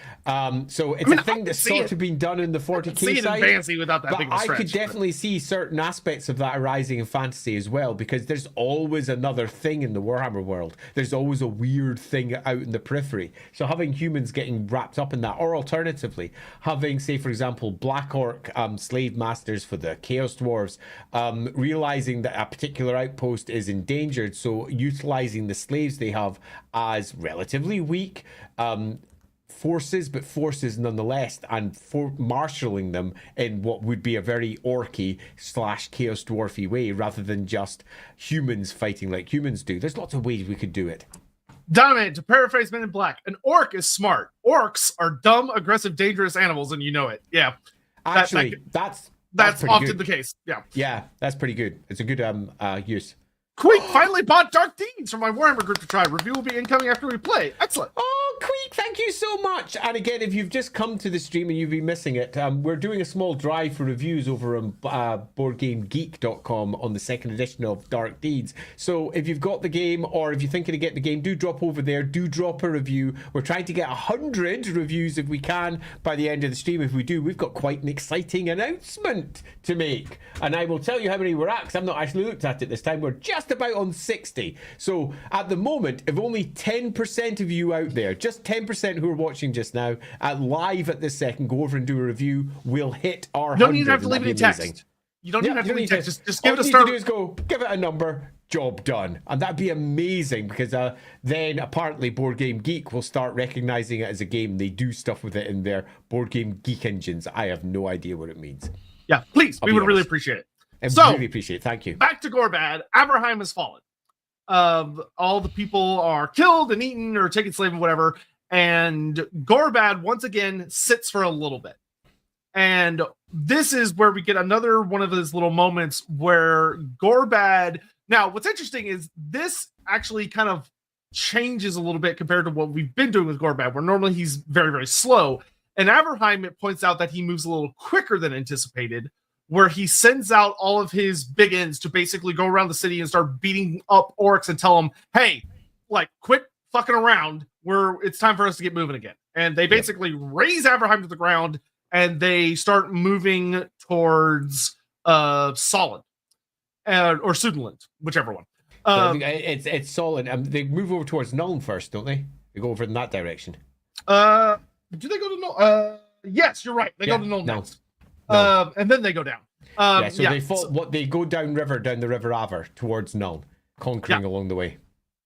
So it's a thing that's sort of been done in the 40k side. Fancy without that but big of a stretch, I could definitely see certain aspects of that arising in fantasy as well, because there's always another thing in the Warhammer world. There's always a weird thing out in the periphery. So having humans getting wrapped up in that, or alternatively, having, say, for example, Black Orc slave masters for the Chaos Dwarves, realizing that a particular outpost is endangered, so utilizing the slaves they have as relatively weak forces, but forces nonetheless, and for marshalling them in what would be a very orky / chaos dwarfy way, rather than just humans fighting like humans do. There's lots of ways we could do it. Donovan, to paraphrase Men in Black, an orc is smart. Orcs are dumb, aggressive, dangerous animals, and you know it. Yeah. Actually, that's often good. the case. Yeah. Yeah, that's pretty good. It's a good use. Queek finally bought Dark Deeds from my Warhammer group to try. Review will be incoming after we play. Excellent. Oh, Queek, thank you so much. And again, if you've just come to the stream and you've been missing it, we're doing a small drive for reviews over on BoardGameGeek.com on the second edition of Dark Deeds. So if you've got the game, or if you're thinking of getting the game, do drop over there. Do drop a review. We're trying to get 100 reviews if we can by the end of the stream. If we do, we've got quite an exciting announcement to make. And I will tell you how many we're at, because I've not actually looked at it this time. We're just about on 60. So at the moment, if only 10% of you out there, just 10% who are watching just now, live at this second, go over and do a review, we'll hit our 100. You don't even have to leave any text. You don't even have to leave text. Just give it a start. All you need to do is go, give it a number, job done. And that'd be amazing, because then apparently Board Game Geek will start recognizing it as a game. They do stuff with it in their Board Game Geek engines. I have no idea what it means. Yeah, please. We would really appreciate it. I really appreciate it. Thank you. Back to Gorbad. Aberheim has fallen. All the people are killed and eaten or taken slave and whatever. And Gorbad once again sits for a little bit. And this is where we get another one of those little moments where Gorbad. Now, what's interesting is this actually kind of changes a little bit compared to what we've been doing with Gorbad, where normally he's very, very slow. And Aberheim, it points out that he moves a little quicker than anticipated, where he sends out all of his big ends to basically go around the city and start beating up orcs and tell them, hey, like, quit fucking around. It's time for us to get moving again. And they basically raise Aberheim to the ground, and they start moving towards Solid or Sudenland, whichever one. It's Solid. They move over towards Nuln first, don't they? They go over in that direction. Do they go to Nuln? Yes, you're right. They go to Nuln next. No. And then they go down. They fought. They go down the River Aver towards Nuln, conquering along the way.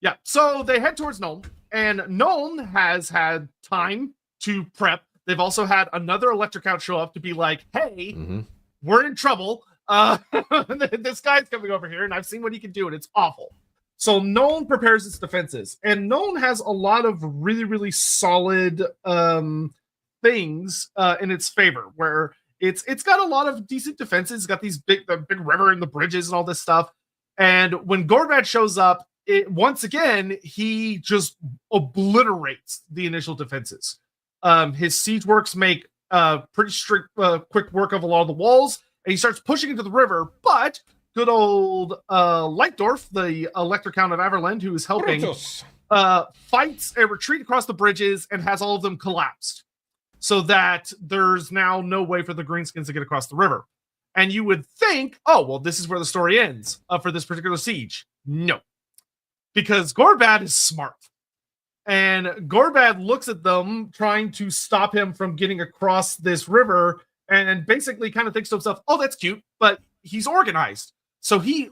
Yeah, so they head towards Nuln, and Nuln has had time to prep. They've also had another electric out show up to be like, hey, we're in trouble. This guy's coming over here, and I've seen what he can do, and it's awful. So Nuln prepares its defenses, and Nuln has a lot of really, really solid things in its favor, where it's got a lot of decent defenses. It's got the big river and the bridges and all this stuff. And when Gorbad shows up, once again, he just obliterates the initial defenses. His siege works make pretty strict, quick work of a lot of the walls, and he starts pushing into the river. But good old Lightdorf, the Elector Count of Averland, who is helping, fights a retreat across the bridges and has all of them collapsed, so that there's now no way for the Greenskins to get across the river. And you would think, oh, well, this is where the story ends for this particular siege. No, because Gorbad is smart. And Gorbad looks at them trying to stop him from getting across this river and basically kind of thinks to himself, oh, that's cute, but he's organized. So he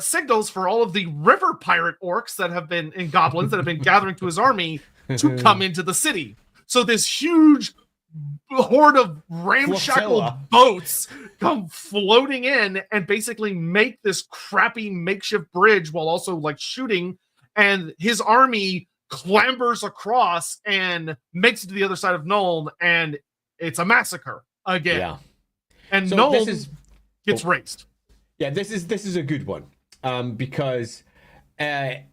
signals for all of the river pirate orcs that have been, and goblins that have been gathering to his army to come into the city. So this huge horde of ramshackle boats come floating in and basically make this crappy makeshift bridge while also like shooting, and his army clambers across and makes it to the other side of Nuln, and it's a massacre again. Yeah. And so Nuln gets razed. Yeah, this is a good one. Because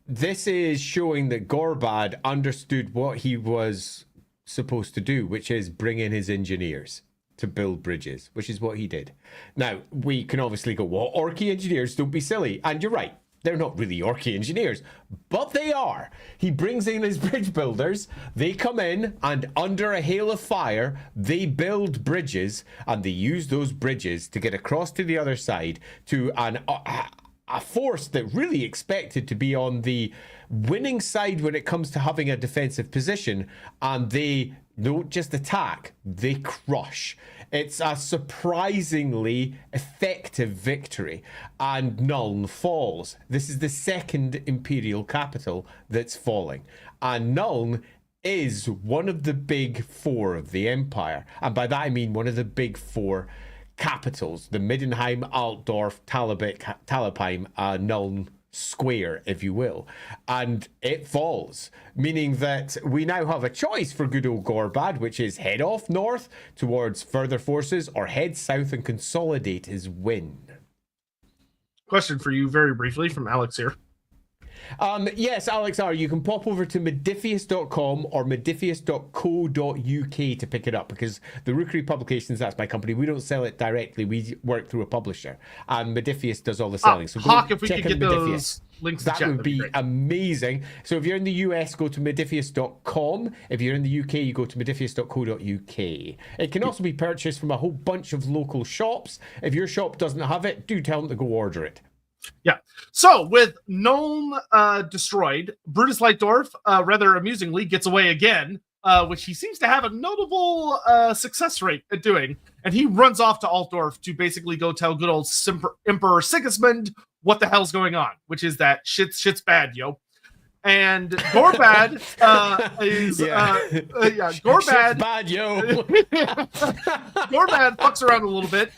this is showing that Gorbad understood what he was supposed to do, which is bring in his engineers to build bridges, which is what he did. Now, we can obviously go, well, Orky engineers, don't be silly. And you're right. They're not really Orky engineers, but they are. He brings in his bridge builders. They come in, and under a hail of fire, they build bridges, and they use those bridges to get across to the other side to a force that really expected to be on the winning side when it comes to having a defensive position, and they don't just attack, they crush. It's a surprisingly effective victory, and Nuln falls. This is the second Imperial capital that's falling, and Nuln is one of the big four of the Empire, and by that I mean one of the big four capitals, the Middenheim, Altdorf, Talabheim, Nuln square, if you will, and it falls, meaning that we now have a choice for good old Gorbad, which is head off north towards further forces or head south and consolidate his win. Question for you very briefly from Alex here. Yes, Alex R, you can pop over to Modiphius.com or Modiphius.co.uk to pick it up, because the Rookery Publications, that's my company, we don't sell it directly, we work through a publisher, and Modiphius does all the selling. So Hawk, if we could get those links, that would be amazing. So if you're in the US, go to Modiphius.com. If you're in the UK, you go to Modiphius.co.uk. It can also be purchased from a whole bunch of local shops. If your shop doesn't have it, do tell them to go order it. Yeah. So with Nuln destroyed, Brutus Lightdorf, rather amusingly, gets away again, which he seems to have a notable success rate at doing. And he runs off to Altdorf to basically go tell good old Emperor Sigismund what the hell's going on, which is that shit's bad, yo. And Gorbad Gorbad shit's bad, yo. Gorbad fucks around a little bit,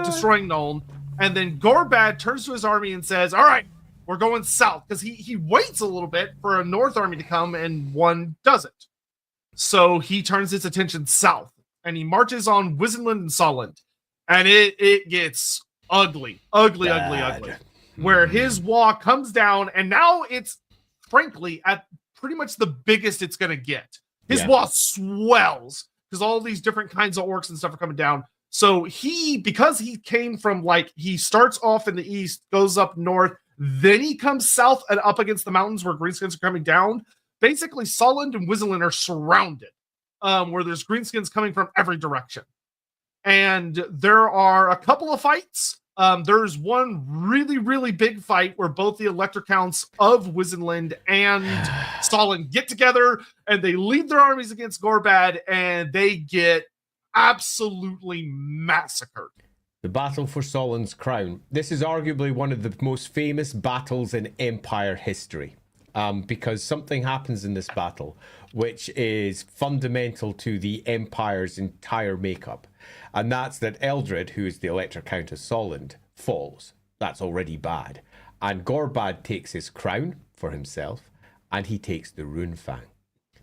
destroying Nuln. And then Gorbad turns to his army and says, all right, we're going south. Because he waits a little bit for a north army to come, and one doesn't. So he turns his attention south. And he marches on Wisenland and Solent. And it gets ugly. Where his wall comes down, and now it's, frankly, at pretty much the biggest it's going to get. His wall swells, because all these different kinds of orcs and stuff are coming down. So because he came from, like, he starts off in the east, goes up north, then he comes south and up against the mountains where Greenskins are coming down. Basically, Solent and Wisenland are surrounded, where there's Greenskins coming from every direction. And there are a couple of fights. There's one really, really big fight where both the Elector Counts of Wisenland and Solent get together, and they lead their armies against Gorbad, and they get absolutely massacred. The battle for Solon's crown. This is arguably one of the most famous battles in Empire history, because something happens in this battle which is fundamental to the Empire's entire makeup, and that's that Eldred, who is the Elector Count of Solent, falls. That's already bad. And Gorbad takes his crown for himself, and he takes the Runefang.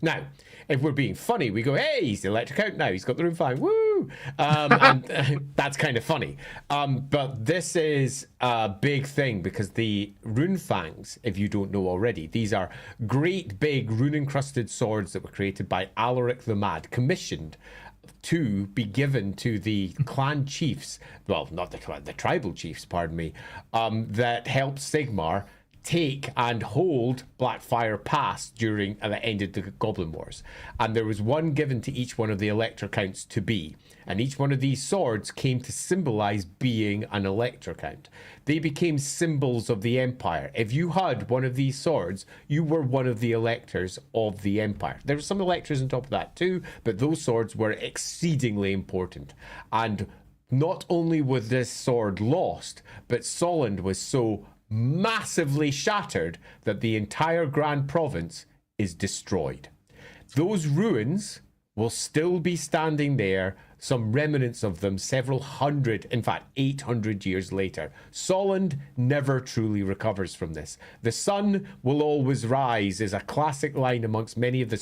Now, if we're being funny, we go, hey, he's the Elector Count now. He's got the Runefang. Woo! woo. And that's kind of funny. But this is a big thing because the rune fangs, if you don't know already, these are great big rune encrusted swords that were created by Alaric the Mad, commissioned to be given to the clan chiefs, well, not the tribal chiefs, pardon me, that helped Sigmar take and hold Blackfire Pass during the end of the Goblin Wars. And there was one given to each one of the Elector Counts to be. And each one of these swords came to symbolize being an Elector Count. They became symbols of the Empire. If you had one of these swords, you were one of the Electors of the Empire. There were some Electors on top of that too, but those swords were exceedingly important. And not only was this sword lost, but Solent was so massively shattered that the entire Grand Province is destroyed. Those ruins will still be standing there, some remnants of them several hundred, in fact 800 years later. Solent never truly recovers from this. The sun will always rise is a classic line amongst many of the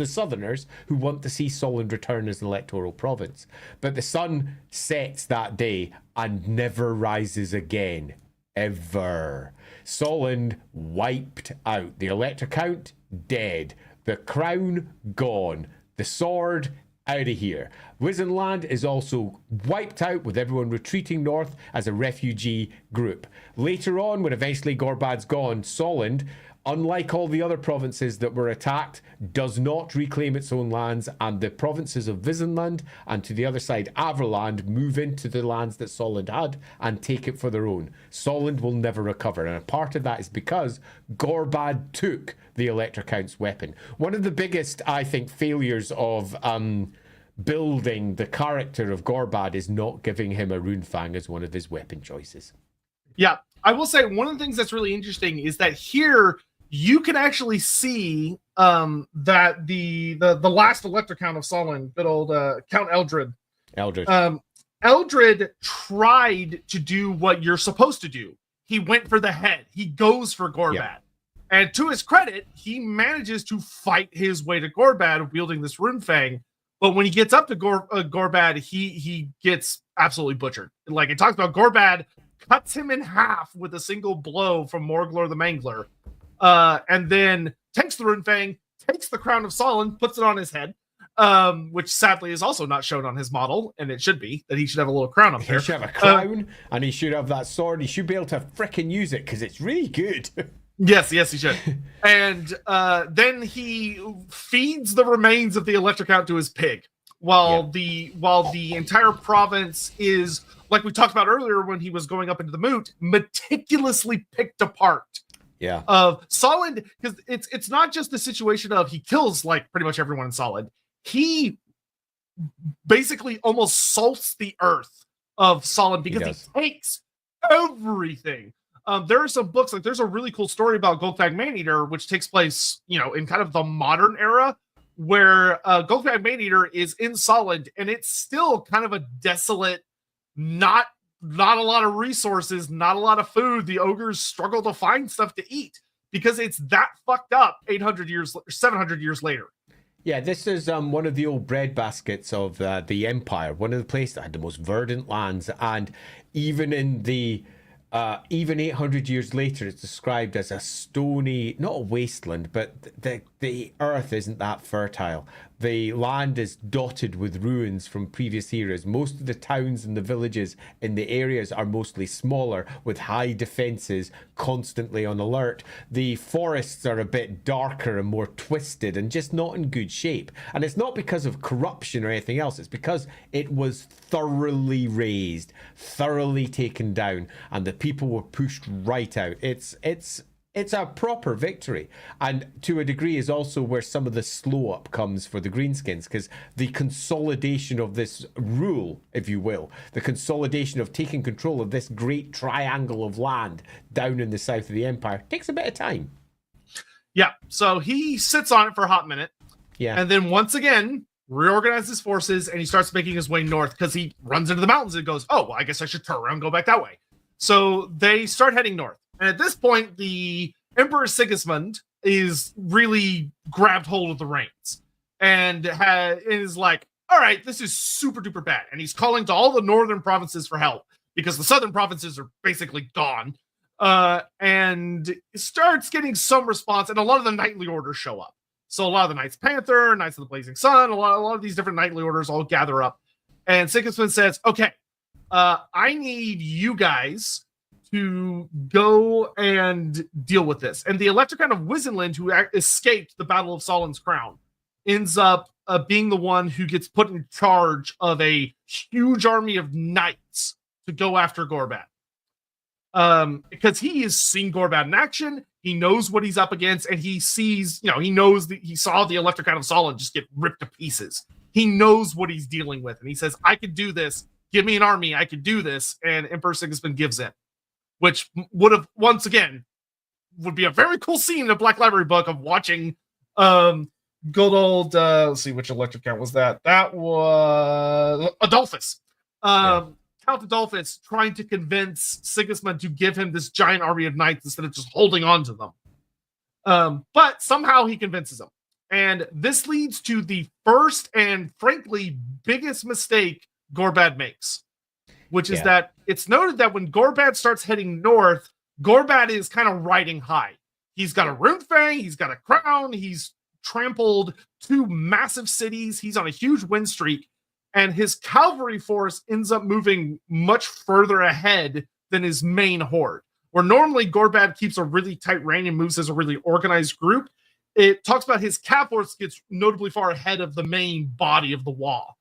Southerners who want to see Solent return as an electoral province. But the sun sets that day and never rises again. Ever. Solent wiped out. The Elector Count, dead. The crown, gone. The sword, out of here. Wizenland is also wiped out, with everyone retreating north as a refugee group. Later on, when eventually Gorbad's gone, Solent, unlike all the other provinces that were attacked, does not reclaim its own lands, and the provinces of Wizenland and to the other side Averland move into the lands that Solent had and take it for their own. Solent will never recover, and a part of that is because Gorbad took the Elector Count's weapon. One of the biggest, I think, failures of building the character of Gorbad is not giving him a runefang as one of his weapon choices. Yeah, I will say one of the things that's really interesting is that here you can actually see that the last Elector Count of Solent, good old Count Eldred. Eldred tried to do what you're supposed to do. He went for the head. He goes for Gorbad. Yeah. And to his credit, he manages to fight his way to Gorbad wielding this runefang. But when he gets up to Gorbad, he gets absolutely butchered. Like, it talks about Gorbad cuts him in half with a single blow from Morglor the Mangler, and then takes the runefang, takes the crown of Solent, puts it on his head, which sadly is also not shown on his model, and it should be, that he should have a little crown up there. He should have a crown, and he should have that sword. He should be able to frickin' use it, because it's really good. Yes, he should. And then he feeds the remains of the Elector Count to his pig, while the entire province is, like we talked about earlier when he was going up into the moot, meticulously picked apart. Yeah. Of Solent, because it's not just the situation of he kills like pretty much everyone in Solent. He basically almost salts the earth of Solent because he takes everything. There are some books, like there's a really cool story about Goldfang Maneater, which takes place, in kind of the modern era, where Goldfang Maneater is in Solent, and it's still kind of a desolate, not a lot of resources, not a lot of food. The ogres struggle to find stuff to eat because it's that fucked up 700 years later. Yeah, this is one of the old bread baskets of the Empire, one of the places that had the most verdant lands, and even in the even 800 years later, it's described as a stony, not a wasteland, but the earth isn't that fertile. The land is dotted with ruins from previous eras. Most of the towns and the villages in the areas are mostly smaller, with high defenses, constantly on alert. The forests are a bit darker and more twisted and just not in good shape. And it's not because of corruption or anything else. It's because it was thoroughly razed, thoroughly taken down, and the people were pushed right out. It's a proper victory, and to a degree is also where some of the slow up comes for the Greenskins, because the consolidation of this rule, if you will, the consolidation of taking control of this great triangle of land down in the south of the Empire takes a bit of time. Yeah, so he sits on it for a hot minute, and then once again reorganizes his forces, and he starts making his way north because he runs into the mountains and goes, oh, well, I guess I should turn around and go back that way. So they start heading north. And at this point, the Emperor Sigismund is really grabbed hold of the reins and is like, all right, this is super duper bad. And he's calling to all the northern provinces for help because the southern provinces are basically gone. And starts getting some response, and a lot of the knightly orders show up. So a lot of the Knights Panther, Knights of the Blazing Sun, a lot of these different knightly orders all gather up. And Sigismund says, okay, I need you guys to go and deal with this. And the Electrocon of Wisenland, who escaped the Battle of Solin's Crown, ends up being the one who gets put in charge of a huge army of knights to go after Gorbad. Because he has seen Gorbad in action, he knows what he's up against, and he sees, he knows that he saw the Electrocon of Solin just get ripped to pieces. He knows what he's dealing with, and he says, I could do this. Give me an army. I could do this. And Emperor Sigismund gives in, which would have, once again, would be a very cool scene in a Black Library book of watching good old, let's see, which Electrocon was that? That was Adolphus. Count Adolphus trying to convince Sigismund to give him this giant army of knights instead of just holding on to them. But somehow he convinces him. And this leads to the first and frankly biggest mistake Gorbad makes, which is that it's noted that when Gorbad starts heading north, Gorbad is kind of riding high. He's got a Runefang, he's got a crown, he's trampled 2 massive cities, he's on a huge win streak. And his cavalry force ends up moving much further ahead than his main horde. Where normally Gorbad keeps a really tight rein and moves as a really organized group, it talks about his cav force gets notably far ahead of the main body of the wall.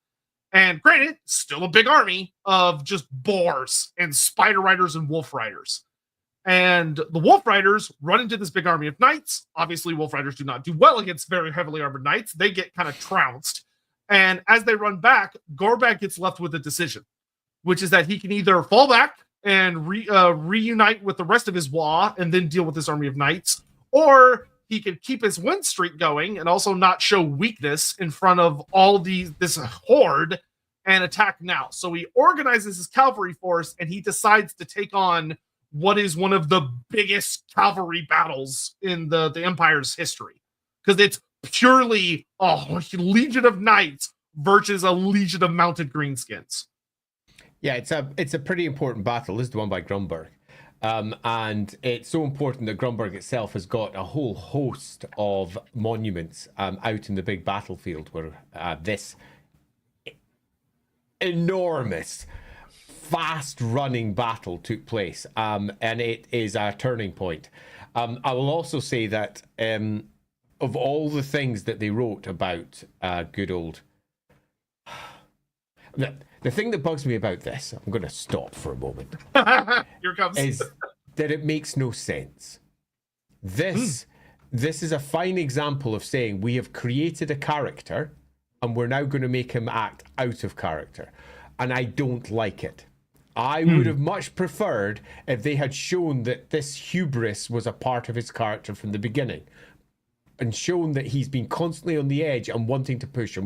And granted, still a big army of just boars and spider riders and wolf riders. And the wolf riders run into this big army of knights. Obviously, wolf riders do not do well against very heavily armored knights. They get kind of trounced. And as they run back, Gorbad gets left with a decision, which is that he can either fall back and reunite with the rest of his WA and then deal with this army of knights, or he can keep his win streak going and also not show weakness in front of all this horde and attack now. So he organizes his cavalry force and he decides to take on what is one of the biggest cavalry battles in the Empire's history. Because it's purely a legion of knights versus a legion of mounted greenskins. Yeah, it's a pretty important battle. This is the one by Grunberg. And it's so important that Grunberg itself has got a whole host of monuments out in the big battlefield where this enormous, fast-running battle took place. And it is a turning point. I will also say that of all the things that they wrote about good old... The thing that bugs me about this, I'm going to stop for a moment, Here comes. is that it makes no sense. This is a fine example of saying we have created a character and we're now going to make him act out of character. And I don't like it. I would have much preferred if they had shown that this hubris was a part of his character from the beginning. And shown that he's been constantly on the edge and wanting to push.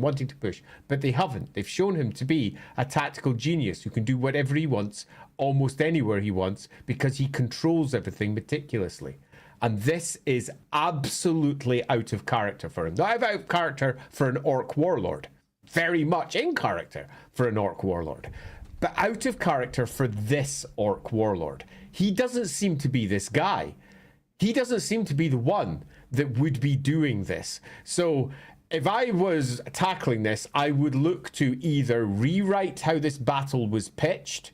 But they haven't. They've shown him to be a tactical genius who can do whatever he wants, almost anywhere he wants, because he controls everything meticulously. And this is absolutely out of character for him. Not out of character for an orc warlord. Very much in character for an orc warlord. But out of character for this orc warlord. He doesn't seem to be this guy. He doesn't seem to be the one that would be doing this. So if I was tackling this, I would look to either rewrite how this battle was pitched,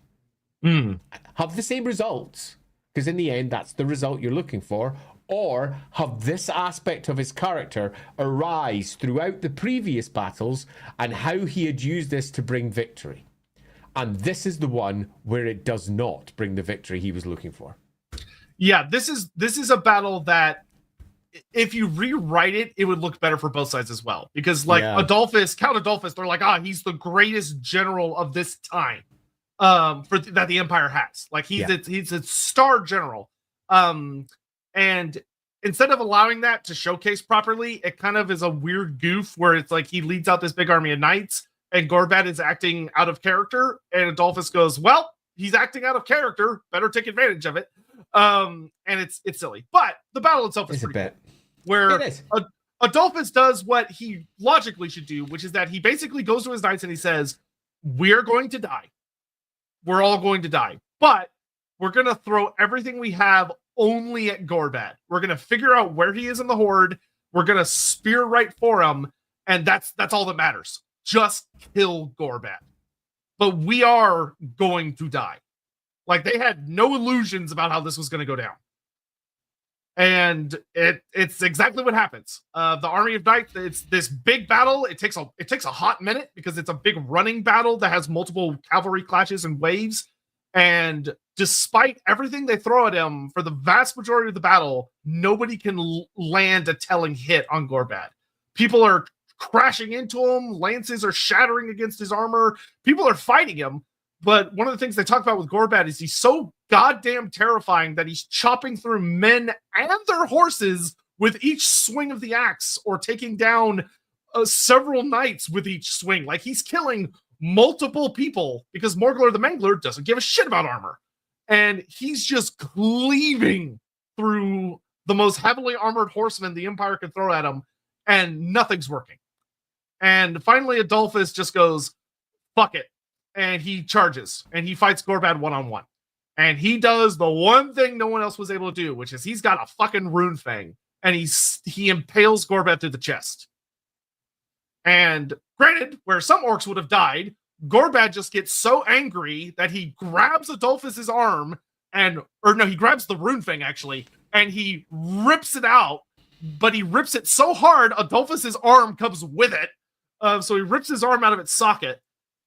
have the same results, because in the end, that's the result you're looking for, or have this aspect of his character arise throughout the previous battles and how he had used this to bring victory. And this is the one where it does not bring the victory he was looking for. Yeah, this is a battle that if you rewrite it, it would look better for both sides as well. Because Count Adolphus, they're like, he's the greatest general of this time that the Empire has. Like he's a star general. And instead of allowing that to showcase properly, it kind of is a weird goof where it's like he leads out this big army of knights and Gorbad is acting out of character. And Adolphus goes, well, he's acting out of character. Better take advantage of it. And it's silly, but the battle itself is pretty cool. Where Adolphus does what he logically should do, which is that he basically goes to his knights and he says, we're going to die. We're all going to die. But we're going to throw everything we have only at Gorbad. We're going to figure out where he is in the horde. We're going to spear right for him. And that's all that matters. Just kill Gorbad. But we are going to die. Like, they had no illusions about how this was going to go down. And it's exactly what happens. The army of Knights, it's this big battle. It takes a hot minute because it's a big running battle that has multiple cavalry clashes and waves. And despite everything they throw at him, for the vast majority of the battle, nobody can land a telling hit on Gorbad. People are crashing into him. Lances are shattering against his armor. People are fighting him. But one of the things they talk about with Gorbad is he's so goddamn terrifying that he's chopping through men and their horses with each swing of the axe, or taking down several knights with each swing. Like, he's killing multiple people because Morglar the Mangler doesn't give a shit about armor. And he's just cleaving through the most heavily armored horsemen the Empire can throw at him, and nothing's working. And finally, Adolphus just goes, fuck it. And he charges, and he fights Gorbad one-on-one. And he does the one thing no one else was able to do, which is he's got a fucking rune fang, and he impales Gorbad through the chest. And granted, where some orcs would have died, Gorbad just gets so angry that he grabs Adolphus's arm, he grabs the rune fang, actually, and he rips it out, but he rips it so hard, Adolphus's arm comes with it. So he rips his arm out of its socket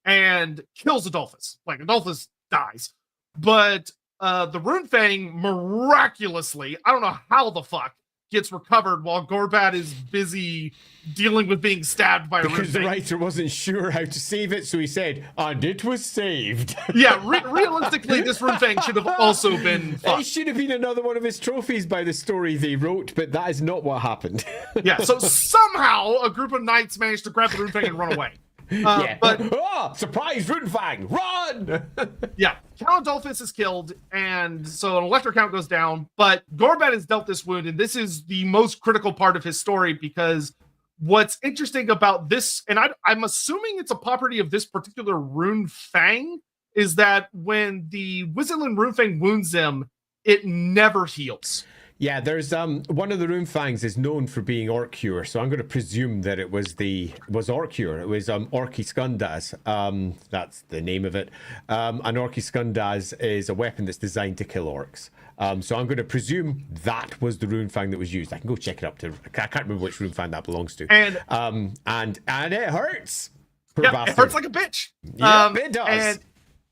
and kills Adolphus. Like, Adolphus dies. But the rune fang miraculously, I don't know how the fuck, gets recovered while Gorbad is busy dealing with being stabbed by a rune fang. Because the writer wasn't sure how to save it, so he said, and it was saved. Yeah, realistically, this rune fang should have also been fucked. It should have been another one of his trophies by the story they wrote, but that is not what happened. Yeah, so somehow a group of knights managed to grab the rune fang and run away. But surprise, rune fang, run! Yeah, Count Adolphus is killed, and so an electro count goes down. But Gorbad is dealt this wound, and this is the most critical part of his story, because what's interesting about this, and I'm assuming it's a property of this particular rune fang, is that when the Wizardland rune fang wounds him, it never heals. Yeah, there's one of the rune fangs is known for being Orcure, so I'm going to presume that it was Orcure. It was Orchiskundas. That's the name of it. And Orchiskundas is a weapon that's designed to kill orcs. So I'm going to presume that was the rune fang that was used. I can go check it up. I can't remember which rune fang that belongs to. And it hurts. Yeah, it hurts like a bitch. Yeah, it does. And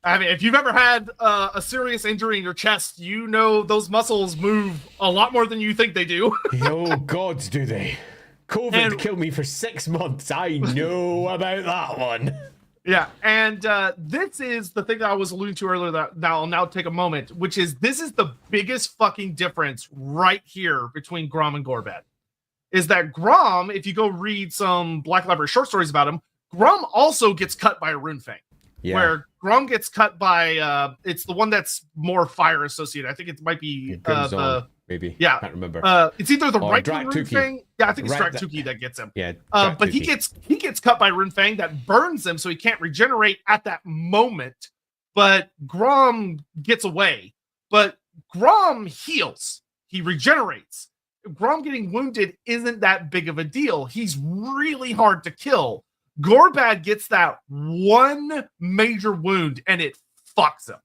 I mean, if you've ever had a serious injury in your chest, you know those muscles move a lot more than you think they do. Oh, gods, do they? COVID killed me for 6 months. I know about that one. Yeah, and this is the thing that I was alluding to earlier that I'll now take a moment, which is this is the biggest fucking difference right here between Grom and Gorbad. Is that Grom, if you go read some Black Library short stories about him, Grom also gets cut by a rune fang. Yeah. Where Grom gets cut by it's the one that's more fire associated. I think it might be maybe. Yeah, I can't remember. It's either the right rune fang. Yeah, I think it's Draktuki that gets him. Yeah, but he gets cut by rune fang that burns him, so he can't regenerate at that moment. But Grom gets away. But Grom heals. He regenerates. Grom getting wounded isn't that big of a deal. He's really hard to kill. Gorbad gets that one major wound and it fucks him.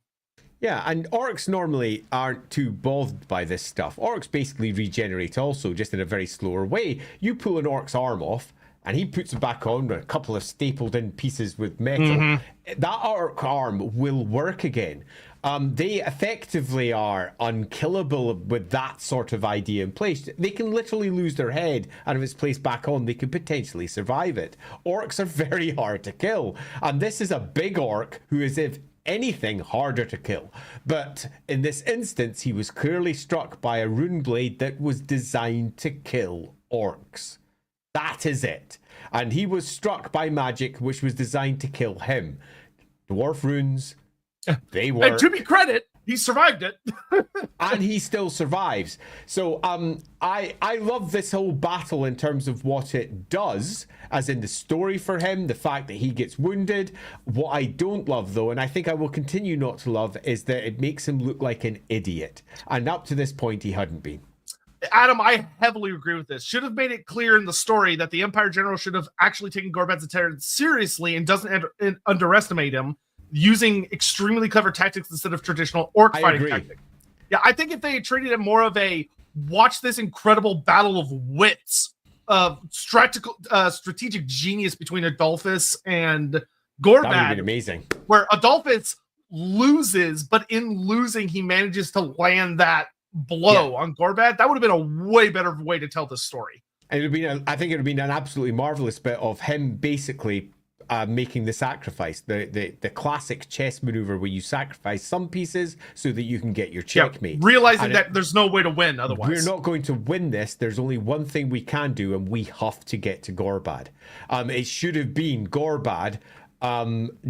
Yeah, and orcs normally aren't too bothered by this stuff. Orcs basically regenerate also, just in a very slower way. You pull an orc's arm off, and he puts it back on with a couple of stapled in pieces with metal. Mm-hmm. That orc arm will work again. They effectively are unkillable with that sort of idea in place. They can literally lose their head, and if it's placed back on, they could potentially survive it. Orcs are very hard to kill, and this is a big orc who is, if anything, harder to kill. But in this instance, he was clearly struck by a rune blade that was designed to kill orcs. That is it. And he was struck by magic which was designed to kill him. Dwarf runes, they work. And to be credit, he survived it. And he still survives. So I love this whole battle in terms of what it does, as in the story for him, the fact that he gets wounded. What I don't love, though, and I think I will continue not to love, is that it makes him look like an idiot. And up to this point, he hadn't been. Adam, I heavily agree with this. Should have made it clear in the story that the Empire General should have actually taken Gorbad's attack seriously and doesn't underestimate him, using extremely clever tactics instead of traditional orc fighting tactics. Yeah, I think if they had treated it more of a watch this incredible battle of wits, of strategic genius between Adolphus and Gorbad, that would have been amazing. Where Adolphus loses, but in losing, he manages to land that blow on Gorbad. That would have been a way better way to tell this story. And I think it would have been an absolutely marvelous bit of him basically making the sacrifice, the classic chess maneuver where you sacrifice some pieces so that you can get your checkmate. Realizing that there's no way to win otherwise. We're not going to win this. There's only one thing we can do, and we have to get to Gorbad. It should have been Gorbad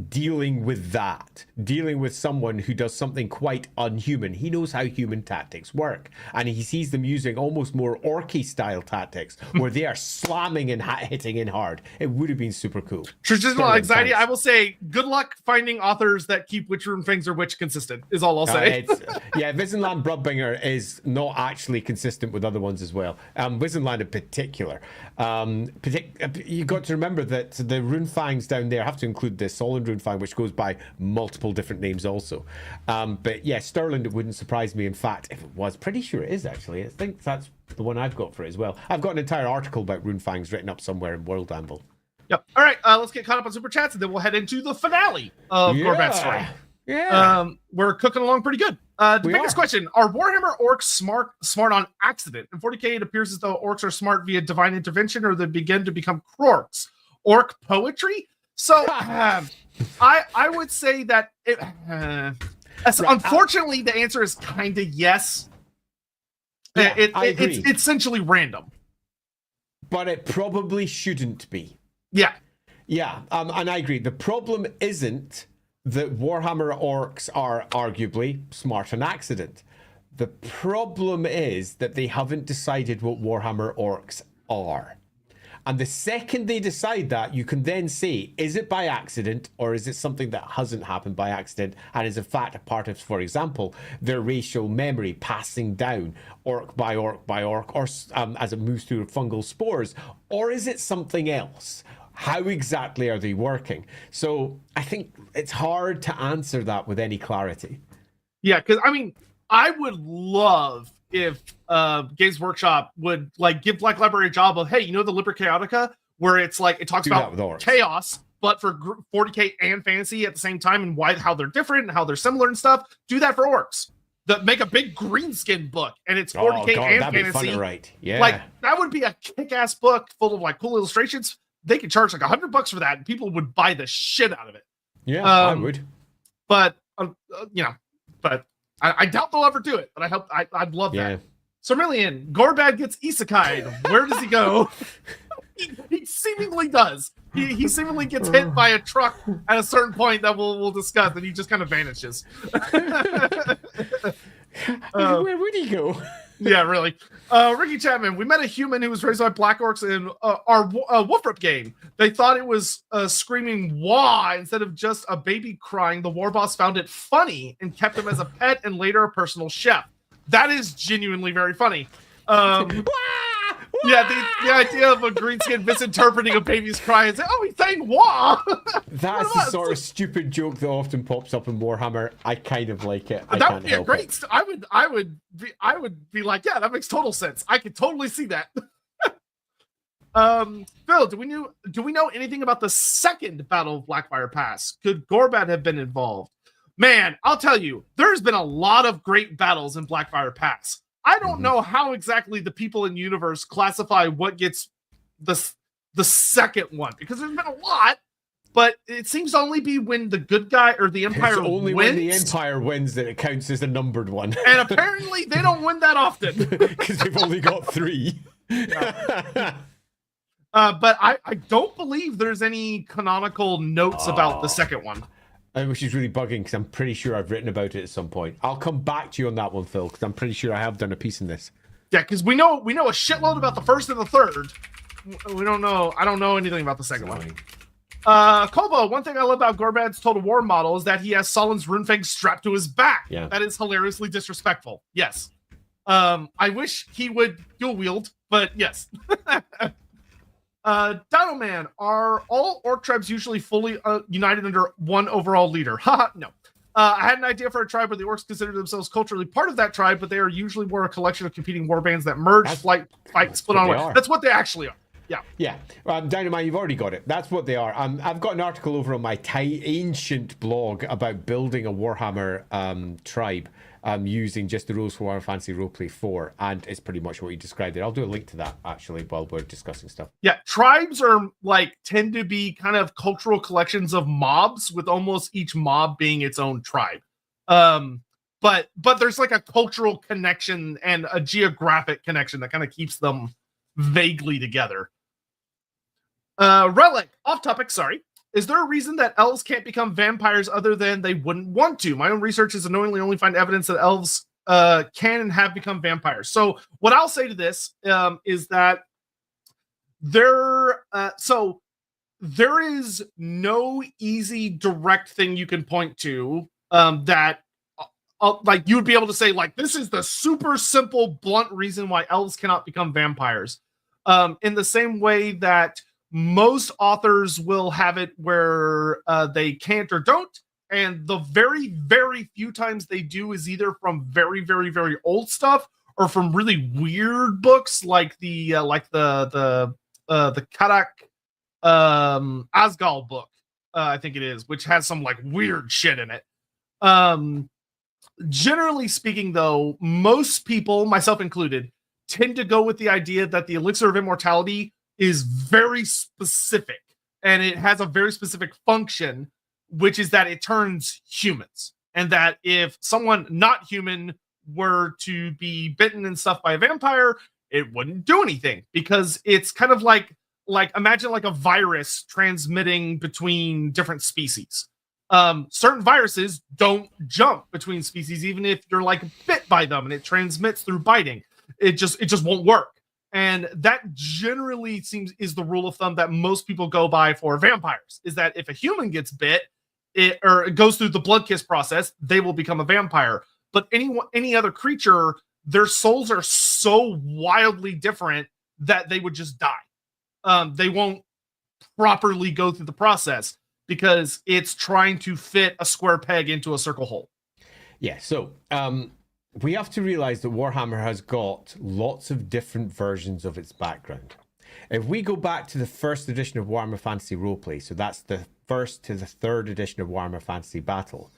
dealing with someone who does something quite unhuman. He knows how human tactics work, and he sees them using almost more orky style tactics where they are slamming and hitting in hard. It would have been super cool. Traditional anxiety. I will say good luck finding authors that keep Witch Rune things or Witch consistent is all I'll say. Visenland Bloodbringer is not actually consistent with other ones as well. Visenland in particular. You got to remember that the rune fangs down there have to include the Solid Rune Fang, which goes by multiple different names also. But yeah, Stirland, it wouldn't surprise me. In fact, if it was, pretty sure it is actually. I think that's the one I've got for it as well. I've got an entire article about Rune Fangs written up somewhere in World Anvil. Yep. All right, let's get caught up on Super Chats, and then we'll head into the finale of Gorbad's story. Yeah. We're cooking along pretty good. The biggest question, are Warhammer orcs smart on accident? In 40k, it appears as though orcs are smart via divine intervention, or they begin to become crorks. Orc poetry? So I would say that unfortunately the answer is kind of yes. Yeah, it's essentially random. But it probably shouldn't be. Yeah. Yeah, and I agree. The problem isn't that Warhammer orcs are arguably smart on accident. The problem is that they haven't decided what Warhammer orcs are. And the second they decide that, you can then say, is it by accident, or is it something that hasn't happened by accident and is in fact a part of, for example, their racial memory passing down orc by orc by orc, or as it moves through fungal spores, or is it something else? How exactly are they working? So I think it's hard to answer that with any clarity. Yeah, because I mean, I would love if Games Workshop would like give Black Library a job of, hey, you know the Liber Chaotica, where it's like it talks about chaos, but for 40k and fantasy at the same time, and how they're different and how they're similar and stuff. Do that for orcs. Make a big greenskin book, and it's 40k and fantasy. Right? Yeah, like that would be a kick-ass book full of like cool illustrations. They could charge like $100 for that, and people would buy the shit out of it. Yeah, I would. But I doubt they'll ever do it, but I'd love that. So Million, Gorbad gets isekai'd. Where does he go? he seemingly does. He seemingly gets hit by a truck at a certain point that we'll discuss, and he just kind of vanishes. Where would he go? Yeah, really. Ricky Chapman, we met a human who was raised by Black Orcs in our Wolfrip game. They thought it was screaming wah instead of just a baby crying. The war boss found it funny and kept him as a pet and later a personal chef. That is genuinely very funny. Yeah, the idea of a greenskin misinterpreting a baby's cry and saying, "Oh, he's saying wah." That's the sort of stupid joke that often pops up in Warhammer. I kind of like it. That would be a great. I would be like, yeah, that makes total sense. I could totally see that. Phil, do we know anything about the second Battle of Blackfire Pass? Could Gorbad have been involved? Man, I'll tell you, there's been a lot of great battles in Blackfire Pass. I don't know how exactly the people in universe classify what gets the second one, because there's been a lot, but it seems to only be when the good guy or the Empire it's only wins. When the Empire wins that it counts as the numbered one. And apparently they don't win that often. Because they've only got 3. Yeah. But I don't believe there's any canonical notes about the second one. Which is really bugging because I'm pretty sure I've written about it at some point. I'll come back to you on that one, Phil, because I'm pretty sure I have done a piece in this. Yeah, because we know a shitload about the first and the third. We don't know. I don't know anything about the second one. Kobo, one thing I love about Gorbad's Total War model is that he has Salen's Runefang strapped to his back. Yeah. That is hilariously disrespectful. Yes. I wish he would dual wield, but yes. Dino Man, are all orc tribes usually fully united under one overall leader? Haha, no. I had an idea for a tribe where the orcs consider themselves culturally part of that tribe, but they are usually more a collection of competing warbands that merge, fight, split on one. That's what they actually are. Yeah. Yeah. Dynamite, you've already got it. That's what they are. I've got an article over on my ancient blog about building a Warhammer tribe using just the rules for Warhammer Fantasy Roleplay 4, and it's pretty much what you described it. I'll do a link to that, actually, while we're discussing stuff. Yeah, tribes are, tend to be kind of cultural collections of mobs, with almost each mob being its own tribe. But there's, a cultural connection and a geographic connection that kind of keeps them vaguely together. Relic, off topic, sorry. Is there a reason that elves can't become vampires other than they wouldn't want to? My own research has annoyingly only find evidence that elves can and have become vampires. So what I'll say to this is that there is no easy direct thing you can point to that you would be able to say, this is the super simple, blunt reason why elves cannot become vampires. In the same way that most authors will have it where they can't or don't, and the very, very few times they do is either from very, very, very old stuff or from really weird books like the Karak Asgal book, I think it is, which has some weird shit in it. Generally speaking, though, most people, myself included, tend to go with the idea that the elixir of immortality is very specific, and it has a very specific function, which is that it turns humans. And that if someone not human were to be bitten and stuff by a vampire, it wouldn't do anything, because it's kind of like imagine a virus transmitting between different species. Certain viruses don't jump between species, even if you're bit by them and it transmits through biting. It just won't work. And that generally is the rule of thumb that most people go by for vampires, is that if a human gets bit, it goes through the blood kiss process, they will become a vampire. But any other creature, their souls are so wildly different that they would just die. They won't properly go through the process because it's trying to fit a square peg into a circle hole. Yeah, so we have to realize that Warhammer has got lots of different versions of its background. If we go back to the first edition of Warhammer Fantasy Roleplay, so that's the first to the third edition of Warhammer Fantasy Battle,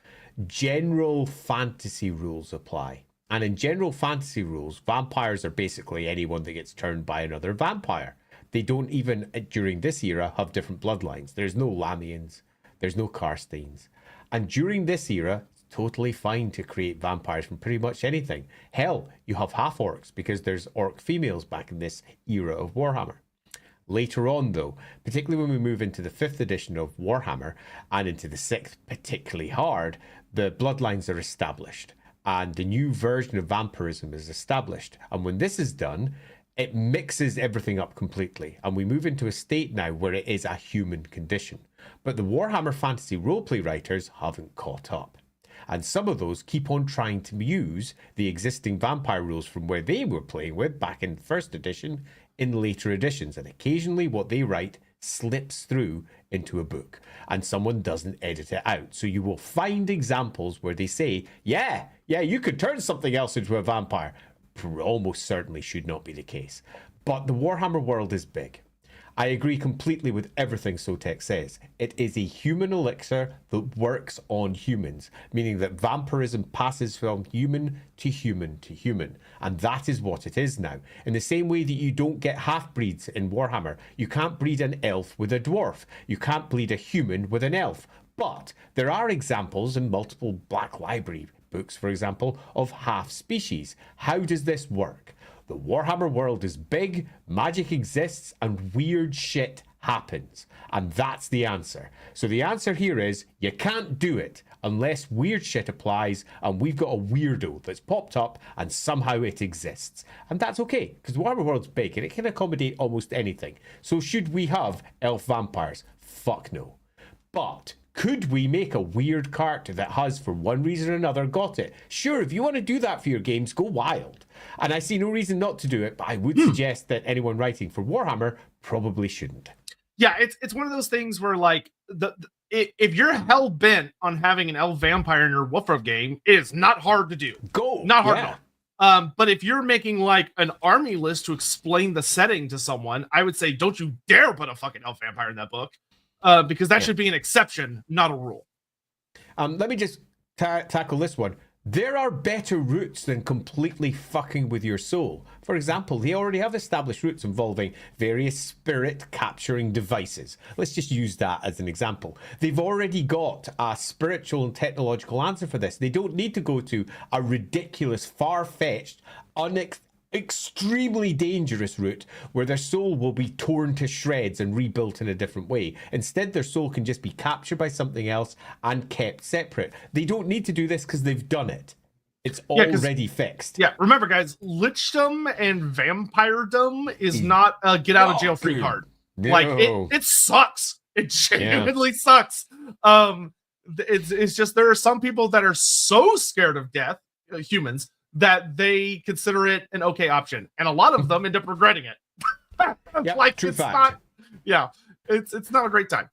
general fantasy rules apply. And in general fantasy rules, vampires are basically anyone that gets turned by another vampire. They don't even, during this era, have different bloodlines. There's no Lamians, there's no Karsteins. And during this era, totally fine to create vampires from pretty much anything. Hell, you have half-orcs because there's orc females back in this era of Warhammer. Later on, though, particularly when we move into the 5th edition of Warhammer and into the 6th particularly hard, the bloodlines are established and the new version of vampirism is established. And when this is done, it mixes everything up completely, and we move into a state now where it is a human condition. But the Warhammer Fantasy Roleplay writers haven't caught up. And some of those keep on trying to use the existing vampire rules from where they were playing with back in first edition in later editions. And occasionally what they write slips through into a book and someone doesn't edit it out. So you will find examples where they say, yeah, you could turn something else into a vampire. Almost certainly should not be the case. But the Warhammer world is big. I agree completely with everything Sotek says. It is a human elixir that works on humans, meaning that vampirism passes from human to human to human. And that is what it is now. In the same way that you don't get half-breeds in Warhammer, you can't breed an elf with a dwarf. You can't breed a human with an elf. But there are examples in multiple Black Library books, for example, of half-species. How does this work? The Warhammer world is big, magic exists, and weird shit happens. And that's the answer. So the answer here is you can't do it unless weird shit applies, and we've got a weirdo that's popped up and somehow it exists. And that's okay, because the Warhammer world's big and it can accommodate almost anything. So should we have elf vampires? Fuck no. But could we make a weird character that has, for one reason or another, got it? Sure, if you want to do that for your games, go wild. And I see no reason not to do it, but I would suggest that anyone writing for Warhammer probably shouldn't. Yeah, it's one of those things where, like, if you're hell-bent on having an elf vampire in your Wolfroad game, it is not hard to do. Not hard at all. But if you're making, like, an army list to explain the setting to someone, I would say don't you dare put a fucking elf vampire in that book. Because that should be an exception, not a rule. Let me just tackle this one. There are better routes than completely fucking with your soul. For example, they already have established routes involving various spirit capturing devices. Let's just use that as an example. They've already got a spiritual and technological answer for this. They don't need to go to a ridiculous, far-fetched, extremely dangerous route where their soul will be torn to shreds and rebuilt in a different way. Instead, their soul can just be captured by something else and kept separate. They don't need to do this because they've done it. It's already fixed. Yeah, remember, guys, lichdom and vampiredom is not a get out of jail free card. No. Like, it sucks. It genuinely sucks. It's just there are some people that are so scared of death, humans, that they consider it an okay option, and a lot of them end up regretting it. Like, true it's fact. it's not a great time.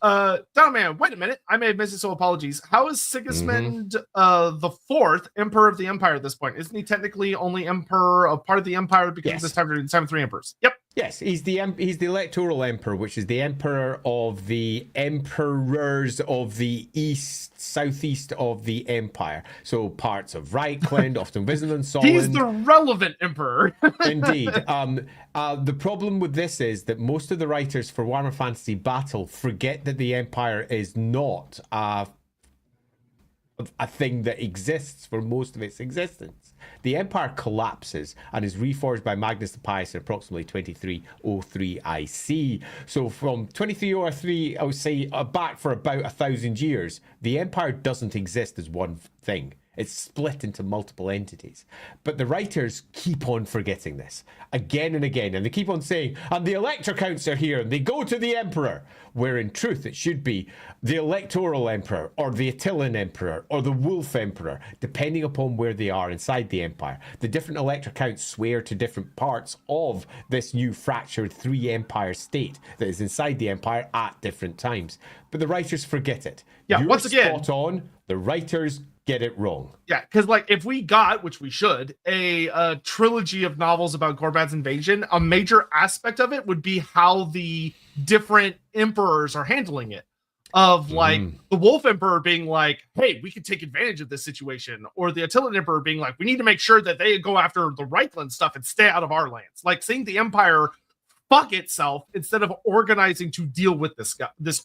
Man, wait a minute, I may have missed it, so apologies. How is Sigismund the Fourth Emperor of the Empire at this point? Isn't he technically only emperor of part of the empire because this time there's 3 emperors? Yep. Yes, he's the electoral emperor, which is the emperor of the emperors of the southeast of the empire. So parts of Reichland, often Vizsla, Solent. He's the relevant emperor. Indeed. The problem with this is that most of the writers for Warhammer Fantasy Battle forget that the empire is not a thing that exists for most of its existence. The empire collapses and is reforged by Magnus the Pious in approximately 2303 IC. So from 2303, I would say back for about 1,000 years, the empire doesn't exist as one thing. It's split into multiple entities. But the writers keep on forgetting this again and again. And they keep on saying, and the elector counts are here, and they go to the emperor. Where in truth, it should be the electoral emperor, or the Attilan emperor, or the wolf emperor, depending upon where they are inside the empire. The different elector counts swear to different parts of this new fractured 3-empire state that is inside the empire at different times. But the writers forget it. Yeah, You're once again, spot on. The writers get it wrong. Yeah, because, like, if we got, which we should, a trilogy of novels about Gorbad's invasion, a major aspect of it would be how the different emperors are handling it. Of, like, the Wolf Emperor being like, hey, we could take advantage of this situation. Or the Attilan Emperor being like, we need to make sure that they go after the Reichland stuff and stay out of our lands. Like, seeing the Empire fuck itself instead of organizing to deal with this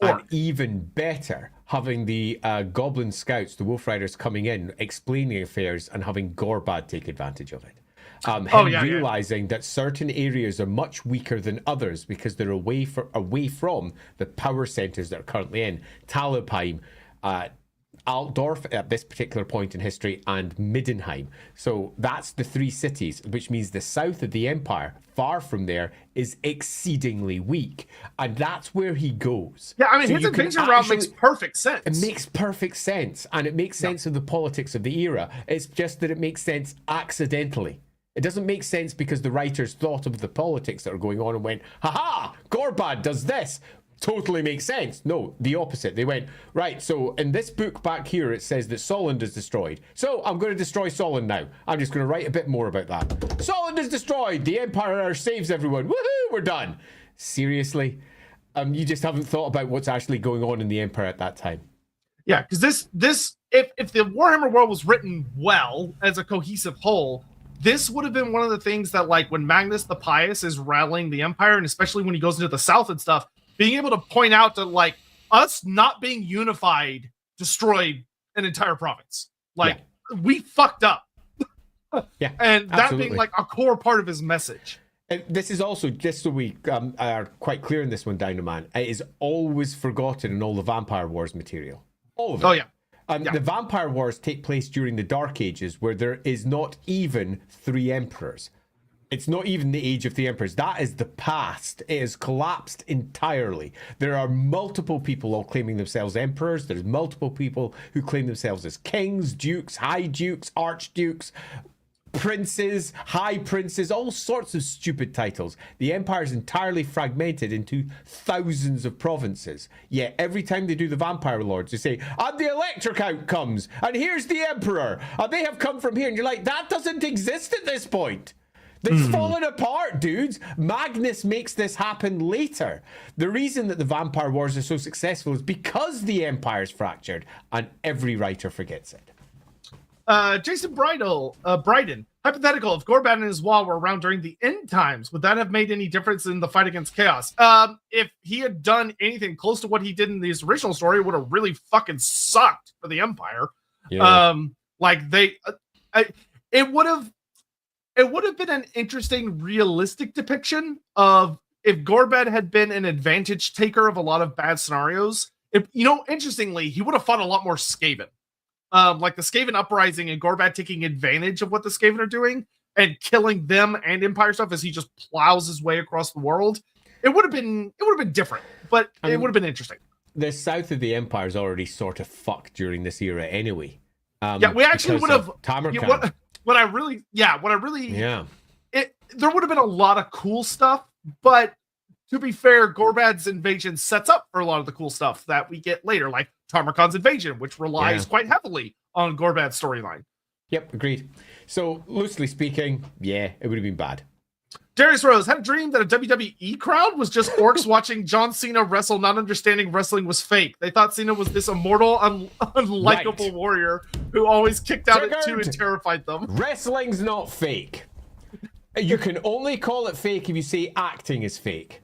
orc. And even better, having the Goblin Scouts, the Wolf Riders, coming in, explaining affairs, and having Gorbad take advantage of it. Realizing that certain areas are much weaker than others because they're away from the power centers that are currently in Talabheim, Altdorf at this particular point in history, and Middenheim. So that's the 3 cities, which means the south of the empire, far from there, is exceedingly weak. And that's where he goes. Yeah, I mean, his invasion route makes perfect sense. It makes perfect sense. And it makes sense of the politics of the era. It's just that it makes sense accidentally. It doesn't make sense because the writers thought of the politics that are going on and went, ha-ha, Gorbad does this. Totally makes sense. No, the opposite. They went, right, so in this book back here, it says that Solent is destroyed. So I'm going to destroy Solent now. I'm just going to write a bit more about that. Solent is destroyed. The Empire saves everyone. Woohoo, we're done. Seriously? You just haven't thought about what's actually going on in the Empire at that time. Yeah, because this if the Warhammer world was written well as a cohesive whole, this would have been one of the things that, like, when Magnus the Pious is rallying the Empire, and especially when he goes into the south and stuff, being able to point out that, like, us not being unified destroyed an entire province. Like, we fucked up. Yeah, and that absolutely. being, like, a core part of his message. And this is also, just so we are quite clear in this one, Dinoman, it is always forgotten in all the Vampire Wars material. All of it. Oh, yeah. The Vampire Wars take place during the Dark Ages, where there is not even 3 emperors. It's not even the age of the emperors. That is the past. It has collapsed entirely. There are multiple people all claiming themselves emperors. There's multiple people who claim themselves as kings, dukes, high dukes, archdukes, princes, high princes, all sorts of stupid titles. The empire is entirely fragmented into thousands of provinces. Yet every time they do the Vampire Lords, they say, and the Electric Count comes, and here's the Emperor, and they have come from here. And you're like, that doesn't exist at this point. It's fallen apart, dudes. Magnus makes this happen later. The reason that the Vampire Wars are so successful is because the Empire's fractured, and every writer forgets it. Jason Bryden, hypothetical, if Gorbad and his wall were around during the end times, would that have made any difference in the fight against chaos? If he had done anything close to what he did in this original story, it would have really fucking sucked for the Empire. Yeah. It would have been an interesting, realistic depiction of if Gorbad had been an advantage taker of a lot of bad scenarios. Interestingly, he would have fought a lot more Skaven. Like the Skaven uprising and Gorbad taking advantage of what the Skaven are doing and killing them and Empire stuff as he just plows his way across the world. It would have been different, but it would have been interesting. The south of the Empire is already sort of fucked during this era anyway. We actually would have Tamarkan. there would have been a lot of cool stuff, but to be fair, Gorbad's invasion sets up for a lot of the cool stuff that we get later, like Tamarkan's invasion, which relies quite heavily on Gorbad's storyline. Yep, agreed. So, loosely speaking, yeah, it would have been bad. Darius Rose had a dream that a WWE crowd was just orcs watching John Cena wrestle, not understanding wrestling was fake. They thought Cena was this immortal, unlikable warrior who always kicked out at 2 and terrified them. Wrestling's not fake. You can only call it fake if you say acting is fake.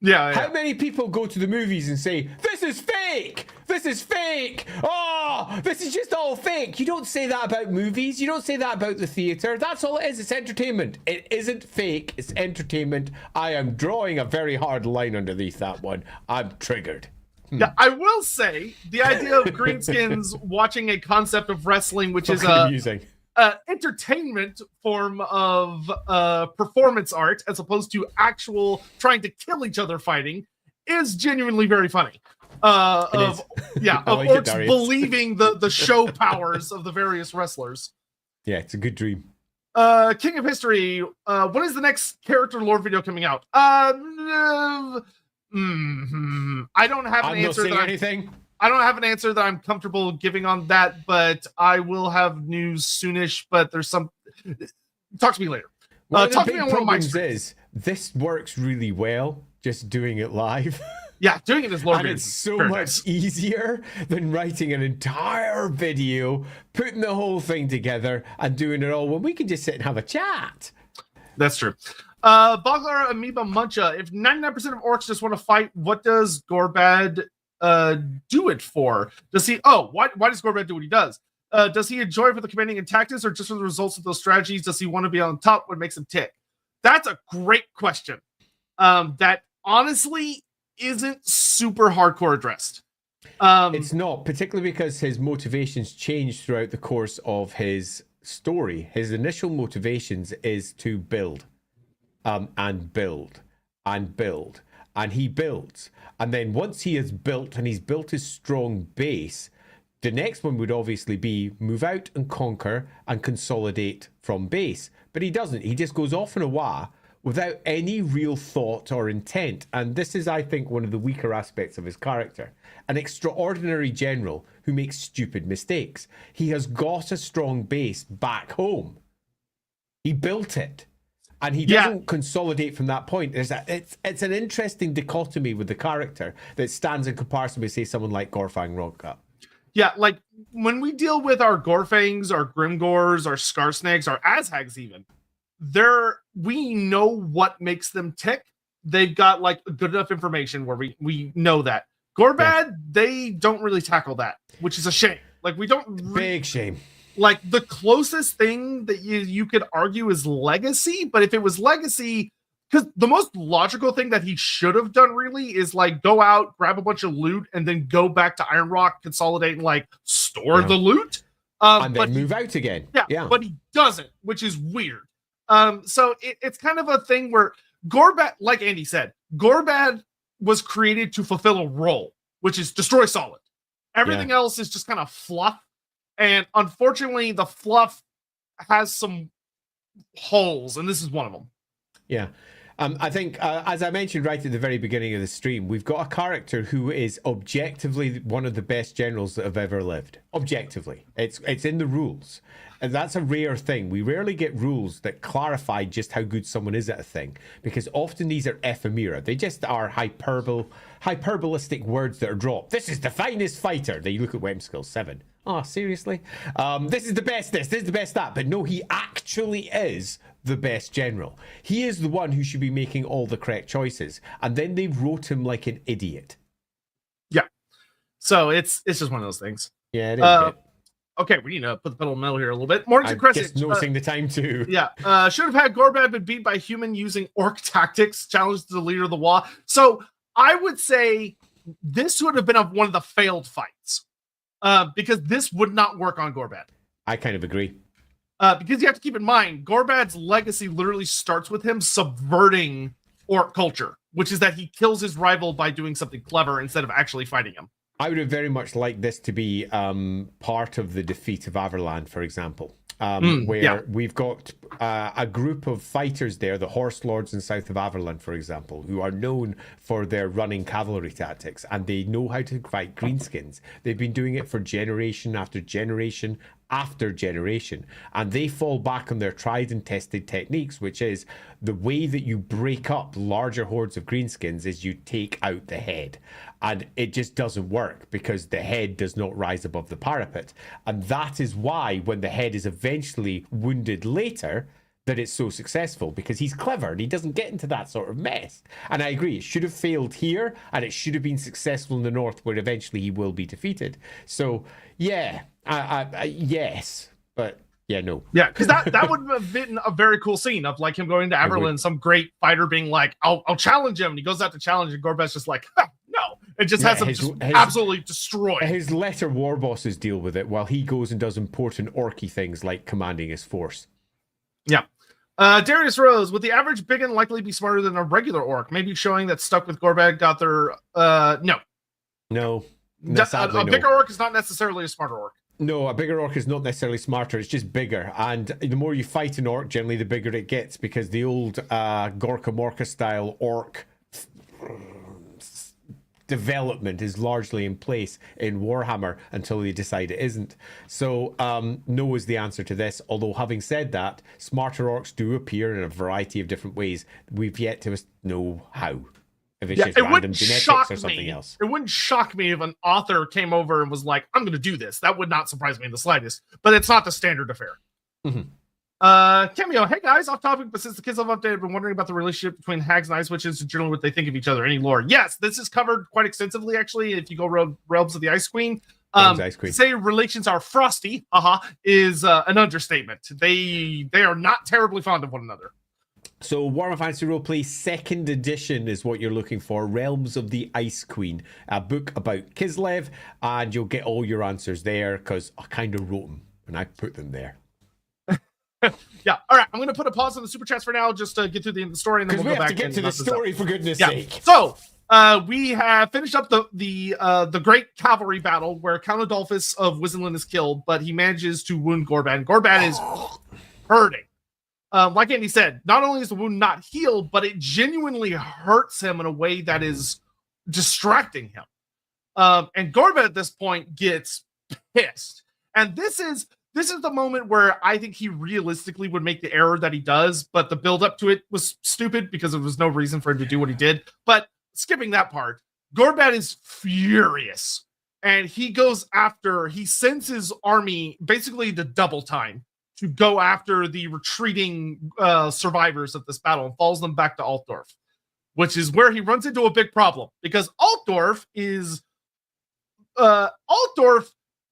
Yeah. How many people go to the movies and say, this is fake! This is fake! Oh, this is just all fake! You don't say that about movies. You don't say that about the theatre. That's all it is. It's entertainment. It isn't fake. It's entertainment. I am drawing a very hard line underneath that one. I'm triggered. Yeah, I will say, the idea of greenskins watching a concept of wrestling, which is amusing. Entertainment form of performance art as opposed to actual trying to kill each other fighting is genuinely very funny. Of orcs believing the show powers of the various wrestlers. Yeah, it's a good dream. King of History, when is the next character lore video coming out? I don't have an answer. I don't have an answer that I'm comfortable giving on that, but I will have news soonish. But there's some. Talk to me later. Talk to me on one of my streams. This works really well, just doing it live. Yeah, doing it as Lorebeards. And it's so much easier than writing an entire video, putting the whole thing together, and doing it all when we can just sit and have a chat. That's true. Boglar Amoeba Muncha. If 99% of orcs just want to fight, what does Gorbad do it for? Does he why does Gorbad do what he does? Does he enjoy it for the commanding and tactics, or just for the results of those strategies? Does he want to be on top? What makes him tick? That's a great question. That honestly isn't super hardcore addressed. It's not, particularly because his motivations change throughout the course of his story. His initial motivations is to build and build and build, and he builds. And then once he has built and he's built his strong base, the next one would obviously be move out and conquer and consolidate from base. But he doesn't. He just goes off in a wah without any real thought or intent. And this is, I think, one of the weaker aspects of his character. An extraordinary general who makes stupid mistakes. He has got a strong base back home. He built it. And he doesn't consolidate from that point. It's an interesting dichotomy with the character that stands in comparison with, say, someone like Gorfang Ronka. Yeah, like when we deal with our Gorfangs, our Grimgors, our Skarsnags, our Azhags even, we know what makes them tick. They've got like good enough information where we know that. Gorbad, they don't really tackle that, which is a shame. Like we don't big shame. Like the closest thing that you could argue is legacy, but if it was legacy, because the most logical thing that he should have done really is like go out, grab a bunch of loot, and then go back to Iron Rock, consolidate, and like store the loot. And then move out again. Yeah, but he doesn't, which is weird. So it's kind of a thing where Gorbad, like Andy said, Gorbad was created to fulfill a role, which is destroy solid. Everything else is just kind of fluff. And unfortunately, the fluff has some holes, and this is one of them. Yeah. I think, as I mentioned right at the very beginning of the stream, we've got a character who is objectively one of the best generals that have ever lived. Objectively. It's in the rules. And that's a rare thing. We rarely get rules that clarify just how good someone is at a thing, because often these are ephemera. They just are hyperbolistic words that are dropped. This is the finest fighter. Then you look at Weapon Skills 7. Oh, seriously? This is the best this is the best that. But no, he actually is the best general. He is the one who should be making all the correct choices. And then they wrote him like an idiot. Yeah. So it's just one of those things. Yeah, it is. Okay, we need to put the pedal metal here a little bit. Morgan's Crescent. Just noticing the time too. Yeah. Should have had Gorbad been beat by human using orc tactics. Challenge to the leader of the wall. So I would say this would have been one of the failed fights. Because this would not work on Gorbad. I kind of agree. Because you have to keep in mind, Gorbad's legacy literally starts with him subverting orc culture, which is that he kills his rival by doing something clever instead of actually fighting him. I would have very much liked this to be part of the defeat of Averland, for example, where we've got a group of fighters there, the Horse Lords in south of Averland, for example, who are known for their running cavalry tactics, and they know how to fight greenskins. They've been doing it for generation after generation after generation, and they fall back on their tried and tested techniques, which is the way that you break up larger hordes of greenskins is you take out the head. And it just doesn't work because the head does not rise above the parapet. And that is why when the head is eventually wounded later, that it's so successful, because he's clever and he doesn't get into that sort of mess. And I agree, it should have failed here and it should have been successful in the north, where eventually he will be defeated. So yeah, yes, but yeah, no. Yeah, because that would have been a very cool scene of like him going to Averland, some great fighter being like, I'll challenge him. And he goes out to challenge and Gorbad's just like, no. It just has him absolutely destroyed. His lesser war bosses deal with it while he goes and does important orky things like commanding his force. Yeah. Darius Rose, would the average Biggin likely be smarter than a regular orc? Maybe showing that stuck with Gorbad got their... No. No. A bigger orc is not necessarily a smarter orc. No, a bigger orc is not necessarily smarter. It's just bigger. And the more you fight an orc, generally the bigger it gets, because the old Gorka Morka style orc development is largely in place in Warhammer until they decide it isn't. So no is the answer to this. Although having said that, smarter orcs do appear in a variety of different ways. We've yet to know how. If it's just random genetics or something else. It wouldn't shock me if an author came over and was like, I'm going to do this. That would not surprise me in the slightest. But it's not the standard affair. Mm-hmm. Cameo, hey guys, off topic, but since the kids have updated, I've been wondering about the relationship between hags and ice witches and generally what they think of each other. Any lore? Yes, this is covered quite extensively, actually. If you go Realms of the Ice Queen, to say relations are frosty, is an understatement. They are not terribly fond of one another. So Warhammer Fantasy Roleplay 2nd edition is what you're looking for. Realms of the Ice Queen, a book about Kislev, and you'll get all your answers there because I kind of wrote them and I put them there. Yeah. All right. I'm going to put a pause on the super chats for now, just to get through the end of the story, and then we'll go back to get to the story for goodness sake. So we have finished up the great cavalry battle where Count Adolphus of Wizenlin is killed, but he manages to wound Gorbad. Gorbad is hurting. Like Andy said, not only is the wound not healed, but it genuinely hurts him in a way that is distracting him. And Gorbad at this point gets pissed, and this is the moment where I think he realistically would make the error that he does, but the build up to it was stupid because there was no reason for him to do what he did. But skipping that part, Gorbad is furious, and he sends his army basically to double time to go after the retreating survivors of this battle and follows them back to Altdorf, which is where he runs into a big problem because Altdorf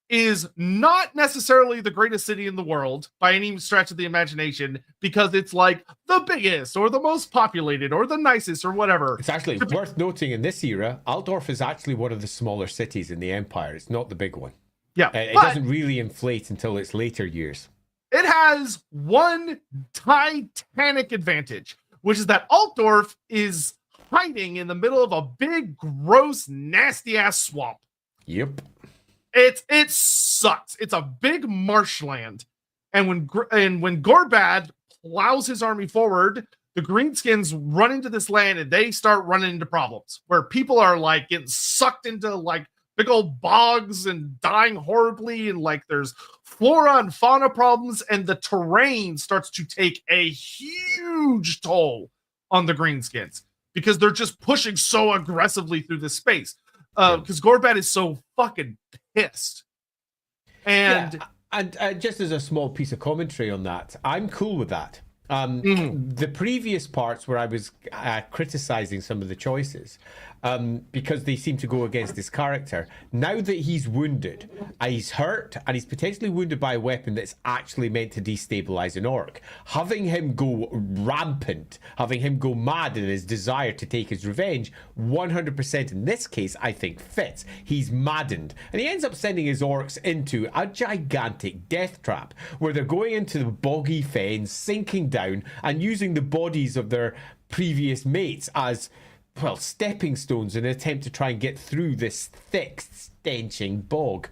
is not necessarily the greatest city in the world by any stretch of the imagination, because it's like the biggest or the most populated or the nicest or whatever. It's actually worth noting in this era, Altdorf is actually one of the smaller cities in the Empire. It's not the big one. Yeah, it doesn't really inflate until its later years. It has one titanic advantage, which is that Altdorf is hiding in the middle of a big, gross, nasty-ass swamp. Yep. It sucks. It's a big marshland. And when Gorbad plows his army forward, the Greenskins run into this land and they start running into problems where people are like getting sucked into like big old bogs and dying horribly, and like there's flora and fauna problems, and the terrain starts to take a huge toll on the Greenskins because they're just pushing so aggressively through this space. Because Gorbad is so fucking pissed. And just as a small piece of commentary on that, I'm cool with that. The previous parts where I was criticizing some of the choices because they seem to go against his character. Now that he's wounded, he's hurt, and he's potentially wounded by a weapon that's actually meant to destabilize an orc, having him go rampant, having him go mad in his desire to take his revenge, 100% in this case, I think fits. He's maddened, and he ends up sending his orcs into a gigantic death trap where they're going into the boggy fens, sinking down, and using the bodies of their previous mates as, well, stepping stones in an attempt to try and get through this thick, stenching bog.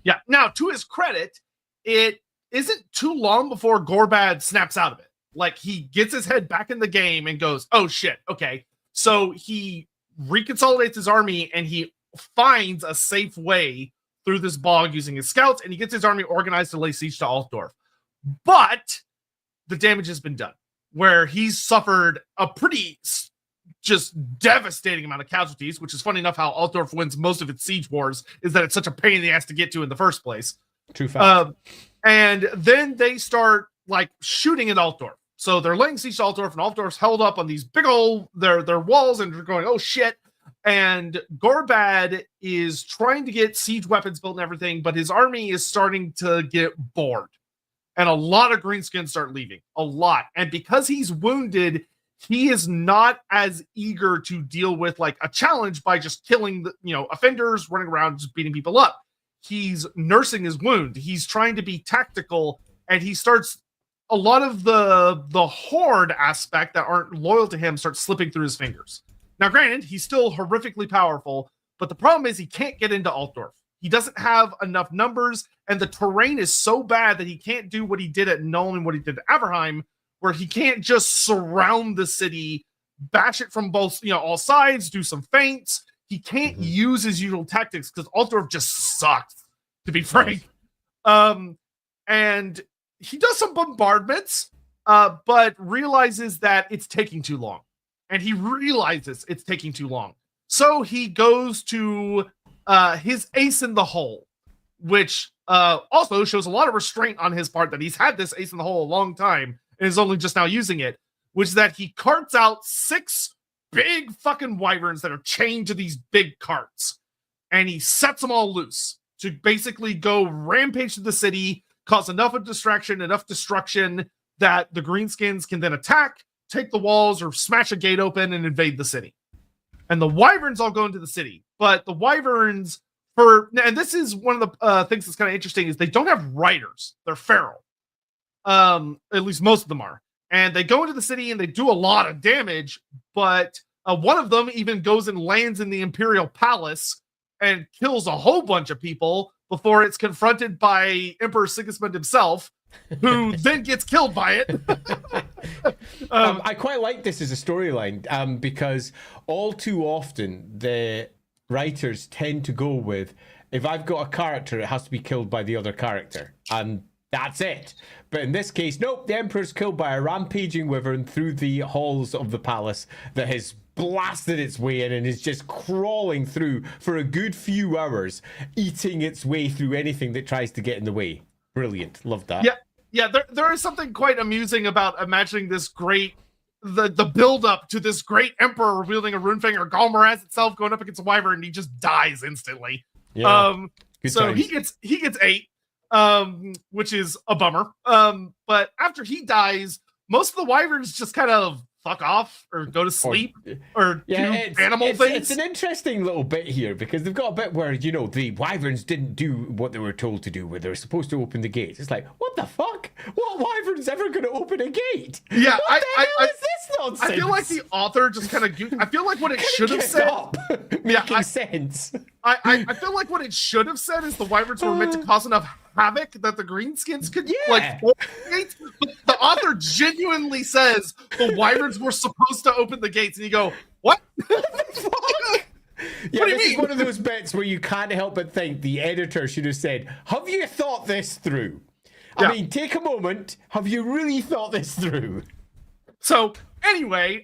Yeah. Now, to his credit, it isn't too long before Gorbad snaps out of it. Like, he gets his head back in the game and goes, oh, shit, okay. So he reconsolidates his army and he finds a safe way through this bog using his scouts, and he gets his army organized to lay siege to Altdorf. But the damage has been done, where he's suffered a pretty just devastating amount of casualties, which is funny enough how Altdorf wins most of its siege wars, is that it's such a pain in the ass to get to in the first place. True fact. And then they start like shooting at Altdorf. So they're laying siege to Altdorf, and Altdorf's held up on these big old their walls, and they're going, oh shit. And Gorbad is trying to get siege weapons built and everything, but his army is starting to get bored. And a lot of Greenskins start leaving. A lot. And because he's wounded, he is not as eager to deal with like a challenge by just killing the, offenders, running around, just beating people up. He's nursing his wound. He's trying to be tactical, and he starts a lot of the horde aspect that aren't loyal to him starts slipping through his fingers. Now, granted, he's still horrifically powerful, but the problem is he can't get into Altdorf. He doesn't have enough numbers, and the terrain is so bad that he can't do what he did at Nuln and what he did at Averheim, where he can't just surround the city, bash it from both, all sides, do some feints. He can't use his usual tactics because Altdorf just sucks, to be frank. And he does some bombardments, but realizes that it's taking too long. And he realizes it's taking too long. So he goes to his ace in the hole, which also shows a lot of restraint on his part that he's had this ace in the hole a long time and is only just now using it, which is that he carts out 6 big fucking wyverns that are chained to these big carts. And he sets them all loose to basically go rampage to the city, cause enough of distraction, enough destruction that the Greenskins can then attack, take the walls, or smash a gate open and invade the city. And the wyverns all go into the city. But the wyverns, and this is one of the things that's kind of interesting, is they don't have riders. They're feral. At least most of them are. And they go into the city and they do a lot of damage, but one of them even goes and lands in the Imperial Palace and kills a whole bunch of people before it's confronted by Emperor Sigismund himself, who then gets killed by it. I quite like this as a storyline because all too often the writers tend to go with, if I've got a character, it has to be killed by the other character, and that's it. But in this case, nope, the Emperor's killed by a rampaging wyvern through the halls of the palace that has blasted its way in and is just crawling through for a good few hours, eating its way through anything that tries to get in the way. Brilliant. Love that. Yeah, there is something quite amusing about imagining this great, the build up to this great emperor wielding a runefinger, Galmaraz itself going up against a wyvern, and he just dies instantly. Yeah. Good so times. he gets 8, which is a bummer. But after he dies, most of the wyverns just kind of fuck off or go to sleep or Yeah, do animal it's things. an interesting little bit here because they've got a bit where, you know, the wyverns didn't do what they were told to do, where they were supposed to open the gates. It's like, what the fuck? What wyvern's ever going to open a gate? Yeah, what the hell is this nonsense? I feel like the author just kind of. I feel like what it should have said. Making sense. I feel like what it should have said is the wyverns were meant to cause enough havoc that the greenskins could like open the gates. But the author genuinely says the wyverns were supposed to open the gates, and you go, "What? What the fuck?" Yeah, What do you this mean? is one of those bits where you can't help but think the editor should have said, "Have you thought this through?" I mean, take a moment. Have you really thought this through? So anyway,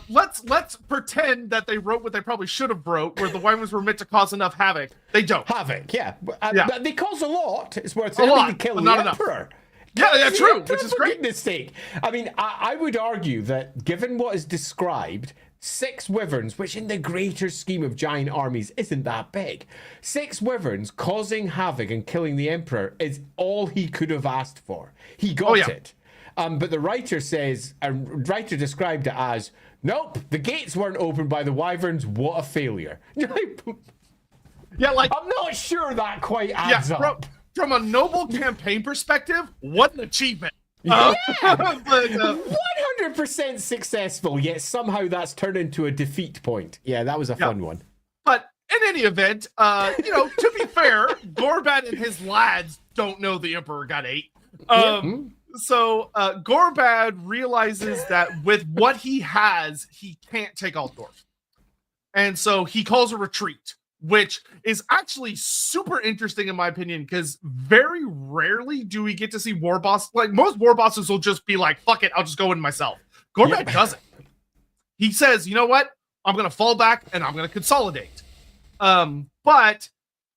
let's pretend that they wrote what they probably should have wrote, where the wyverns were meant to cause enough havoc. They don't. Havoc, yeah. Yeah. But they cause a lot. It's worth A lot, to kill but the not enough. emperor. Yeah, true, For which is great. goodness sake. I mean, I would argue that given what is described, 6 wyverns, which in the greater scheme of giant armies isn't that big, 6 wyverns causing havoc and killing the emperor is all he could have asked for. He got it. But the writer says, a writer described it as, nope, the gates weren't opened by the wyverns. What a failure. Yeah, like I'm not sure that quite adds up. From a noble campaign perspective, what an achievement. Yeah. But, 100% successful, yet somehow that's turned into a defeat point. Yeah, that was a fun one. But in any event, you know, to be fair, Gorbad and his lads don't know the Emperor got 8. So Gorbad realizes that with what he has, he can't take Altdorf. And so he calls a retreat, which is actually super interesting in my opinion, because very rarely do we get to see war boss. Like most war bosses will just be like, fuck it, I'll just go in myself. Gorbad doesn't. He says, you know what? I'm going to fall back and I'm going to consolidate. But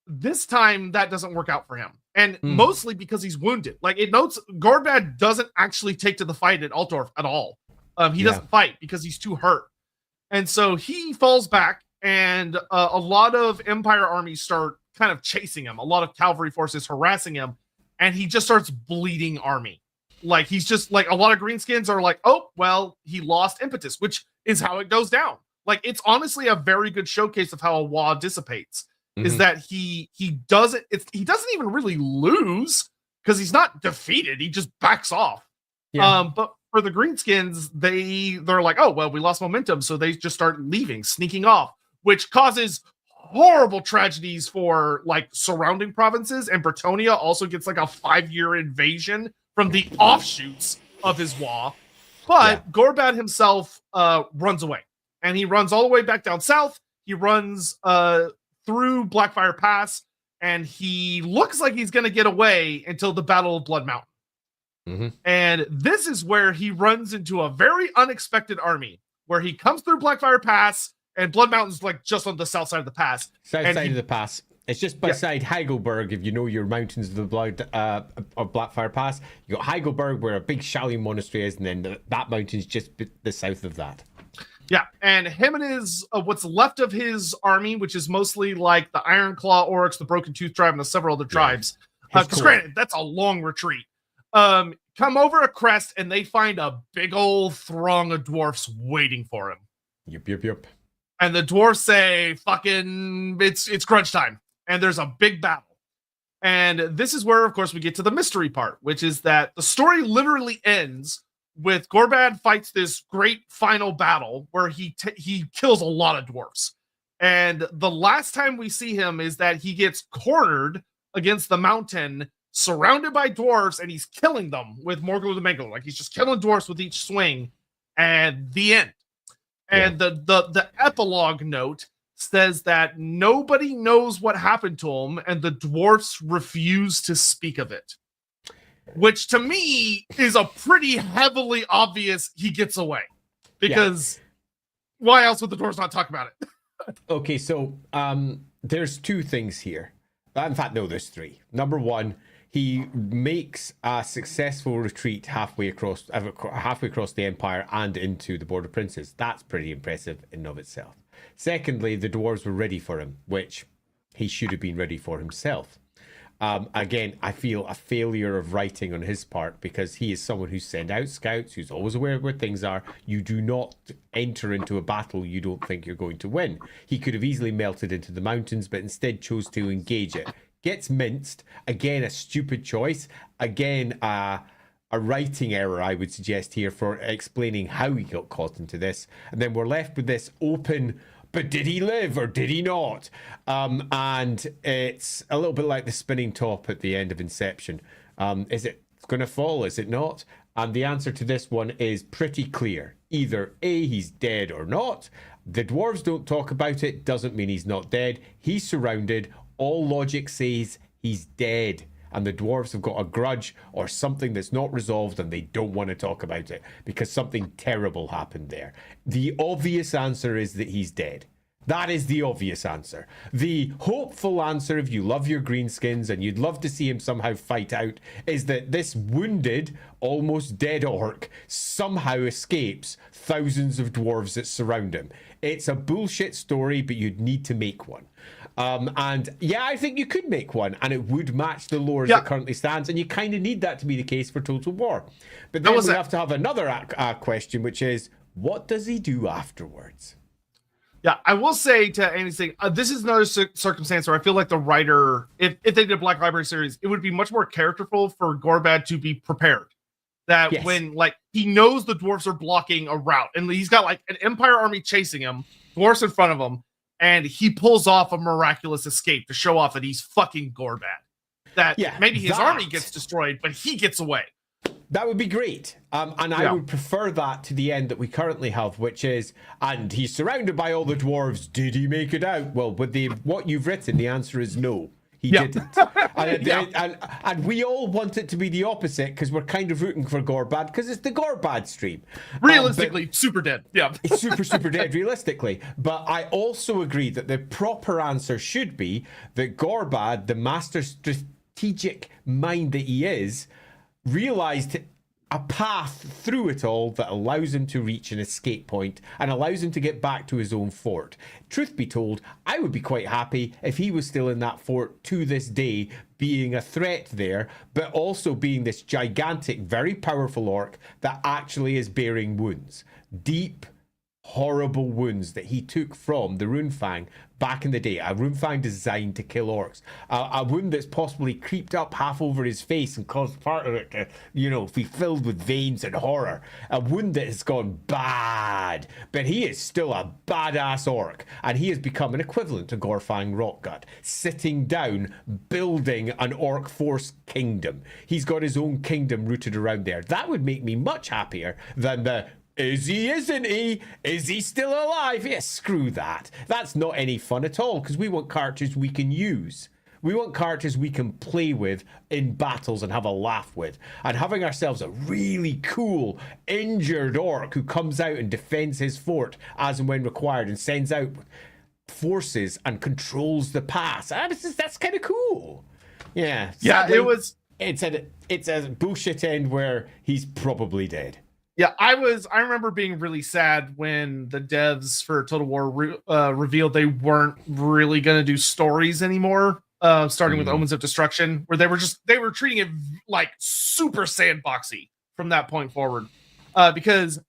this time that doesn't work out for him. And mostly because he's wounded. Like it notes Gorbad doesn't actually take to the fight at Altdorf at all. He doesn't fight because he's too hurt. And so he falls back, and a lot of Empire armies start kind of chasing him. A lot of cavalry forces harassing him, and he just starts bleeding army. Like he's just like, a lot of greenskins are like, oh, well, he lost impetus, which is how it goes down. Like it's honestly a very good showcase of how a WoW dissipates. Is that he doesn't even really lose because he's not defeated. He just backs off. But for the greenskins, they're like, oh well, we lost momentum, so they just start leaving, sneaking off, which causes horrible tragedies for like surrounding provinces. And Bretonnia also gets like a 5-year invasion from the offshoots of his WoW. But Gorbad himself runs away, and he runs all the way back down south. He runs through Blackfire Pass, and he looks like he's going to get away until the Battle of Blood Mountain. And this is where he runs into a very unexpected army, where he comes through Blackfire Pass, and Blood Mountain's like just on the south side of the pass. South side of the pass. It's just beside Heidelberg, if you know your mountains of the blood of Blackfire Pass. You got Heidelberg, where a big Shaolin monastery is, and then that mountain's just the south of that. Yeah, and him and his what's left of his army, which is mostly like the Ironclaw Orcs, the Broken Tooth tribe, and several other tribes. Because granted, that's a long retreat. Come over a crest, and they find a big old throng of dwarfs waiting for him. Yep. And the dwarfs say, "Fucking, it's crunch time!" And there's a big battle. And this is where, of course, we get to the mystery part, which is that the story literally ends with Gorbad fights this great final battle where he kills a lot of dwarfs. And the last time we see him is that he gets cornered against the mountain, surrounded by dwarves, and he's killing them with Morgul the Mangler. Like he's just killing dwarfs with each swing, and the end. And the epilogue note says that nobody knows what happened to him, and the dwarfs refuse to speak of it. Which to me is a pretty heavily obvious he gets away. Because why else would the dwarves not talk about it? Okay, so there's 2 things here. In fact, no, there's 3. Number 1, he makes a successful retreat halfway across the Empire and into the Border Princes. That's pretty impressive in and of itself. Secondly, the dwarves were ready for him, which he should have been ready for himself. Again, I feel a failure of writing on his part because he is someone who sends out scouts, who's always aware of where things are. You do not enter into a battle you don't think you're going to win. He could have easily melted into the mountains, but instead chose to engage it. Gets minced. Again, a stupid choice. Again, a writing error, I would suggest here, for explaining how he got caught into this. And then we're left with this open... But did he live or did he not? And it's a little bit like the spinning top at the end of Inception. Is it going to fall? Is it not? And the answer to this one is pretty clear. Either A, he's dead or not. The dwarves don't talk about it. Doesn't mean he's not dead. He's surrounded. All logic says he's dead. And the dwarves have got a grudge or something that's not resolved and they don't want to talk about it because something terrible happened there. The obvious answer is that he's dead. That is the obvious answer. The hopeful answer, if you love your greenskins and you'd love to see him somehow fight out, is that this wounded, almost dead orc somehow escapes thousands of dwarves that surround him. It's a bullshit story, but you'd need to make one. And yeah, I think you could make one and it would match the lore as it currently stands, and you kind of need that to be the case for Total War. But then we have to have another question, which is, what does he do afterwards? Yeah, I will say to Andy's thing, this is another circumstance where I feel like the writer, if they did a Black Library series, it would be much more characterful for Gorbad to be prepared. That when, like, he knows the dwarves are blocking a route and he's got like an Empire army chasing him, dwarves in front of him, and he pulls off a miraculous escape to show off that he's fucking Gorbad. That maybe his army gets destroyed, but he gets away. That would be great. And I would prefer that to the end that we currently have, which is, and he's surrounded by all the dwarves. Did he make it out? Well, with what you've written, the answer is no. He didn't. And we all want it to be the opposite because we're kind of rooting for Gorbad because it's the Gorbad stream. Realistically, super dead. Yeah. It's super dead, realistically. But I also agree that the proper answer should be that Gorbad, the master strategic mind that he is, realized a path through it all that allows him to reach an escape point and allows him to get back to his own fort. Truth be told, I would be quite happy if he was still in that fort to this day, being a threat there, but also being this gigantic, very powerful orc that actually is bearing wounds. Deep, horrible wounds that he took from the Runefang back in the day. A Runefang designed to kill orcs. A wound that's possibly creeped up half over his face and caused part of it to, be filled with veins and horror. A wound that has gone bad. But he is still a badass orc. And he has become an equivalent to Gorfang Rockgut, sitting down, building an orc force kingdom. He's got his own kingdom rooted around there. That would make me much happier than the is he, isn't he? Is he still alive? Yeah, screw that. That's not any fun at all because we want characters we can use. We want characters we can play with in battles and have a laugh with. And having ourselves a really cool, injured orc who comes out and defends his fort as and when required and sends out forces and controls the pass. That's kind of cool. Yeah. Sadly, It's a bullshit end where he's probably dead. Yeah, I remember being really sad when the devs for Total War revealed they weren't really going to do stories anymore, starting with Omens of Destruction, where they were treating it like super sandboxy from that point forward. Because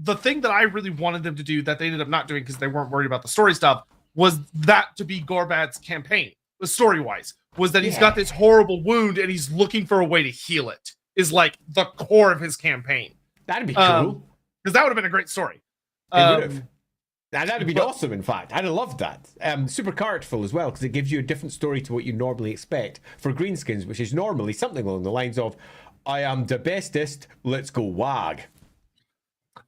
the thing that I really wanted them to do that they ended up not doing because they weren't worried about the story stuff was that to be Gorbad's campaign, story-wise, was that he's got this horrible wound and he's looking for a way to heal it, is like the core of his campaign. That'd be cool. Because that would have been a great story. It would have. That'd be awesome, in fact. I'd have loved that. Super characterful as well, because it gives you a different story to what you normally expect for Greenskins, which is normally something along the lines of, I am the bestest, let's go wag.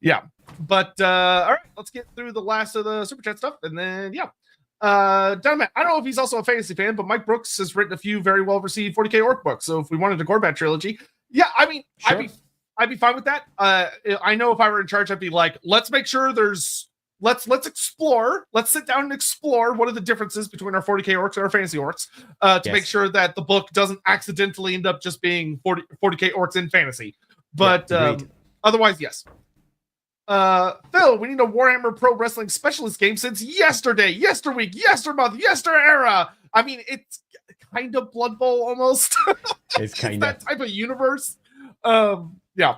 Yeah. But, all right, let's get through the last of the Super Chat stuff, and then, Dynamite, I don't know if he's also a fantasy fan, but Mike Brooks has written a few very well-received 40k orc books, so if we wanted a Gorbad trilogy, sure. I'd be fine with that. I know if I were in charge, I'd be like, let's make sure let's explore. Let's sit down and explore what are the differences between our 40k orcs and our fantasy orcs to make sure that the book doesn't accidentally end up just being 40k orcs in fantasy. But otherwise, yes. Phil, we need a Warhammer Pro Wrestling Specialist game since yesterday, yesterweek, yestermonth, yester era. I mean, kind of Blood Bowl almost. It's kind that of type of universe. Yeah.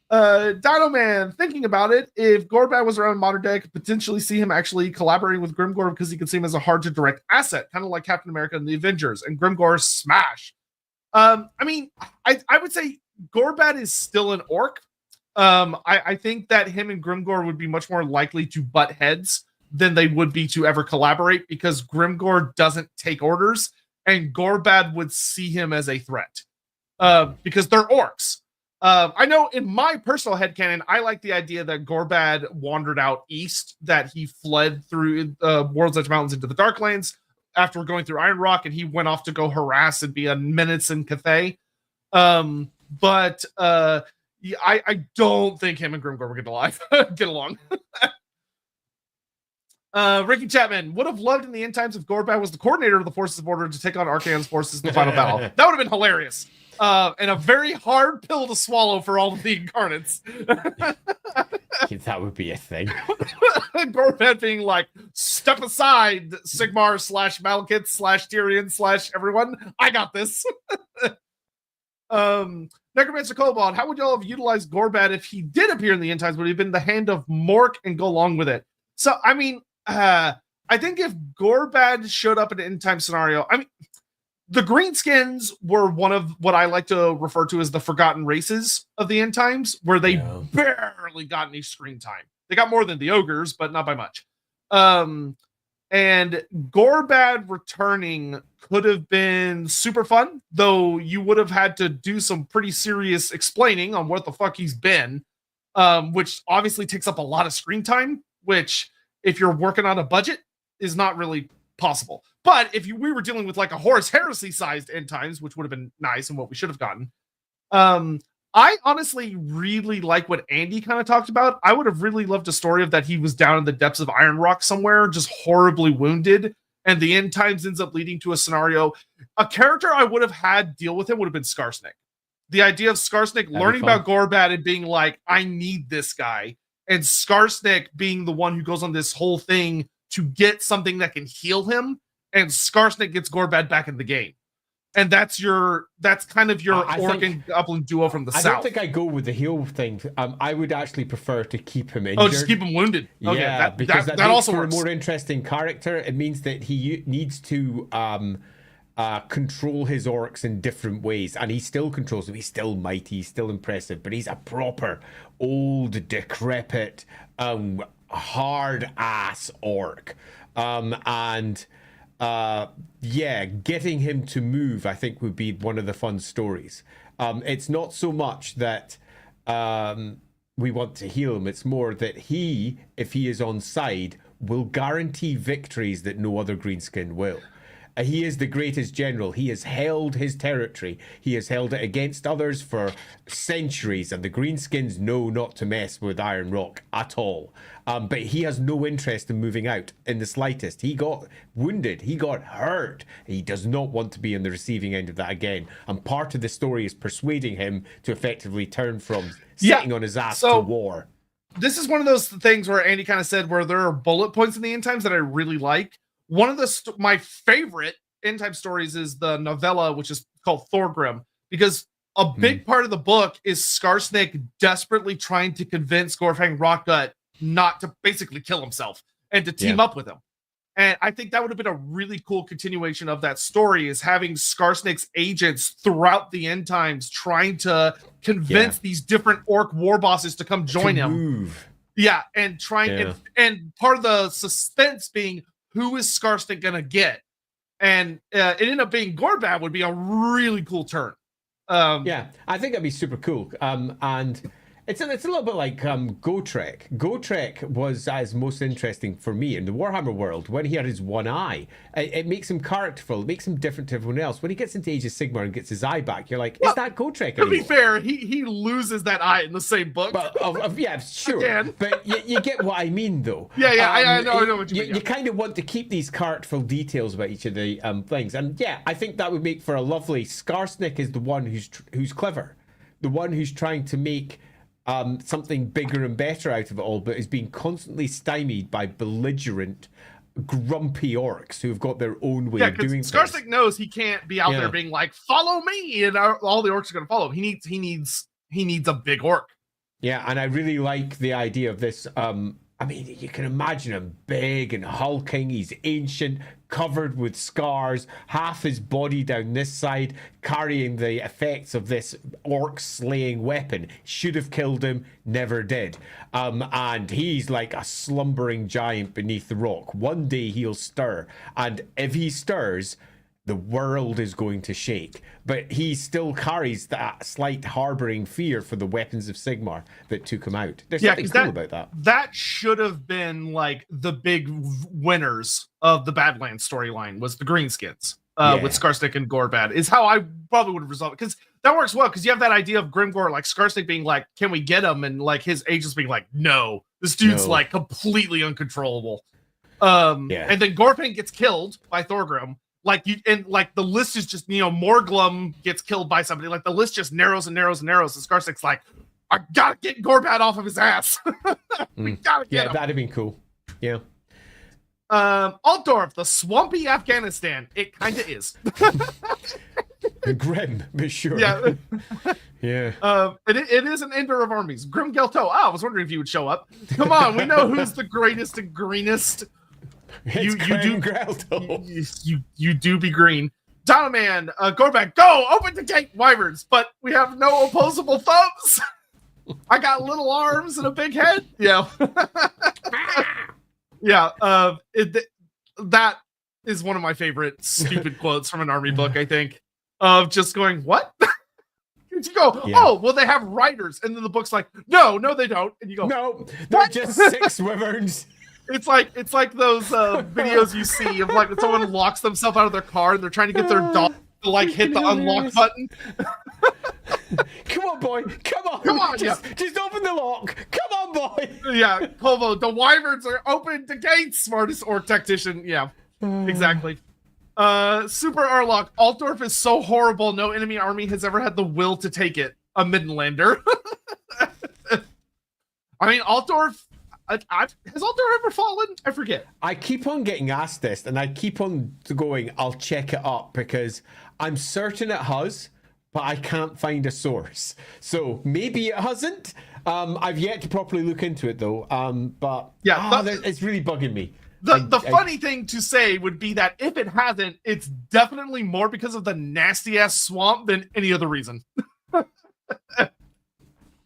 Dino Man, thinking about it, if Gorbad was around modern day, I could potentially see him actually collaborating with Grimgor because he could see him as a hard to direct asset, kind of like Captain America and the Avengers, and Grimgor smash. I mean, I would say Gorbad is still an orc. I think that him and Grimgor would be much more likely to butt heads than they would be to ever collaborate because Grimgor doesn't take orders and Gorbad would see him as a threat because they're orcs. I know in my personal headcanon, I like the idea that Gorbad wandered out east, that he fled through World's Edge Mountains into the Darklands after going through Iron Rock, and he went off to go harass and be a menace in Cathay. But I don't think him and Grimgor would get along. Ricky Chapman would have loved in the end times if Gorbad was the coordinator of the forces of order to take on Archaon's forces in the final battle. That would have been hilarious. And a very hard pill to swallow for all of the incarnates. That would be a thing. Gorbad being like, step aside, Sigmar / Malekith / Tyrion / everyone. I got this. Necromancer Cobalt, how would y'all have utilized Gorbad if he did appear in the end times? Would he have been the hand of Mork and go along with it? So, I mean, I think if Gorbad showed up in an end time scenario, I mean, the Greenskins were one of what I like to refer to as the forgotten races of the end times, where they barely got any screen time. They got more than the ogres, but not by much. And Gorbad returning could have been super fun, though you would have had to do some pretty serious explaining on what the fuck he's been, which obviously takes up a lot of screen time, which if you're working on a budget is not really possible. But if we were dealing with like a Horus Heresy sized end times, which would have been nice and what we should have gotten. I honestly really like what Andy kind of talked about. I would have really loved a story of that he was down in the depths of Iron Rock somewhere, just horribly wounded, and the end times ends up leading to a scenario. A character I would have had deal with him would have been Skarsnik. The idea of Skarsnik learning about Gorbad and being like, I need this guy, and Skarsnik being the one who goes on this whole thing to get something that can heal him, and Skarsnik gets Gorbad back in the game. And that's kind of your orc and goblin duo from the south. I don't think I go with the heal thing. I would actually prefer to keep him injured. Oh, just keep him wounded. Okay, yeah, because that also makes for works. a more interesting character. It means that he needs to control his orcs in different ways, and he still controls them. He's still mighty, he's still impressive, but he's a proper old, decrepit, hard ass orc, getting him to move, I think, would be one of the fun stories. It's not so much that we want to heal him. It's more that he, if he is on side, will guarantee victories that no other greenskin will. He is the greatest general. He has held his territory. He has held it against others for centuries, and the Greenskins know not to mess with Iron Rock at all. But he has no interest in moving out in the slightest. He got wounded. He got hurt. He does not want to be on the receiving end of that again. And part of the story is persuading him to effectively turn from sitting on his ass to war. This is one of those things where Andy kind of said where there are bullet points in the end times that I really like. One of my favorite end time stories is the novella, which is called Thorgrim, because a big part of the book is Skarsnik desperately trying to convince Gorfang Rockgut not to basically kill himself and to team up with him. And I think that would have been a really cool continuation of that story, is having Skarsnik's agents throughout the end times trying to convince these different orc war bosses to come join him. Yeah, and trying and part of the suspense being, who is Skarsnik gonna get? And it ended up being Gorbad would be a really cool turn. I think that'd be super cool. And it's a little bit like Gotrek. Gotrek was as most interesting for me in the Warhammer world when he had his one eye. It makes him characterful. It makes him different to everyone else. When he gets into Age of Sigmar and gets his eye back, you're like, is that Gotrek anymore? To be fair, he loses that eye in the same book. But, yeah, sure. Again. But you get what I mean, though. I know what you mean. You kind of want to keep these characterful details about each of the things. And yeah, I think that would make for a lovely... Skarsnik is the one who's clever. The one who's trying to make... something bigger and better out of it all, but is being constantly stymied by belligerent grumpy orcs who've got their own way Yeah, of doing because things. Skarsnik knows he can't be out there being like, "Follow me," and all the orcs are going to follow him. He needs a big orc. Yeah, and I really like the idea of this. I mean, you can imagine him big and hulking. He's ancient, covered with scars, half his body down this side, carrying the effects of this orc slaying weapon. Should have killed him, never did. And he's like a slumbering giant beneath the rock. One day he'll stir, and if he stirs, the world is going to shake. But he still carries that slight harboring fear for the weapons of Sigmar that took him out. There's something cool about that. That should have been like the big winners of the Badlands storyline, was the Greenskins with Skarsnik and Gorbad, is how I probably would have resolved it. Because that works well, because you have that idea of Grimgor, like Skarsnik being like, "Can we get him?" And like his agents being like, "No, this dude's like completely uncontrollable." And then Gorpin gets killed by Thorgrim. Like the list is just, Morglum gets killed by somebody. Like the list just narrows and narrows and narrows. And Skarsnik's like, "I gotta get Gorbad off of his ass." We gotta get him. That'd have been cool. Yeah. Altdorf, the swampy Afghanistan. It kind of is. Grim, but sure. Yeah. Yeah. It is an ender of armies. Grim Gelto. I was wondering if you would show up. Come on, we know who's the greatest and greenest. You do be green. Donoman, Gorbad, go! Open the gate, wyverns, but we have no opposable thumbs. I got little arms and a big head. Yeah. Yeah. That is one of my favorite stupid quotes from an army book, I think. Of just going, what? You go, oh, well, they have riders. And then the book's like, no, they don't. And you go, no, they're just 6 wyverns. It's like those videos you see of like when someone locks themselves out of their car and they're trying to get their dog to like hit the unlock button. Come on, boy. Come on. Just open the lock. Come on, boy. Yeah, Kovo, the wyverns are open the gates, smartest orc tactician. Yeah, exactly. Super Arlok, Altdorf is so horrible, no enemy army has ever had the will to take it. A Midlander. I mean, Altdorf, has Altdorf ever fallen? I forget. I keep on getting asked this, and I keep on going, I'll check it up, because I'm certain it has, but I can't find a source. So maybe it hasn't. I've yet to properly look into it, though. But yeah, it's really bugging me. The funny thing to say would be that if it hasn't, it's definitely more because of the nasty ass swamp than any other reason.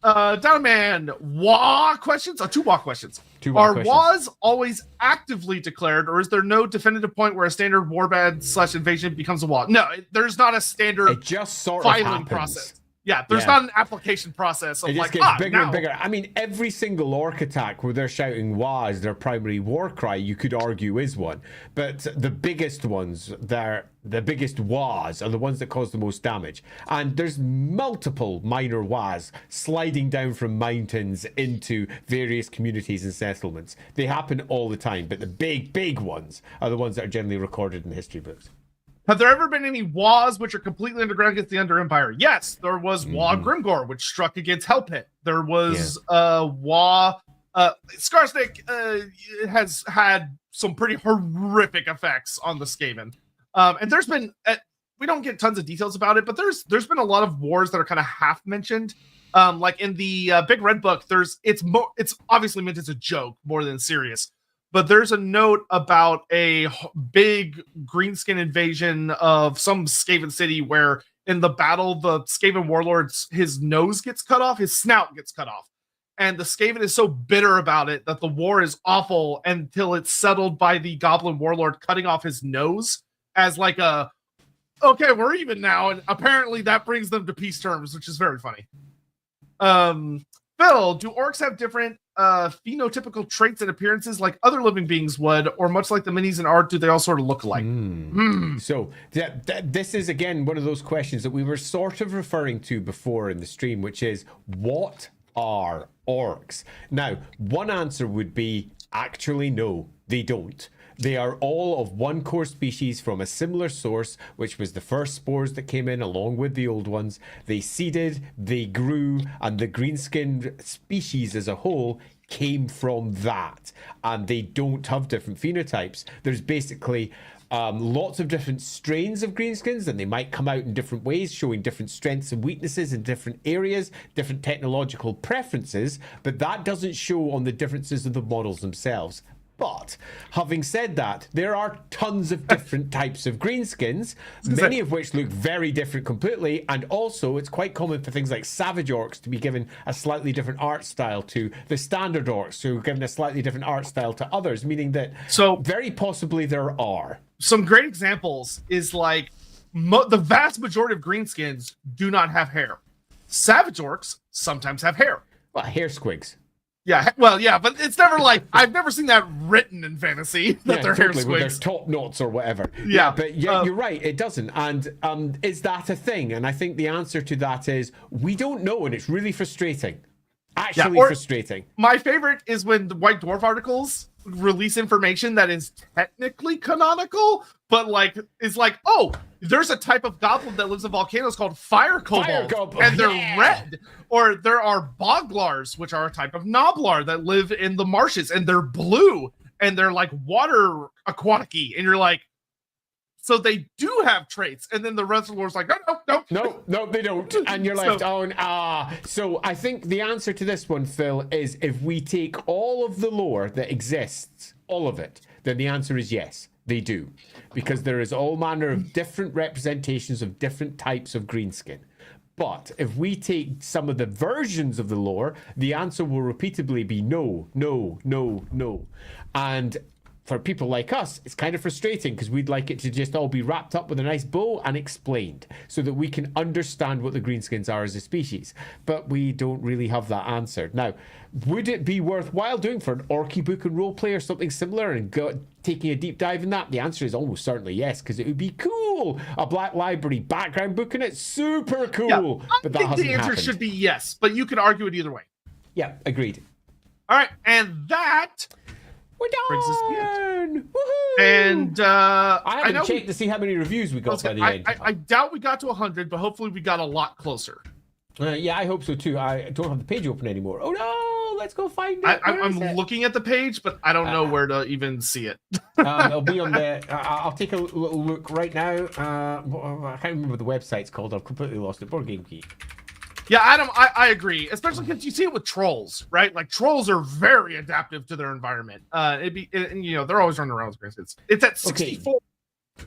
Downman, Wah questions? 2 Wah questions. Are Wahs always actively declared, or is there no definitive point where a standard warband / invasion becomes a Wah? No, there's not a standard it just sort filing of happens. Process. Yeah, there's not an application process of it just gets bigger and bigger. I mean, every single orc attack where they're shouting "Wah" as their primary war cry, you could argue is one. But the biggest ones, the biggest Wahs are the ones that cause the most damage. And there's multiple minor Wahs sliding down from mountains into various communities and settlements. They happen all the time, but the big ones are the ones that are generally recorded in the history books. Have there ever been any Wahs which are completely underground against the Under Empire? Yes, there was Wah Grimgor, which struck against Hellpit. There was Wah. Skarsnik has had some pretty horrific effects on the Skaven. And there's been, we don't get tons of details about it, but there's been a lot of wars that are kind of half mentioned. Like in the Big Red Book, it's obviously meant as a joke more than serious. But there's a note about a big greenskin invasion of some Skaven city where in the battle, the Skaven warlord's his nose gets cut off, his snout gets cut off. And the Skaven is so bitter about it that the war is awful until it's settled by the Goblin warlord cutting off his nose as like okay, we're even now. And apparently that brings them to peace terms, which is very funny. Phil, do orcs have different phenotypical traits and appearances like other living beings would, or much like the minis in art, do they all sort of look alike? So this is again one of those questions that we were sort of referring to before in the stream, which is, what are orcs? Now, one answer would be actually no, they don't. They are all of one core species from a similar source, which was the first spores that came in along with the old ones. They seeded, they grew, and the greenskin species as a whole came from that, and they don't have different phenotypes. There's basically lots of different strains of greenskins, and they might come out in different ways, showing different strengths and weaknesses in different areas, different technological preferences, but that doesn't show on the differences of the models themselves. But having said that, there are tons of different types of greenskins, many of which look very different completely, and also it's quite common for things like Savage Orcs to be given a slightly different art style to the Standard Orcs, who are given a slightly different art style to others, meaning that very possibly there are. Some great examples is like the vast majority of greenskins do not have hair. Savage Orcs sometimes have hair. Well, hair squigs. Yeah, well, yeah, but it's never like, I've never seen that written in fantasy, that they're hair with squigs. their top knots or whatever. Yeah, but you're right, it doesn't. And is that a thing? And I think the answer to that is, we don't know, and it's really frustrating. Actually frustrating. My favorite is when the White Dwarf articles release information that is technically canonical, but like is like, oh, there's a type of goblin that lives in volcanoes called fire kobold, and they're red. Or there are boglars, which are a type of noblar that live in the marshes, and they're blue, and they're like water aquatic-y, and you're like, so they do have traits. And then the rest of the lore's like, no, they don't. And you're left on, So I think the answer to this one, Phil, is if we take all of the lore that exists, all of it, then the answer is yes, they do. Because there is all manner of different representations of different types of greenskin. But if we take some of the versions of the lore, the answer will repeatedly be no, no, no, no. And for people like us, it's kind of frustrating because we'd like it to just all be wrapped up with a nice bow and explained so that we can understand what the greenskins are as a species. But we don't really have that answered. Now, would it be worthwhile doing for an Orky book and roleplay or something similar and taking a deep dive in that? The answer is almost certainly yes, because it would be cool. A Black Library background book and it's super cool. Yeah, but that hasn't the answer should be yes, but you can argue it either way. Yeah, agreed. All right, and that... We're done! Woohoo! And I haven't checked to see how many reviews we got by the end. I doubt we got to 100, but hopefully we got a lot closer. Yeah, I hope so too. I don't have the page open anymore. Oh no! Let's go find it. I'm looking at the page, but I don't know where to even see it. It'll be on the... I'll take a little look right now. I can't remember what the website's called. I've completely lost it. Board Game Geek. Yeah, Adam, I agree, especially because you see it with trolls, right? Like trolls are very adaptive to their environment. They're always running around with greenskins. It's at 64.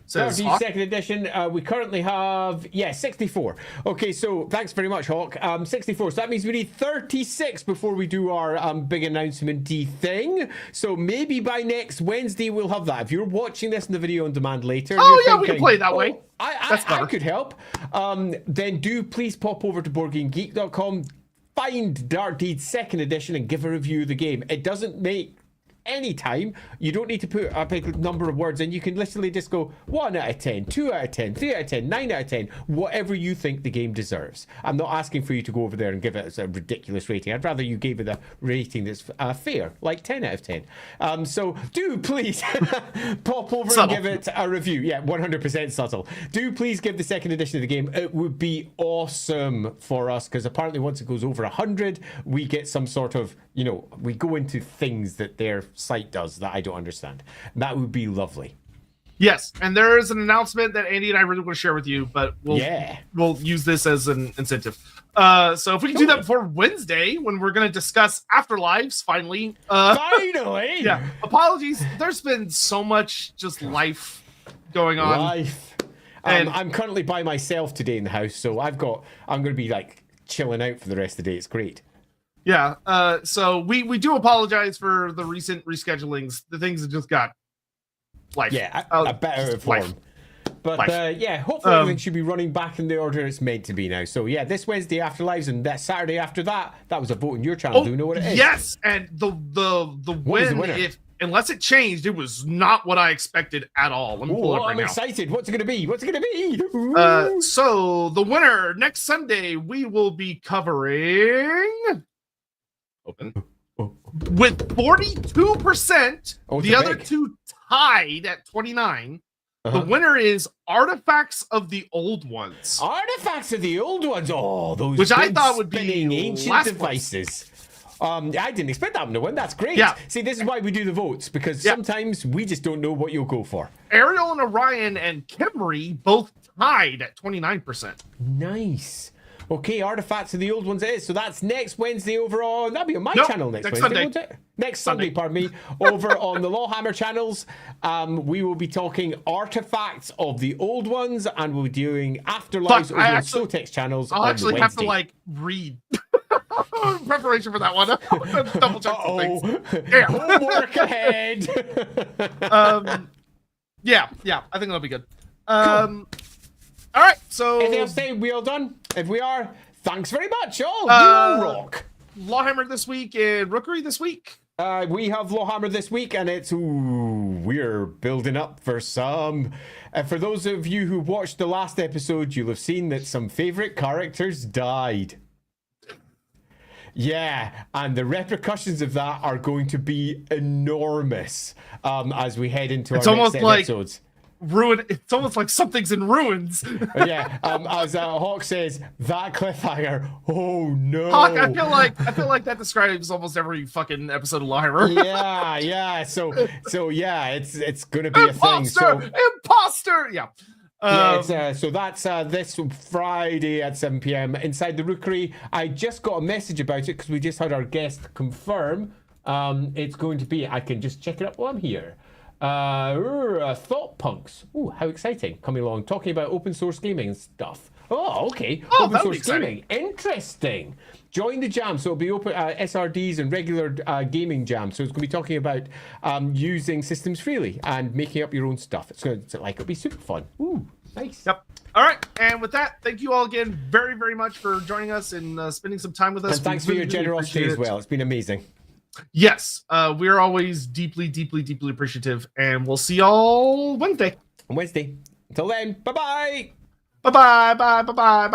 Okay. Second edition, we currently have 64. Okay, so thanks very much, Hawk. 64, so that means we need 36 before we do our big announcement thing. So maybe by next Wednesday we'll have that. If you're watching this in the video on demand later, we can play it that way. I could help. Then do please pop over to BoardGameGeek.com, find Dark Deeds 2nd edition and give a review of the game. It doesn't make anytime. You don't need to put a big number of words in. You can literally just go 1 out of 10, 2 out of 10, 3 out of 10, 9 out of 10, whatever you think the game deserves. I'm not asking for you to go over there and give it a ridiculous rating. I'd rather you gave it a rating that's fair, like 10 out of 10. So do please pop over and give it a review. Yeah, 100% subtle. Do please give the 2nd edition of the game. It would be awesome for us because apparently once it goes over 100, we get some sort of, we go into things that their site does that I don't understand. That would be lovely. Yes, and there is an announcement that Andy and I really want to share with you, but we'll use this as an incentive. So if we can do that before Wednesday, when we're going to discuss Afterlives, finally. Finally! Yeah, apologies. There's been so much just life going on. Life. And I'm currently by myself today in the house, so I'm going to be like chilling out for the rest of the day. It's great. Yeah, so we do apologize for the recent reschedulings. The things that just got a better form. But hopefully everything should be running back in the order it's meant to be now. So yeah, this Wednesday Afterlives and that Saturday after that was a vote on your channel. Do you know what it is? Yes, and the win, unless it changed, it was not what I expected at all. Let me pull it up right now. I'm excited. What's it going to be? What's it going to be? So the winner next Sunday we will be covering. Open. With 42%, the other two tied at 29. The winner is Artifacts of the Old Ones. Artifacts of the Old Ones. Oh, those which I thought would be ancient devices. I didn't expect that one to win. That's great. Yeah. See, this is why we do the votes, because Yeah. sometimes we just don't know what you'll go for. Ariel and Orion and Kimry both tied at 29%. Nice. Okay, Artifacts of the Old Ones it is. So that's next Wednesday over on... That'll be on my Nope, channel next Wednesday, Sunday. won't it? Next Sunday, pardon me. Over on the LAWhammer channels, we will be talking Artifacts of the Old Ones, and we'll be doing Afterlives over on Sotek's channels I'll on actually the have to, Wednesday. read. Preparation for that one. Double check some things. Yeah. Homework ahead. Yeah, I think that'll be good. All right, so Anything else to say? We all done? If we are, thanks very much. You all rock. LAWhammer this week and Rookery this week. We have LAWhammer this week, and it's we're building up for some. For those of you who watched the last episode, you'll have seen that some favorite characters died. Yeah, and the repercussions of that are going to be enormous as we head into our next set of episodes. It's almost like something's in ruins. Yeah, as Hawk says, that cliffhanger. Oh no, Hawk, I feel like that describes almost every fucking episode of LAWhammer. Yeah. So yeah, it's gonna be a thing. So Imposter. Yeah. So that's this Friday at 7 p.m. inside the Rookery. I just got a message about it because we just had our guest confirm. It's going to be. I can just check it up while I'm here. Thought Punks. Ooh, how exciting! Coming along, talking about open source gaming and stuff. Oh, okay. Open source gaming. Interesting. Join the jam. So it'll be open SRDs and regular gaming jam. So it's going to be talking about using systems freely and making up your own stuff. It'll be super fun. Ooh, nice. Yep. All right. And with that, thank you all again very, very much for joining us and spending some time with us. And thanks for your generosity as well. It's been amazing. Yes, we're always deeply, deeply, deeply appreciative, and we'll see y'all Wednesday. Until then, bye-bye. Bye-bye, bye-bye, bye-bye.